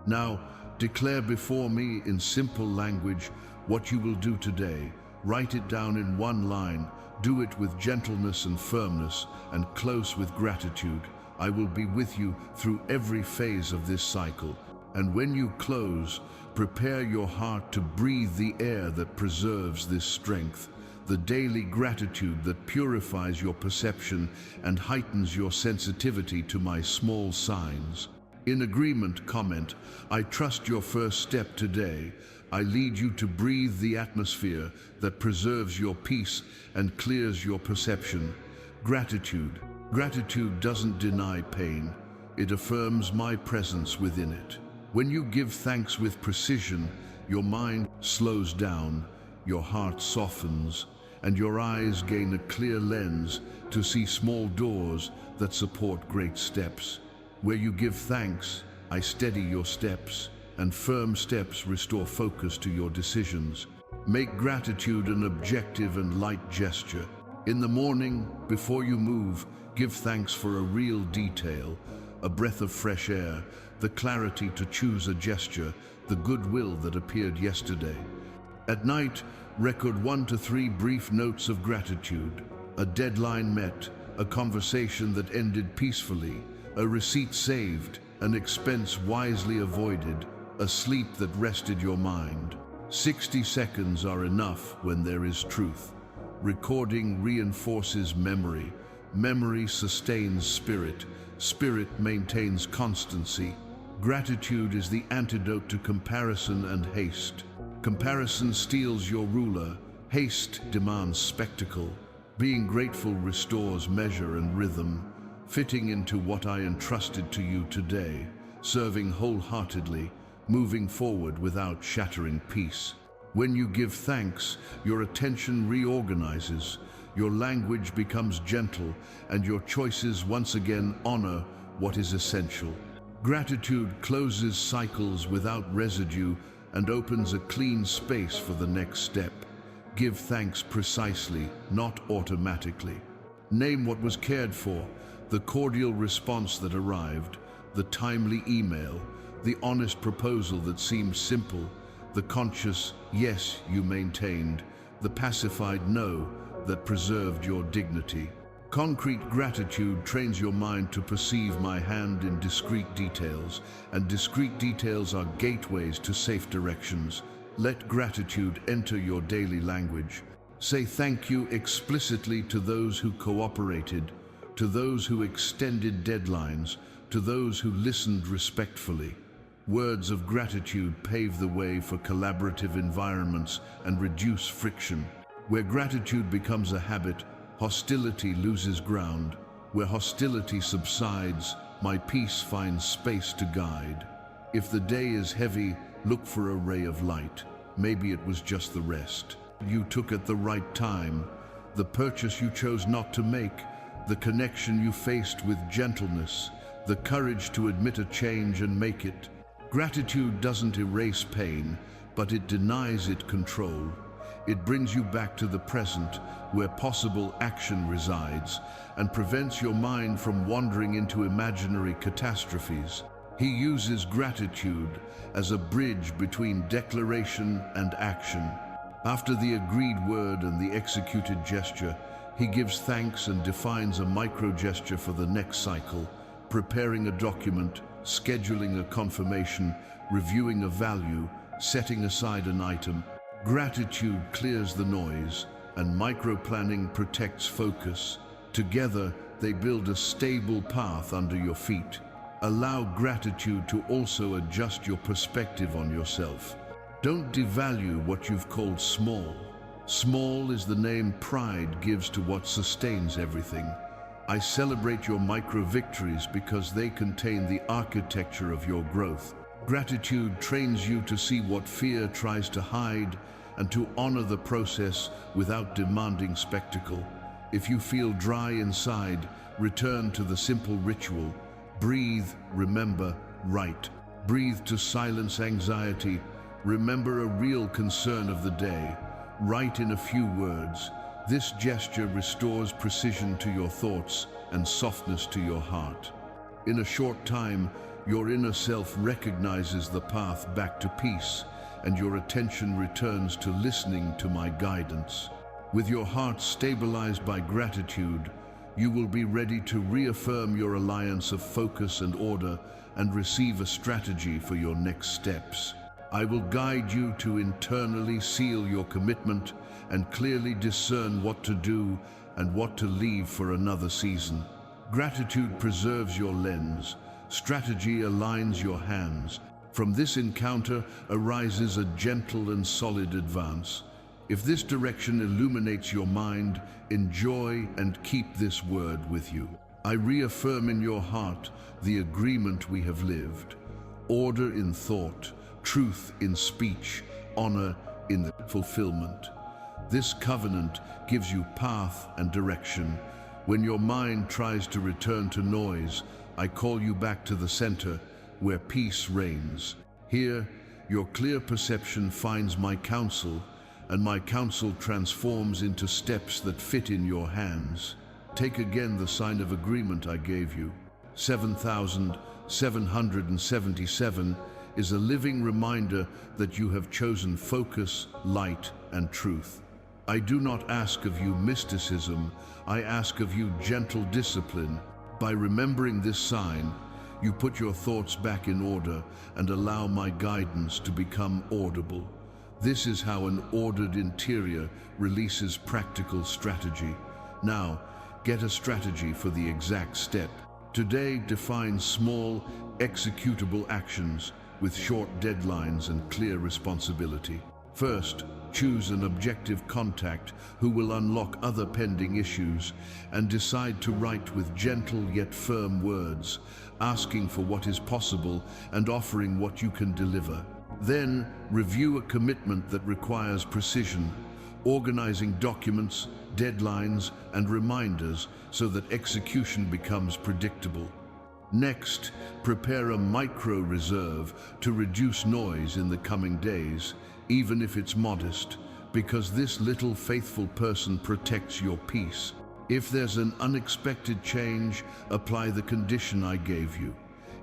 Now, declare before me in simple language what you will do today. Write it down in one line. Do it with gentleness and firmness, and close with gratitude. I will be with you through every phase of this cycle. And when you close, prepare your heart to breathe the air that preserves this strength, the daily gratitude that purifies your perception and heightens your sensitivity to my small signs. In agreement, comment, I trust your first step today. I lead you to breathe the atmosphere that preserves your peace and clears your perception. Gratitude. Gratitude doesn't deny pain. It affirms my presence within it. When you give thanks with precision, your mind slows down, your heart softens, and your eyes gain a clear lens to see small doors that support great steps. Where you give thanks, I steady your steps, and firm steps restore focus to your decisions. Make gratitude an objective and light gesture. In the morning, before you move, give thanks for a real detail, a breath of fresh air, the clarity to choose a gesture, the goodwill that appeared yesterday. At night, record 1 to 3 brief notes of gratitude. A deadline met, a conversation that ended peacefully, a receipt saved, an expense wisely avoided, a sleep that rested your mind. 60 seconds are enough when there is truth. Recording reinforces memory. Memory sustains spirit. Spirit maintains constancy. Gratitude is the antidote to comparison and haste. Comparison steals your ruler. Haste demands spectacle. Being grateful restores measure and rhythm. Fitting into what I entrusted to you today. Serving wholeheartedly. Moving forward without shattering peace. When you give thanks, your attention reorganizes, your language becomes gentle, and your choices once again honor what is essential. Gratitude closes cycles without residue and opens a clean space for the next step. Give thanks precisely, not automatically. Name what was cared for, the cordial response that arrived, the timely email, the honest proposal that seemed simple, the conscious yes you maintained, the pacified no that preserved your dignity. Concrete gratitude trains your mind to perceive my hand in discrete details, and discrete details are gateways to safe directions. Let gratitude enter your daily language. Say thank you explicitly to those who cooperated, to those who extended deadlines, to those who listened respectfully. Words of gratitude pave the way for collaborative environments and reduce friction. Where gratitude becomes a habit, hostility loses ground. Where hostility subsides, my peace finds space to guide. If the day is heavy, look for a ray of light. Maybe it was just the rest you took at the right time, the purchase you chose not to make, the connection you faced with gentleness, the courage to admit a change and make it. Gratitude doesn't erase pain, but it denies it control. It brings you back to the present, where possible action resides, and prevents your mind from wandering into imaginary catastrophes. He uses gratitude as a bridge between declaration and action. After the agreed word and the executed gesture, he gives thanks and defines a micro-gesture for the next cycle, preparing a document, scheduling a confirmation, reviewing a value, setting aside an item. Gratitude clears the noise, and micro-planning protects focus. Together, they build a stable path under your feet. Allow gratitude to also adjust your perspective on yourself. Don't devalue what you've called small. Small is the name pride gives to what sustains everything. I celebrate your micro-victories because they contain the architecture of your growth. Gratitude trains you to see what fear tries to hide and to honor the process without demanding spectacle. If you feel dry inside, return to the simple ritual. Breathe, remember, write. Breathe to silence anxiety. Remember a real concern of the day. Write in a few words. This gesture restores precision to your thoughts and softness to your heart. In a short time, your inner self recognizes the path back to peace, and your attention returns to listening to my guidance. With your heart stabilized by gratitude, you will be ready to reaffirm your alliance of focus and order and receive a strategy for your next steps. I will guide you to internally seal your commitment and clearly discern what to do and what to leave for another season. Gratitude preserves your lens. Strategy aligns your hands. From this encounter arises a gentle and solid advance. If this direction illuminates your mind, enjoy and keep this word with you. I reaffirm in your heart the agreement we have lived. Order in thought, truth in speech, honor in the fulfillment. This covenant gives you path and direction. When your mind tries to return to noise, I call you back to the center where peace reigns. Here, your clear perception finds my counsel, and my counsel transforms into steps that fit in your hands. Take again the sign of agreement I gave you. 7,777 is a living reminder that you have chosen focus, light, and truth. I do not ask of you mysticism, I ask of you gentle discipline. By remembering this sign, you put your thoughts back in order and allow my guidance to become audible. This is how an ordered interior releases practical strategy. Now, get a strategy for the exact step. Today, define small, executable actions with short deadlines and clear responsibility. First, choose an objective contact who will unlock other pending issues, and decide to write with gentle yet firm words, asking for what is possible and offering what you can deliver. Then, review a commitment that requires precision, organizing documents, deadlines, and reminders so that execution becomes predictable. Next, prepare a micro-reserve to reduce noise in the coming days, even if it's modest, because this little faithful person protects your peace. If there's an unexpected change, apply the condition I gave you.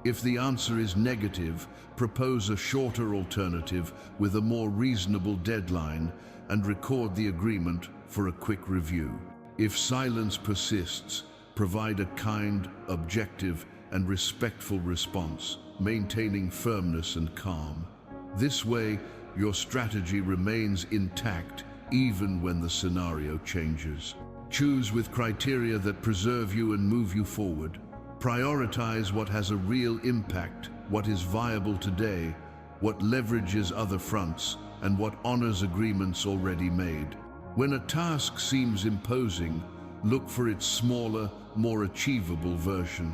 If the answer is negative, propose a shorter alternative with a more reasonable deadline and record the agreement for a quick review. If silence persists, provide a kind, objective, and respectful response, maintaining firmness and calm. This way, your strategy remains intact even when the scenario changes. Choose with criteria that preserve you and move you forward. Prioritize what has a real impact, what is viable today, what leverages other fronts, and what honors agreements already made. When a task seems imposing, look for its smaller, more achievable version.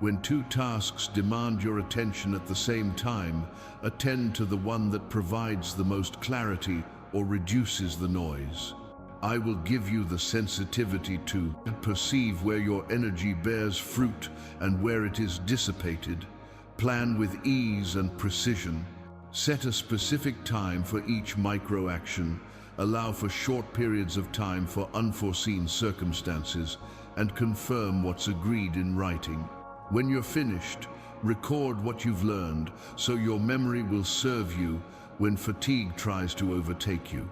When two tasks demand your attention at the same time, attend to the one that provides the most clarity or reduces the noise. I will give you the sensitivity to perceive where your energy bears fruit and where it is dissipated. Plan with ease and precision. Set a specific time for each micro-action. Allow for short periods of time for unforeseen circumstances, and confirm what's agreed in writing. When you're finished, record what you've learned so your memory will serve you when fatigue tries to overtake you.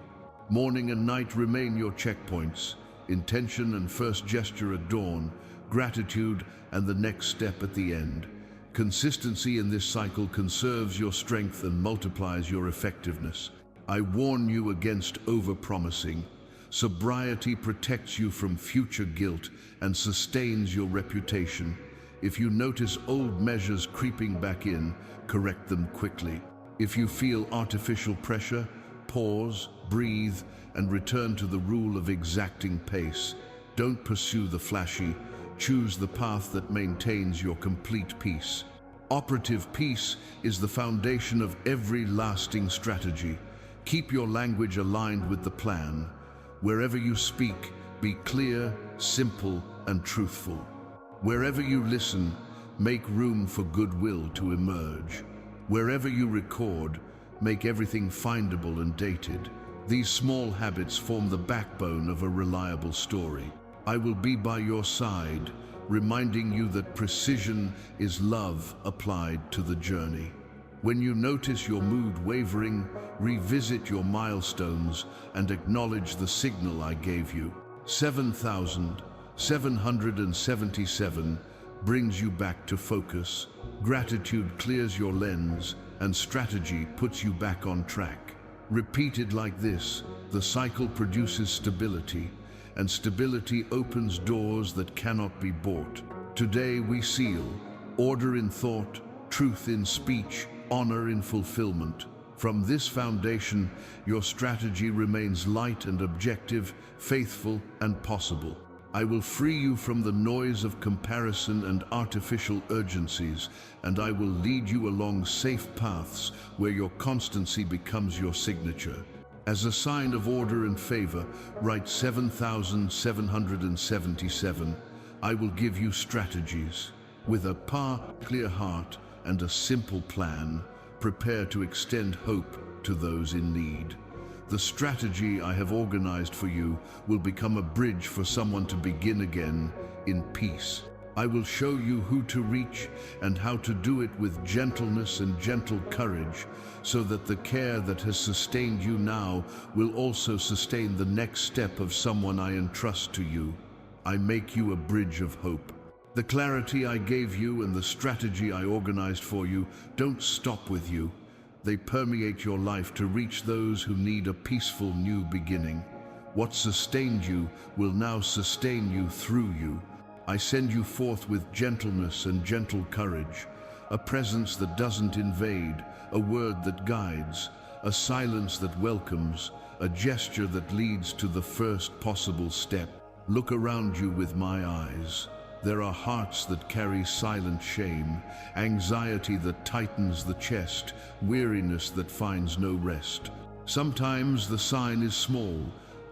Morning and night remain your checkpoints. Intention and first gesture at dawn, gratitude and the next step at the end. Consistency in this cycle conserves your strength and multiplies your effectiveness. I warn you against over-promising. Sobriety protects you from future guilt and sustains your reputation. If you notice old measures creeping back in, correct them quickly. If you feel artificial pressure, pause, breathe, and return to the rule of exacting pace. Don't pursue the flashy. Choose the path that maintains your complete peace. Operative peace is the foundation of every lasting strategy. Keep your language aligned with the plan. Wherever you speak, be clear, simple, and truthful. Wherever you listen, make room for goodwill to emerge. Wherever you record, make everything findable and dated. These small habits form the backbone of a reliable story. I will be by your side, reminding you that precision is love applied to the journey. When you notice your mood wavering, revisit your milestones and acknowledge the signal I gave you. 7,777 brings you back to focus. Gratitude clears your lens, and strategy puts you back on track. Repeated like this, the cycle produces stability, and stability opens doors that cannot be bought. Today we seal order in thought, truth in speech, honor in fulfillment. From this foundation, your strategy remains light and objective, faithful and possible. I will free you from the noise of comparison and artificial urgencies, and I will lead you along safe paths where your constancy becomes your signature. As a sign of order and favor, write 7,777. I will give you strategies. With a clear heart and a simple plan, prepare to extend hope to those in need. The strategy I have organized for you will become a bridge for someone to begin again in peace. I will show you who to reach and how to do it with gentleness and gentle courage, so that the care that has sustained you now will also sustain the next step of someone I entrust to you. I make you a bridge of hope. The clarity I gave you and the strategy I organized for you don't stop with you. They permeate your life to reach those who need a peaceful new beginning. What sustained you will now sustain you through you. I send you forth with gentleness and gentle courage, a presence that doesn't invade, a word that guides, a silence that welcomes, a gesture that leads to the first possible step. Look around you with my eyes. There are hearts that carry silent shame, anxiety that tightens the chest, weariness that finds no rest. Sometimes the sign is small,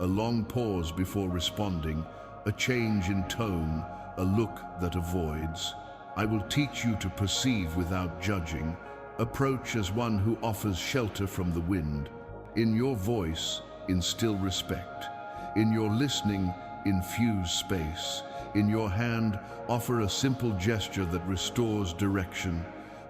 a long pause before responding, a change in tone, a look that avoids. I will teach you to perceive without judging. Approach as one who offers shelter from the wind. In your voice, instill respect. In your listening, infuse space. In your hand, offer a simple gesture that restores direction.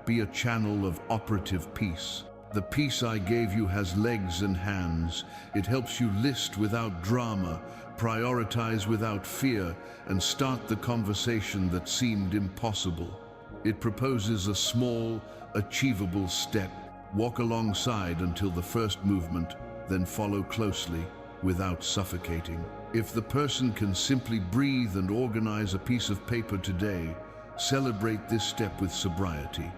Be a channel of operative peace. The peace I gave you has legs and hands. It helps you list without drama, prioritize without fear, and start the conversation that seemed impossible. It proposes a small, achievable step. Walk alongside until the first movement, then follow closely, without suffocating. If the person can simply breathe and organize a piece of paper today, celebrate this step with sobriety.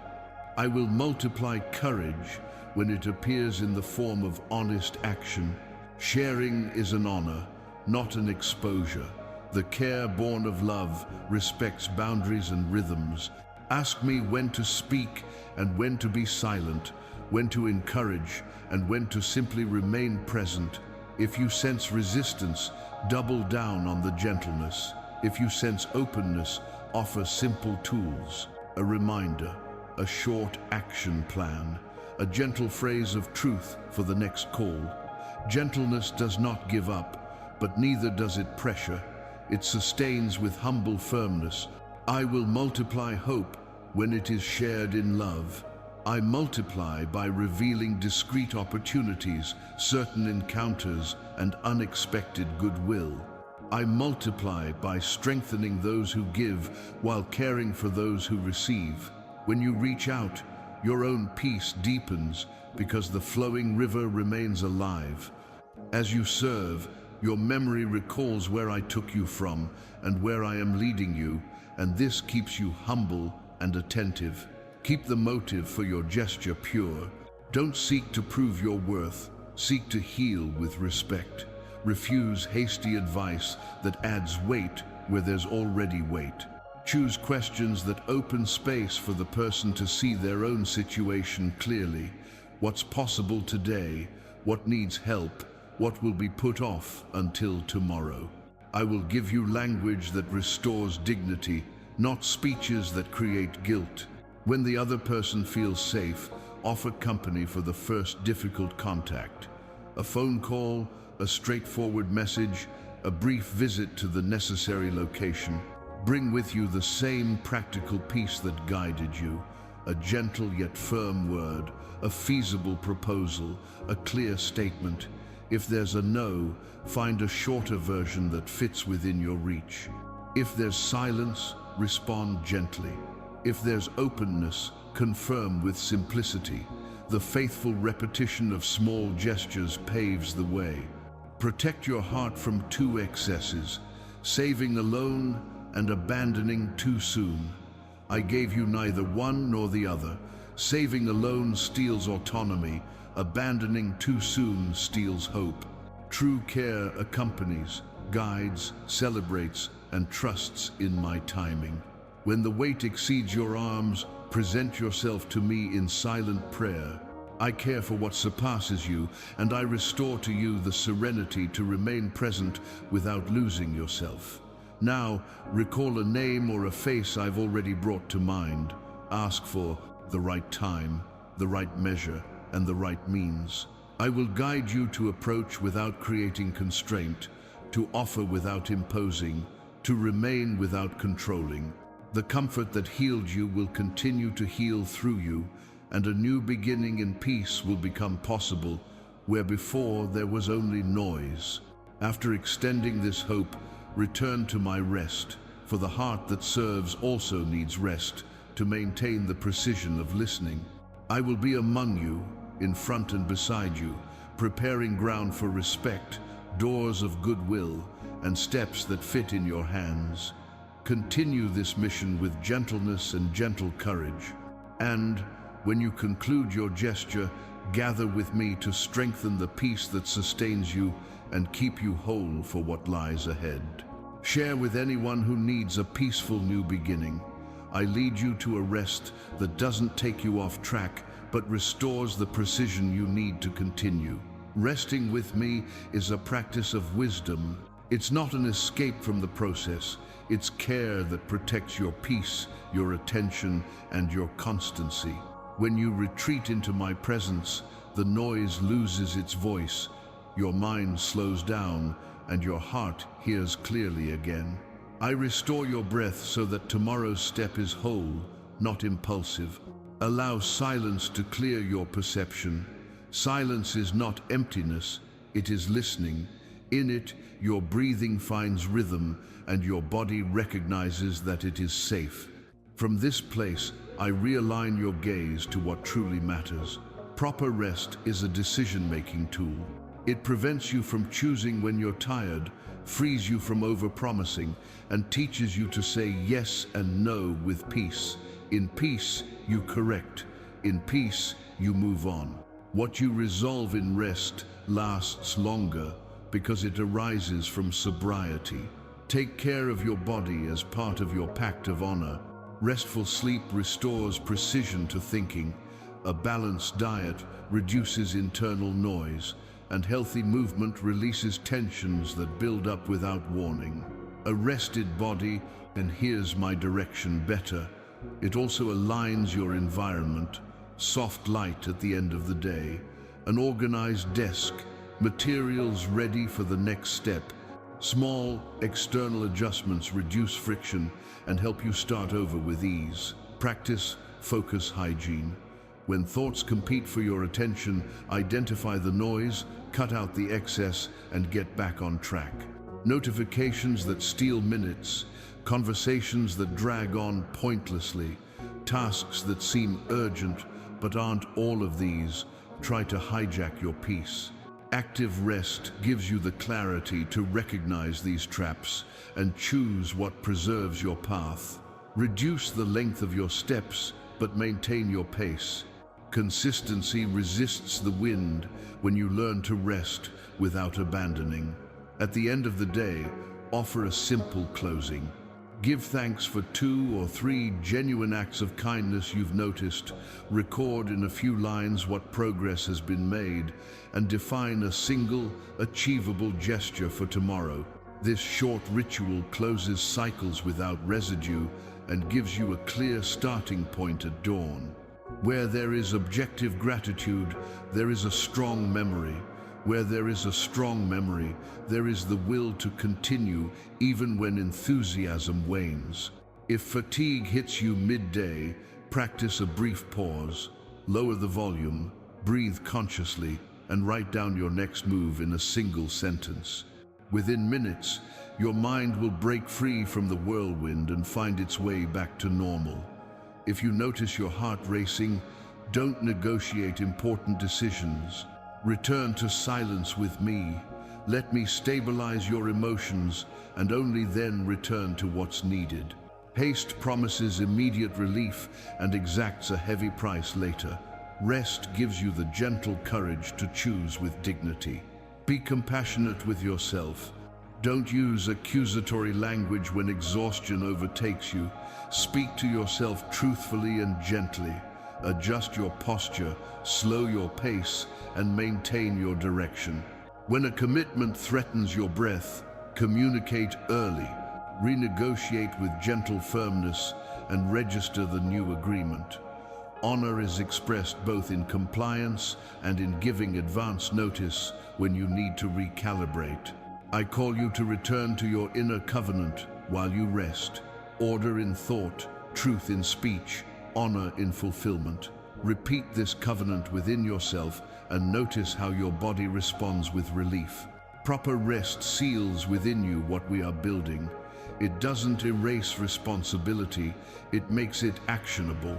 I will multiply courage when it appears in the form of honest action. Sharing is an honor, not an exposure. The care born of love respects boundaries and rhythms. Ask me when to speak and when to be silent, when to encourage and when to simply remain present. If you sense resistance, double down on the gentleness. If you sense openness, offer simple tools. A reminder, a short action plan, a gentle phrase of truth for the next call. Gentleness does not give up, but neither does it pressure. It sustains with humble firmness. I will multiply hope when it is shared in love. I multiply by revealing discreet opportunities, certain encounters, and unexpected goodwill. I multiply by strengthening those who give while caring for those who receive. When you reach out, your own peace deepens because the flowing river remains alive. As you serve, your memory recalls where I took you from and where I am leading you, and this keeps you humble and attentive. Keep the motive for your gesture pure. Don't seek to prove your worth. Seek to heal with respect. Refuse hasty advice that adds weight where there's already weight. Choose questions that open space for the person to see their own situation clearly. What's possible today? What needs help? What will be put off until tomorrow? I will give you language that restores dignity, not speeches that create guilt. When the other person feels safe, offer company for the first difficult contact. A phone call, a straightforward message, a brief visit to the necessary location. Bring with you the same practical peace that guided you, a gentle yet firm word, a feasible proposal, a clear statement. If there's a no, find a shorter version that fits within your reach. If there's silence, respond gently. If there's openness, confirm with simplicity. The faithful repetition of small gestures paves the way. Protect your heart from two excesses, saving alone and abandoning too soon. I gave you neither one nor the other. Saving alone steals autonomy. Abandoning too soon steals hope. True care accompanies, guides, celebrates, and trusts in my timing. When the weight exceeds your arms, present yourself to me in silent prayer. I care for what surpasses you, and I restore to you the serenity to remain present without losing yourself. Now, recall a name or a face I've already brought to mind. Ask for the right time, the right measure, and the right means. I will guide you to approach without creating constraint, to offer without imposing, to remain without controlling. The comfort that healed you will continue to heal through you, and a new beginning in peace will become possible where before there was only noise. After extending this hope, return to my rest, for the heart that serves also needs rest to maintain the precision of listening. I will be among you, in front and beside you, preparing ground for respect, doors of goodwill, and steps that fit in your hands. Continue this mission with gentleness and gentle courage. And when you conclude your gesture, gather with me to strengthen the peace that sustains you and keep you whole for what lies ahead. Share with anyone who needs a peaceful new beginning. I lead you to a rest that doesn't take you off track, but restores the precision you need to continue. Resting with me is a practice of wisdom. It's not an escape from the process. It's care that protects your peace, your attention, and your constancy. When you retreat into my presence, the noise loses its voice, your mind slows down, and your heart hears clearly again. I restore your breath so that tomorrow's step is whole, not impulsive. Allow silence to clear your perception. Silence is not emptiness, it is listening. In it, your breathing finds rhythm and your body recognizes that it is safe. From this place, I realign your gaze to what truly matters. Proper rest is a decision-making tool. It prevents you from choosing when you're tired, frees you from overpromising, and teaches you to say yes and no with peace. In peace, you correct. In peace, you move on. What you resolve in rest lasts longer because it arises from sobriety. Take care of your body as part of your pact of honor. Restful sleep restores precision to thinking. A balanced diet reduces internal noise, and healthy movement releases tensions that build up without warning. A rested body hears my direction better. It also aligns your environment. Soft light at the end of the day, an organized desk, materials ready for the next step. Small external adjustments reduce friction and help you start over with ease. Practice focus hygiene. When thoughts compete for your attention, identify the noise, cut out the excess, and get back on track. Notifications that steal minutes, conversations that drag on pointlessly, tasks that seem urgent but aren't all of these try to hijack your peace. Active rest gives you the clarity to recognize these traps and choose what preserves your path. Reduce the length of your steps, but maintain your pace. Consistency resists the wind when you learn to rest without abandoning. At the end of the day, offer a simple closing. Give thanks for 2 or 3 genuine acts of kindness you've noticed, record in a few lines what progress has been made, and define a single, achievable gesture for tomorrow. This short ritual closes cycles without residue and gives you a clear starting point at dawn. Where there is objective gratitude, there is a strong memory. Where there is a strong memory, there is the will to continue even when enthusiasm wanes. If fatigue hits you midday, practice a brief pause, lower the volume, breathe consciously, and write down your next move in a single sentence. Within minutes, your mind will break free from the whirlwind and find its way back to normal. If you notice your heart racing, don't negotiate important decisions. Return to silence with me. Let me stabilize your emotions and only then return to what's needed. Haste promises immediate relief and exacts a heavy price later. Rest gives you the gentle courage to choose with dignity. Be compassionate with yourself. Don't use accusatory language when exhaustion overtakes you. Speak to yourself truthfully and gently. Adjust your posture, slow your pace, and maintain your direction. When a commitment threatens your breath, communicate early, renegotiate with gentle firmness, and register the new agreement. Honor is expressed both in compliance and in giving advance notice when you need to recalibrate. I call you to return to your inner covenant while you rest. Order in thought, truth in speech, honor in fulfillment. Repeat this covenant within yourself and notice how your body responds with relief. Proper rest seals within you what we are building. It doesn't erase responsibility, it makes it actionable.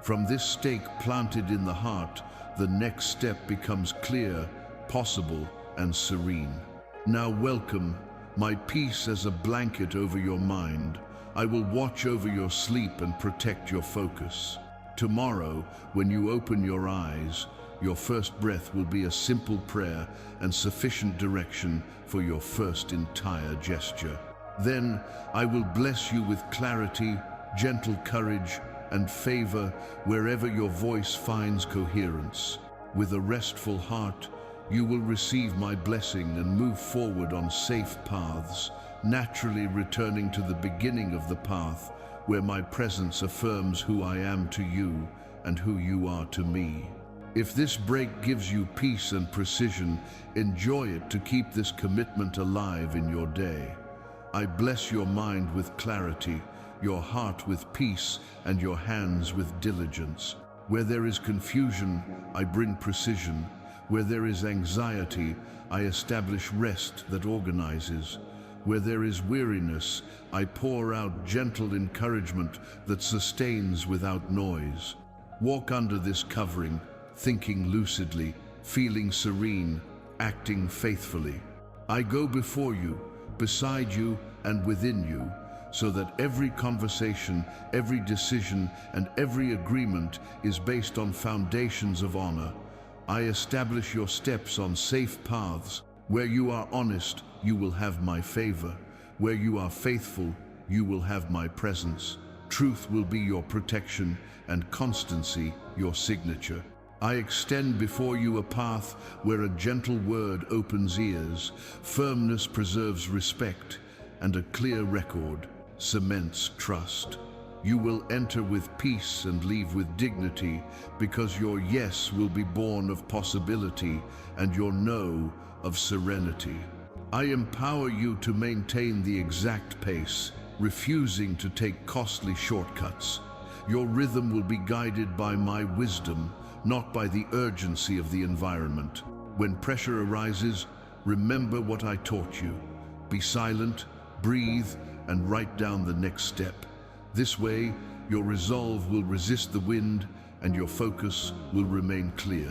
From this stake planted in the heart, the next step becomes clear, possible, and serene. Now welcome, my peace as a blanket over your mind. I will watch over your sleep and protect your focus. Tomorrow, when you open your eyes, your first breath will be a simple prayer and sufficient direction for your first entire gesture. Then I will bless you with clarity, gentle courage, and favor wherever your voice finds coherence. With a restful heart, you will receive my blessing and move forward on safe paths, naturally returning to the beginning of the path, where my presence affirms who I am to you and who you are to me. If this break gives you peace and precision, enjoy it to keep this commitment alive in your day. I bless your mind with clarity, your heart with peace, and your hands with diligence. Where there is confusion, I bring precision. Where there is anxiety, I establish rest that organizes. Where there is weariness, I pour out gentle encouragement that sustains without noise. Walk under this covering, thinking lucidly, feeling serene, acting faithfully. I go before you, beside you, and within you, so that every conversation, every decision, and every agreement is based on foundations of honor. I establish your steps on safe paths. Where you are honest, you will have my favor. Where you are faithful, you will have my presence. Truth will be your protection, and constancy your signature. I extend before you a path where a gentle word opens ears, firmness preserves respect, and a clear record cements trust. You will enter with peace and leave with dignity, because your yes will be born of possibility and your no of serenity. I empower you to maintain the exact pace, refusing to take costly shortcuts. Your rhythm will be guided by my wisdom, not by the urgency of the environment. When pressure arises, remember what I taught you. Be silent, breathe, and write down the next step. This way, your resolve will resist the wind and your focus will remain clear.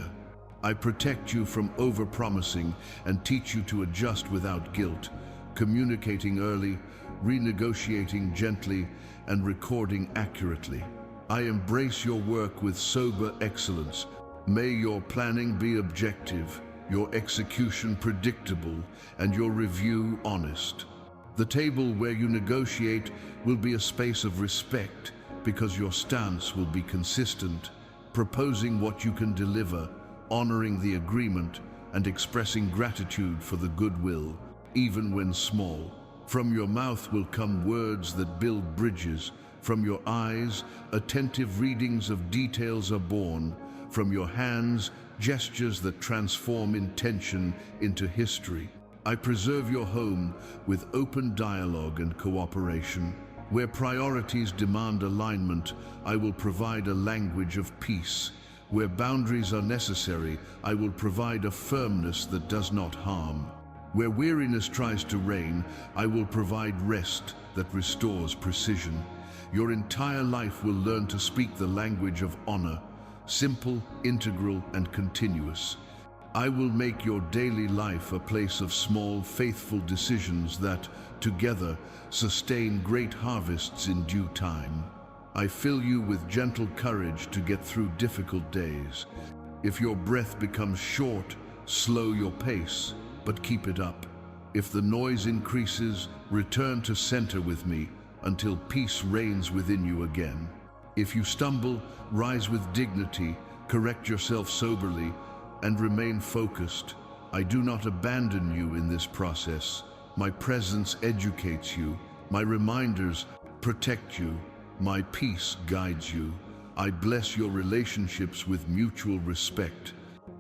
I protect you from overpromising and teach you to adjust without guilt, communicating early, renegotiating gently, and recording accurately. I embrace your work with sober excellence. May your planning be objective, your execution predictable, and your review honest. The table where you negotiate will be a space of respect because your stance will be consistent, proposing what you can deliver, honoring the agreement, and expressing gratitude for the goodwill, even when small. From your mouth will come words that build bridges. From your eyes, attentive readings of details are born. From your hands, gestures that transform intention into history. I preserve your home with open dialogue and cooperation. Where priorities demand alignment, I will provide a language of peace. Where boundaries are necessary, I will provide a firmness that does not harm. Where weariness tries to reign, I will provide rest that restores precision. Your entire life will learn to speak the language of honor, simple, integral, and continuous. I will make your daily life a place of small, faithful decisions that, together, sustain great harvests in due time. I fill you with gentle courage to get through difficult days. If your breath becomes short, slow your pace, but keep it up. If the noise increases, return to center with me until peace reigns within you again. If you stumble, rise with dignity, correct yourself soberly, and remain focused. I do not abandon you in this process. My presence educates you. My reminders protect you. My peace guides you. I bless your relationships with mutual respect.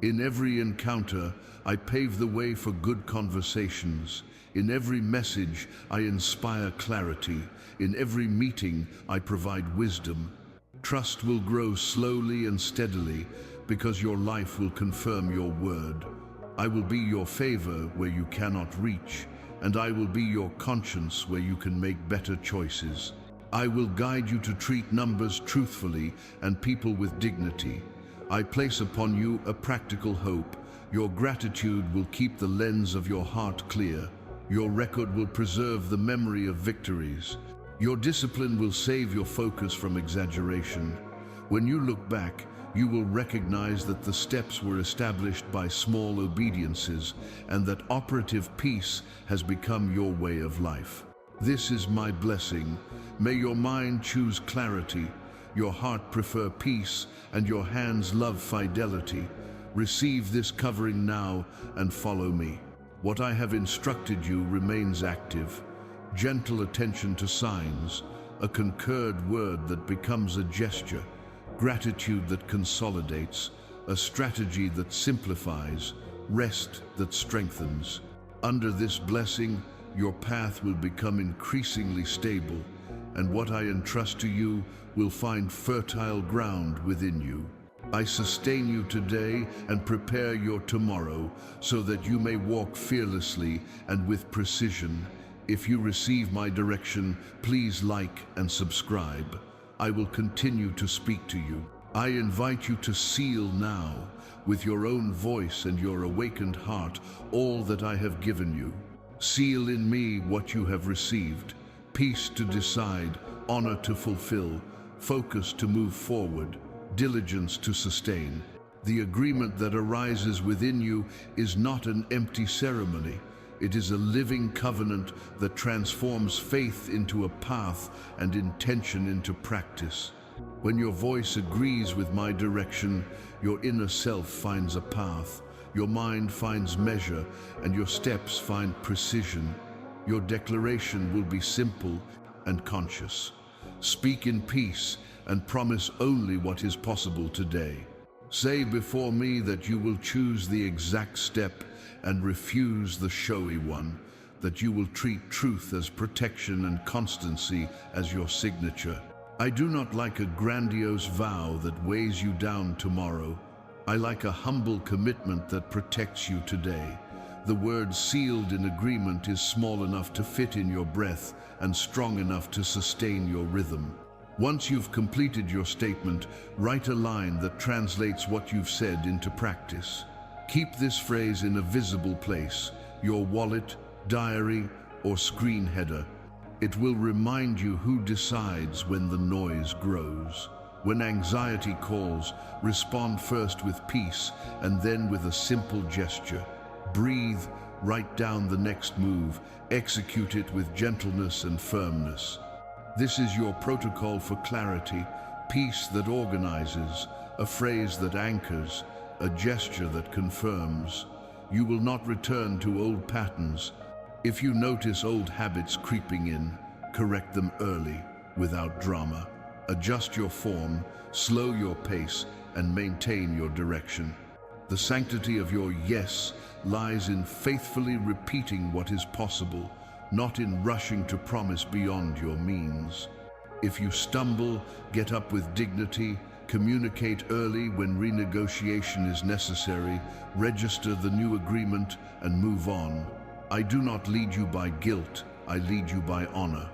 In every encounter, I pave the way for good conversations. In every message, I inspire clarity. In every meeting, I provide wisdom. Trust will grow slowly and steadily because your life will confirm your word. I will be your favor where you cannot reach, and I will be your conscience where you can make better choices. I will guide you to treat numbers truthfully and people with dignity. I place upon you a practical hope. Your gratitude will keep the lens of your heart clear. Your record will preserve the memory of victories. Your discipline will save your focus from exaggeration. When you look back, you will recognize that the steps were established by small obediences and that operative peace has become your way of life. This is my blessing. May your mind choose clarity, your heart prefer peace, and your hands love fidelity. Receive this covering now and follow me. What I have instructed you remains active. Gentle attention to signs, a concurred word that becomes a gesture, gratitude that consolidates, a strategy that simplifies, rest that strengthens. Under this blessing, your path will become increasingly stable, and what I entrust to you will find fertile ground within you. I sustain you today and prepare your tomorrow so that you may walk fearlessly and with precision. If you receive my direction, please like and subscribe. I will continue to speak to you. I invite you to seal now, with your own voice and your awakened heart, all that I have given you. Seal in me what you have received: peace to decide, honor to fulfill, focus to move forward, diligence to sustain. The agreement that arises within you is not an empty ceremony. It is a living covenant that transforms faith into a path and intention into practice. When your voice agrees with my direction, your inner self finds a path, your mind finds measure, and your steps find precision. Your declaration will be simple and conscious. Speak in peace and promise only what is possible today. Say before me that you will choose the exact step and refuse the showy one, that you will treat truth as protection and constancy as your signature. I do not like a grandiose vow that weighs you down tomorrow. I like a humble commitment that protects you today. The word sealed in agreement is small enough to fit in your breath and strong enough to sustain your rhythm. Once you've completed your statement, write a line that translates what you've said into practice. Keep this phrase in a visible place, your wallet, diary, or screen header. It will remind you who decides when the noise grows. When anxiety calls, respond first with peace and then with a simple gesture. Breathe, write down the next move, execute it with gentleness and firmness. This is your protocol for clarity, peace that organizes, a phrase that anchors, a gesture that confirms. You will not return to old patterns. If you notice old habits creeping in, correct them early, without drama. Adjust your form, slow your pace, and maintain your direction. The sanctity of your yes lies in faithfully repeating what is possible, not in rushing to promise beyond your means. If you stumble, get up with dignity, communicate early when renegotiation is necessary, register the new agreement, and move on. I do not lead you by guilt, I lead you by honor.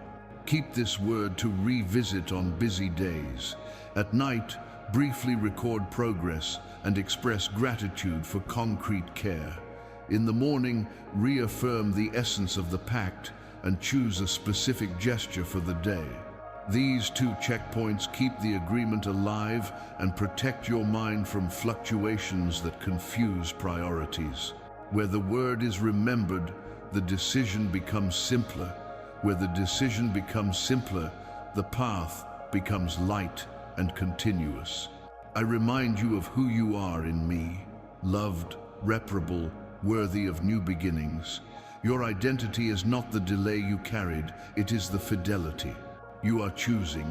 Keep this word to revisit on busy days. At night, briefly record progress and express gratitude for concrete care. In the morning, reaffirm the essence of the pact and choose a specific gesture for the day. These two checkpoints keep the agreement alive and protect your mind from fluctuations that confuse priorities. Where the word is remembered, the decision becomes simpler. Where the decision becomes simpler, the path becomes light and continuous. I remind you of who you are in me, loved, reparable, worthy of new beginnings. Your identity is not the delay you carried, it is the fidelity you are choosing.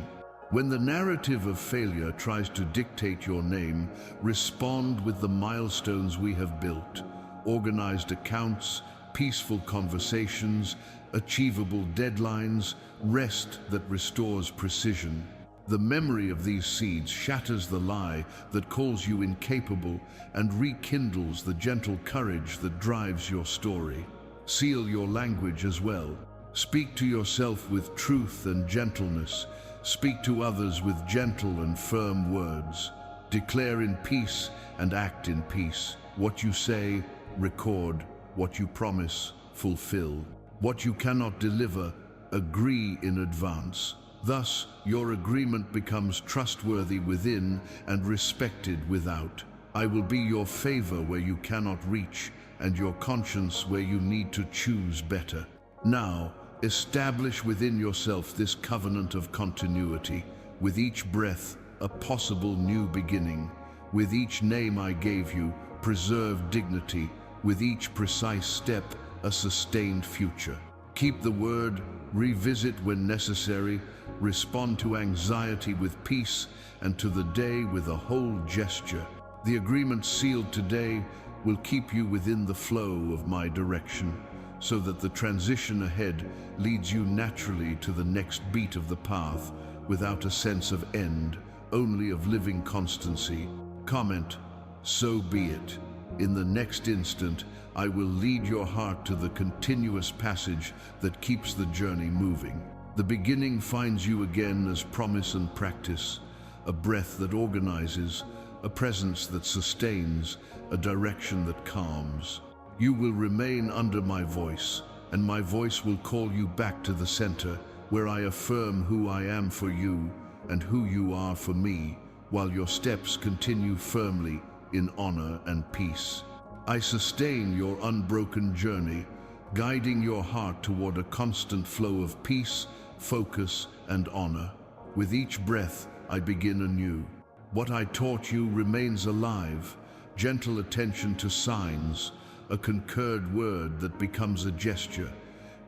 When the narrative of failure tries to dictate your name, respond with the milestones we have built: organized accounts, peaceful conversations, achievable deadlines, rest that restores precision. The memory of these seeds shatters the lie that calls you incapable and rekindles the gentle courage that drives your story. Seal your language as well. Speak to yourself with truth and gentleness. Speak to others with gentle and firm words. Declare in peace and act in peace. What you say, record. What you promise, fulfill. What you cannot deliver, agree in advance. Thus, your agreement becomes trustworthy within and respected without. I will be your favor where you cannot reach, and your conscience where you need to choose better. Now, establish within yourself this covenant of continuity. With each breath, a possible new beginning. With each name I gave you, preserve dignity. With each precise step, a sustained future. Keep the word, revisit when necessary, respond to anxiety with peace, and to the day with a whole gesture. The agreement sealed today will keep you within the flow of my direction, so that the transition ahead leads you naturally to the next beat of the path, without a sense of end, only of living constancy. Comment, "So be it." In the next instant, I will lead your heart to the continuous passage that keeps the journey moving. The beginning finds you again as promise and practice, a breath that organizes, a presence that sustains, a direction that calms. You will remain under my voice, and my voice will call you back to the center, where I affirm who I am for you and who you are for me, while your steps continue firmly in honor and peace. I sustain your unbroken journey, guiding your heart toward a constant flow of peace, focus, and honor. With each breath, I begin anew. What I taught you remains alive, gentle attention to signs, a concurred word that becomes a gesture,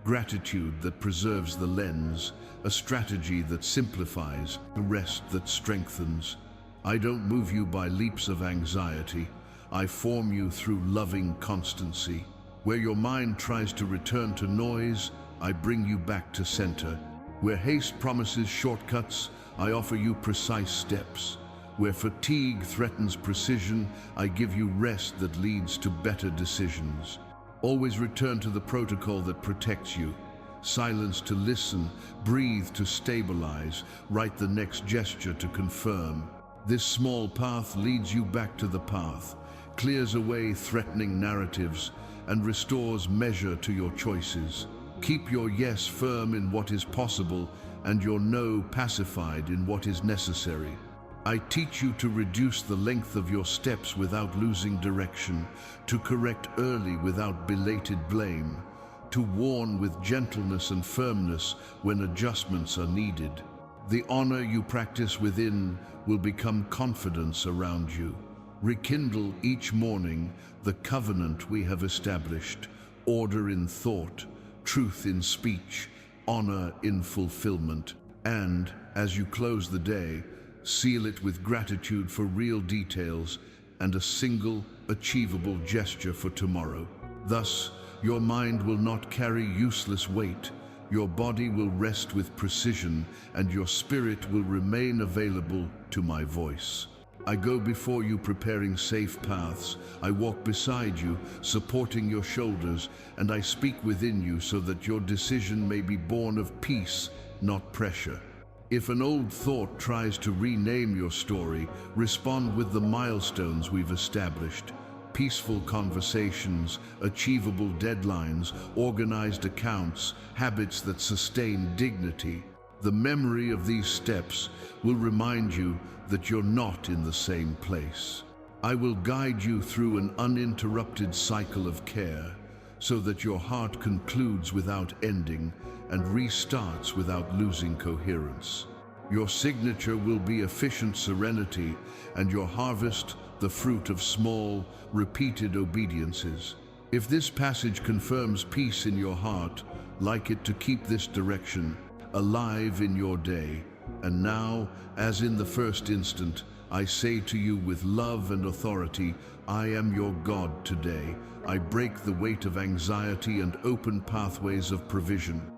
gratitude that preserves the lens, a strategy that simplifies, a rest that strengthens. I don't move you by leaps of anxiety. I form you through loving constancy. Where your mind tries to return to noise, I bring you back to center. Where haste promises shortcuts, I offer you precise steps. Where fatigue threatens precision, I give you rest that leads to better decisions. Always return to the protocol that protects you. Silence to listen, breathe to stabilize, write the next gesture to confirm. This small path leads you back to the path, clears away threatening narratives, and restores measure to your choices. Keep your yes firm in what is possible and your no pacified in what is necessary. I teach you to reduce the length of your steps without losing direction, to correct early without belated blame, to warn with gentleness and firmness when adjustments are needed. The honor you practice within will become confidence around you. Rekindle each morning the covenant we have established, order in thought, truth in speech, honor in fulfillment. And, as you close the day, seal it with gratitude for real details and a single, achievable gesture for tomorrow. Thus, your mind will not carry useless weight, your body will rest with precision, and your spirit will remain available to my voice. I go before you preparing safe paths. I walk beside you, supporting your shoulders, and I speak within you so that your decision may be born of peace, not pressure. If an old thought tries to rename your story, respond with the milestones we've established. Peaceful conversations, achievable deadlines, organized accounts, habits that sustain dignity. The memory of these steps will remind you that you're not in the same place. I will guide you through an uninterrupted cycle of care, so that your heart concludes without ending and restarts without losing coherence. Your signature will be efficient serenity, and your harvest the fruit of small, repeated obediences. If this passage confirms peace in your heart, like it to keep this direction alive in your day. And now, as in the first instant, I say to you with love and authority, I am your God today. I break the weight of anxiety and open pathways of provision.